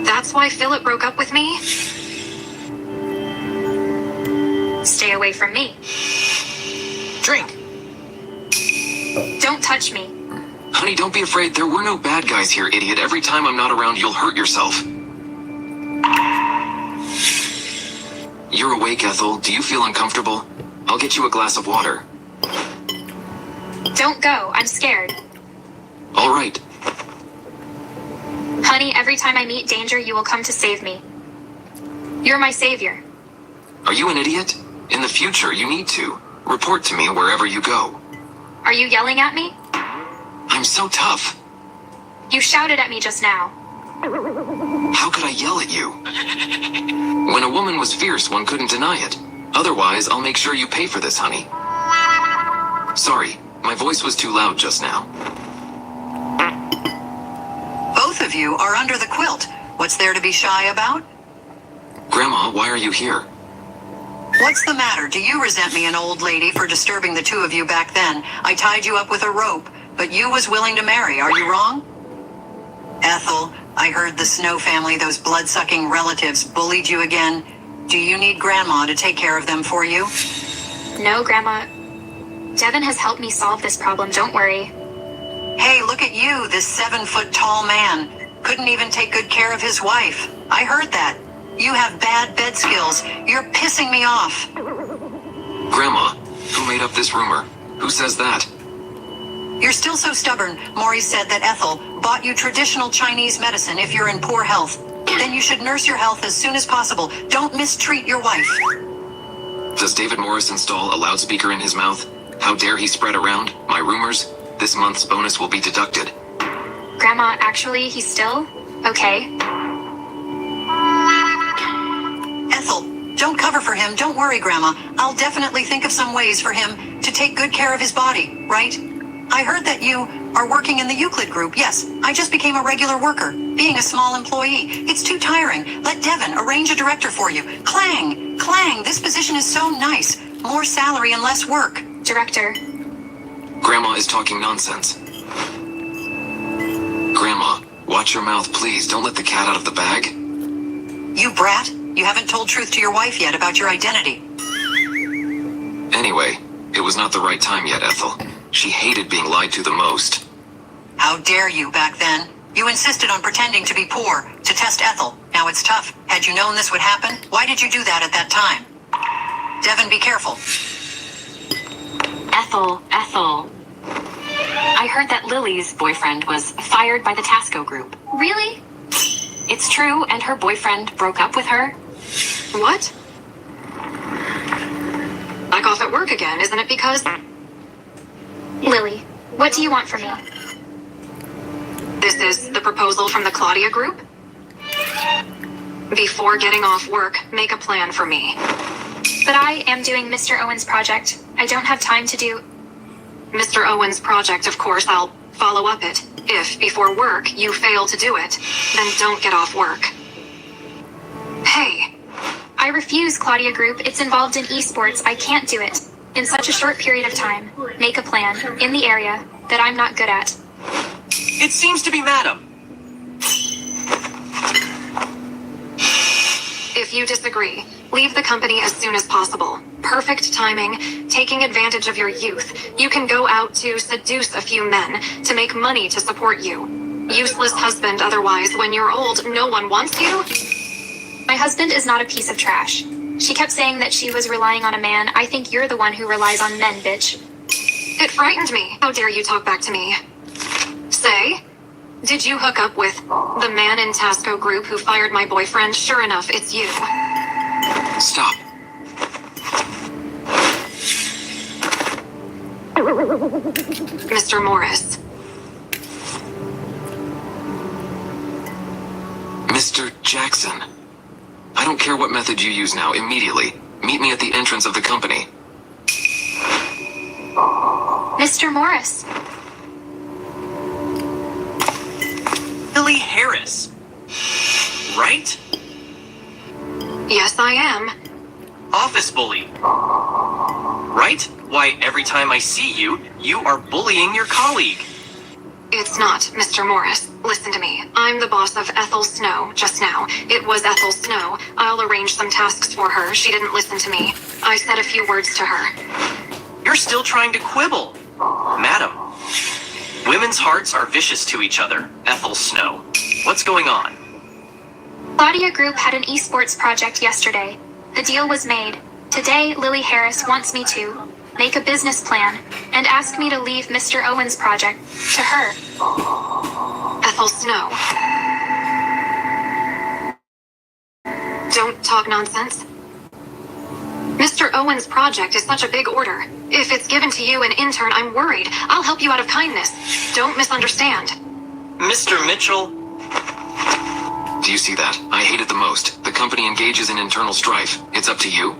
That's why Philip broke up with me? Stay away from me. Drink. Don't touch me. Honey, don't be afraid. There were no bad guys here, idiot. Every time I'm not around, you'll hurt yourself. You're awake, Ethel. Do you feel uncomfortable? I'll get you a glass of water. Don't go. I'm scared. All right. Honey, every time I meet danger, you will come to save me. You're my savior. Are you an idiot? In the future, you need to. Report to me wherever you go. Are you yelling at me? I'm so tough. You shouted at me just now. How could I yell at you? When a woman was fierce, one couldn't deny it. Otherwise, I'll make sure you pay for this, honey. Sorry, my voice was too loud just now. Both of you are under the quilt. What's there to be shy about? Grandma, why are you here? What's the matter? Do you resent me, an old lady, for disturbing the two of you back then? I tied you up with a rope, but you was willing to marry. Are you wrong? Ethel, I heard the Snow family, those blood-sucking relatives, bullied you again. Do you need Grandma to take care of them for you? No, Grandma. Devin has helped me solve this problem. Don't worry. Hey, look at you, this 7-foot-tall man. Couldn't even take good care of his wife. I heard that. You have bad bed skills. You're pissing me off. Grandma, who made up this rumor? Who says that? You're still so stubborn. Maury said that Ethel bought you traditional Chinese medicine if you're in poor health. Then you should nurse your health as soon as possible. Don't mistreat your wife. Does David Morris install a loudspeaker in his mouth? How dare he spread around my rumors? This month's bonus will be deducted. Grandma, actually, he's still okay. Ethel, don't cover for him. Don't worry, Grandma. I'll definitely think of some ways for him to take good care of his body, right? I heard that you are working in the Euclid group. Yes, I just became a regular worker, being a small employee. It's too tiring. Let Devin arrange a director for you. Clang, this position is so nice. More salary and less work. Director. Grandma is talking nonsense. Grandma, watch your mouth, please. Don't let the cat out of the bag. You brat, you haven't told truth to your wife yet about your identity. Anyway, it was not the right time yet, Ethel. She hated being lied to the most. How dare you back then? You insisted on pretending to be poor, to test Ethel. Now it's tough. Had you known this would happen, why did you do that at that time? Devin, be careful. Ethel. I heard that Lily's boyfriend was fired by the Tasco Group. Really? It's true, and her boyfriend broke up with her. What? Back off at work again, isn't it because... Lily, what do you want from me? This is the proposal from the Claudia Group? Before getting off work, make a plan for me. But I am doing Mr. Owen's project. I don't have time to do... Mr. Owen's project, of course, I'll follow up it. If, before work, you fail to do it, then don't get off work. Hey. I refuse, Claudia Group. It's involved in esports. I can't do it. In such a short period of time. Make a plan, in the area, that I'm not good at. It seems to be Madam. If you disagree, leave the company as soon as possible. Perfect timing, taking advantage of your youth. You can go out to seduce a few men to make money to support you. Useless husband otherwise. When you're old, no one wants you. My husband is not a piece of trash. She kept saying that she was relying on a man. I think you're the one who relies on men, bitch. It frightened me. How dare you talk back to me? Say, did you hook up with the man in Tasco Group who fired my boyfriend? Sure enough, it's you. Stop. Mr. Morris. Mr. Jackson. I don't care what method you use now, immediately. Meet me at the entrance of the company. Mr. Morris. Lily Harris. Right? Yes, I am. Office bully. Right? Why, every time I see you, you are bullying your colleague. It's not, Mr. Morris. Listen to me. I'm the boss of Ethel Snow just now. It was Ethel Snow. I'll arrange some tasks for her. She didn't listen to me. I said a few words to her. You're still trying to quibble. Madam, women's hearts are vicious to each other. Ethel Snow. What's going on? Claudia Group had an esports project yesterday. The deal was made. Today, Lily Harris wants me to make a business plan and ask me to leave Mr. Owen's project to her. Ethel Snow. Don't talk nonsense. Mr. Owen's project is such a big order. If it's given to you, an intern, I'm worried. I'll help you out of kindness. Don't misunderstand. Mr. Mitchell. Do you see that? I hate it the most. The company engages in internal strife. It's up to you.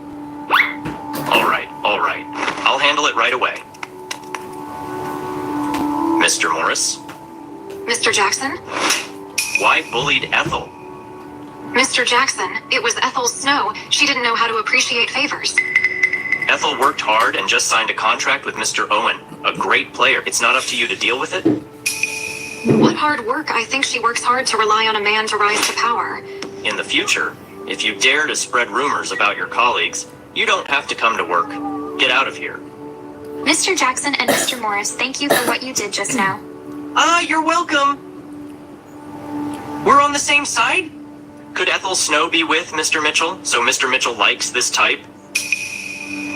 All right. I'll handle it right away. Mr. Morris? Mr. Jackson? Why bullied Ethel? Mr. Jackson, it was Ethel Snow. She didn't know how to appreciate favors. Ethel worked hard and just signed a contract with Mr. Owen, a great player. It's not up to you to deal with it? What hard work? I think she works hard to rely on a man to rise to power. In the future, if you dare to spread rumors about your colleagues, you don't have to come to work. Get out of here. Mr. Jackson and Mr. Morris, thank you for what you did just now. You're welcome. We're on the same side? Could Ethel Snow be with Mr. Mitchell, so Mr. Mitchell likes this type?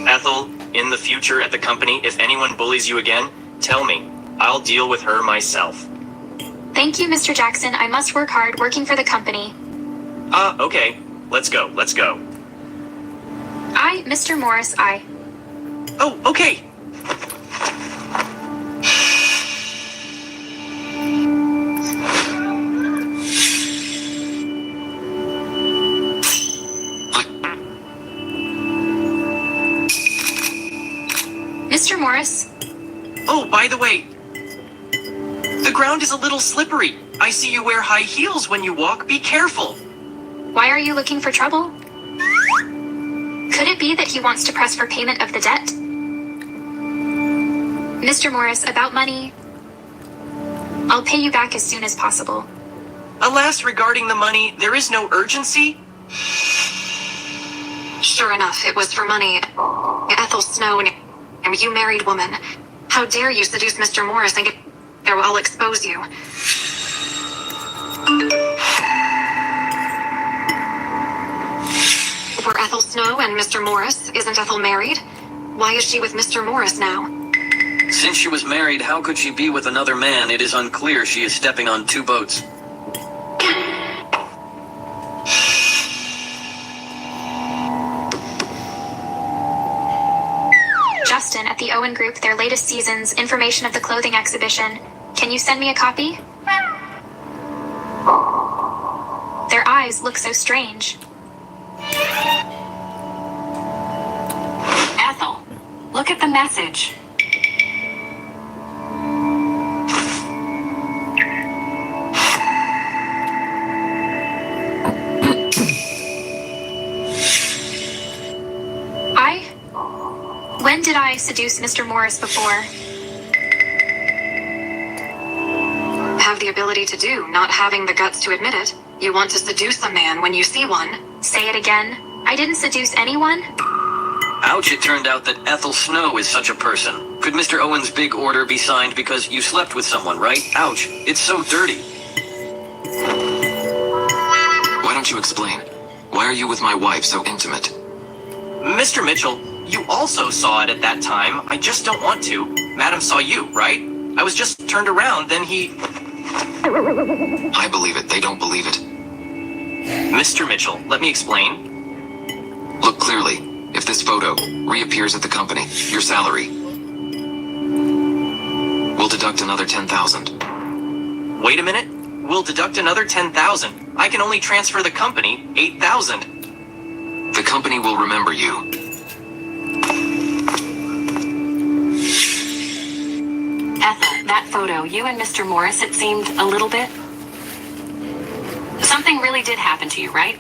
Ethel, in the future at the company, if anyone bullies you again, tell me. I'll deal with her myself. Thank you, Mr. Jackson. I must work hard working for the company. Okay. Let's go. I, Mr. Morris, I. Oh, okay. Mr. Morris? Oh, by the way, the ground is a little slippery. I see you wear high heels when you walk. Be careful. Why are you looking for trouble? Could it be that he wants to press for payment of the debt? Mr. Morris, about money, I'll pay you back as soon as possible. Alas, regarding the money, there is no urgency. Sure enough, it was for money. Ethel Snow, and you married woman. How dare you seduce Mr. Morris and get there? I'll expose you. Were Ethel Snow and Mr. Morris? Isn't Ethel married? Why is she with Mr. Morris now? Since she was married, how could she be with another man? It is unclear. She is stepping on two boats. Justin, at the Owen Group, their latest season's information of the clothing exhibition. Can you send me a copy? Their eyes look so strange. Ethel, look at the message. When did I seduce Mr. Morris before? Have the ability to do, not having the guts to admit it. You want to seduce a man when you see one. Say it again. I didn't seduce anyone. Ouch, it turned out that Ethel Snow is such a person. Could Mr. Owen's big order be signed because you slept with someone, right? Ouch, it's so dirty. Why don't you explain? Why are you with my wife so intimate? Mr. Mitchell, you also saw it at that time. I just don't want to. Madam saw you, right? I was just turned around, then he... I believe it. They don't believe it. Mr. Mitchell, let me explain. Look clearly. If this photo reappears at the company, your salary will deduct another $10,000. Wait a minute. We'll deduct another $10,000. I can only transfer the company $8,000. The company will remember you. Ethel, that photo, you and Mr. Morris, it seemed a little bit... Something really did happen to you, right?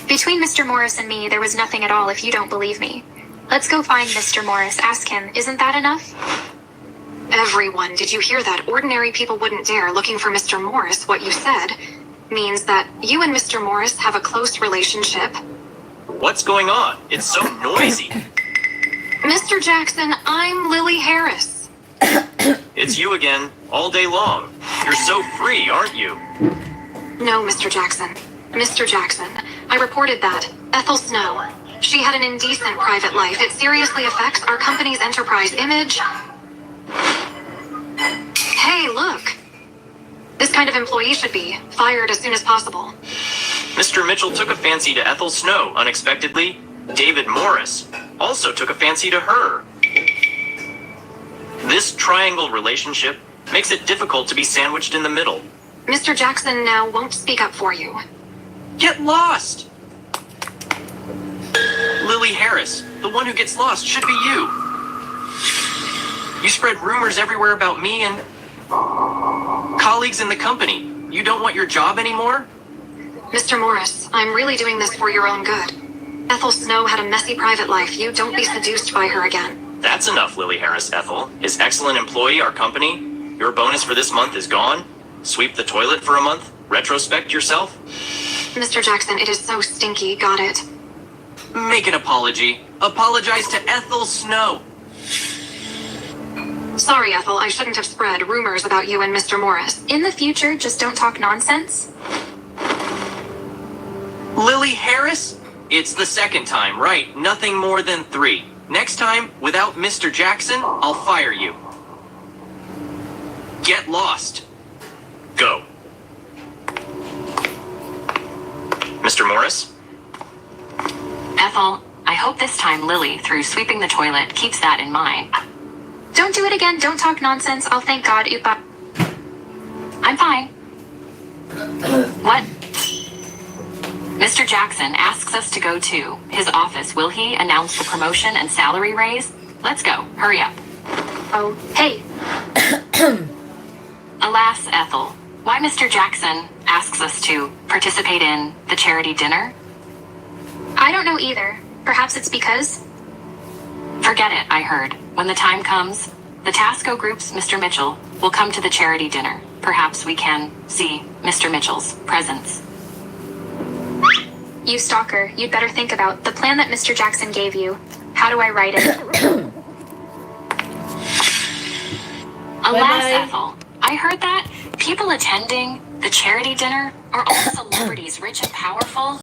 Between Mr. Morris and me, there was nothing at all if you don't believe me. Let's go find Mr. Morris. Ask him. Isn't that enough? Everyone, did you hear that? Ordinary people wouldn't dare. Looking for Mr. Morris, what you said, means that you and Mr. Morris have a close relationship. What's going on? It's so noisy. Mr. Jackson, I'm Lily Harris. It's you again, all day long. You're so free, aren't you? No, Mr. Jackson. Mr. Jackson, I reported that. Ethel Snow. She had an indecent private life. It seriously affects our company's enterprise image. Hey, look. This kind of employee should be fired as soon as possible. Mr. Mitchell took a fancy to Ethel Snow unexpectedly. David Morris also took a fancy to her. This triangle relationship makes it difficult to be sandwiched in the middle. Mr. Jackson now won't speak up for you. Get lost! Lily Harris, the one who gets lost, should be you. You spread rumors everywhere about me and colleagues in the company. You don't want your job anymore? Mr. Morris, I'm really doing this for your own good. Ethel Snow had a messy private life. You don't be seduced by her again. That's enough, Lily Harris, Ethel. His excellent employee, our company. Your bonus for this month is gone. Sweep the toilet for a month. Retrospect yourself. Mr. Jackson, it is so stinky. Got it. Make an apology. Apologize to Ethel Snow. Sorry, Ethel. I shouldn't have spread rumors about you and Mr. Morris. In the future, just don't talk nonsense. Lily Harris? It's the second time, right? Nothing more than 3. Next time, without Mr. Jackson, I'll fire you. Get lost. Go. Mr. Morris? Ethel, I hope this time Lily, through sweeping the toilet, keeps that in mind. Don't do it again. Don't talk nonsense. I'll thank God. Upa. I'm fine. What? Mr. Jackson asks us to go to his office. Will he announce the promotion and salary raise? Let's go. Hurry up. Oh, hey. Alas, Ethel, why Mr. Jackson asks us to participate in the charity dinner? I don't know either. Perhaps it's because... Forget it, I heard. When the time comes, the Tasco Group's Mr. Mitchell will come to the charity dinner. Perhaps we can see Mr. Mitchell's presence. You stalker, you'd better think about the plan that Mr. Jackson gave you. How do I write it? Alas, Ethel, I heard that people attending the charity dinner are all celebrities rich and powerful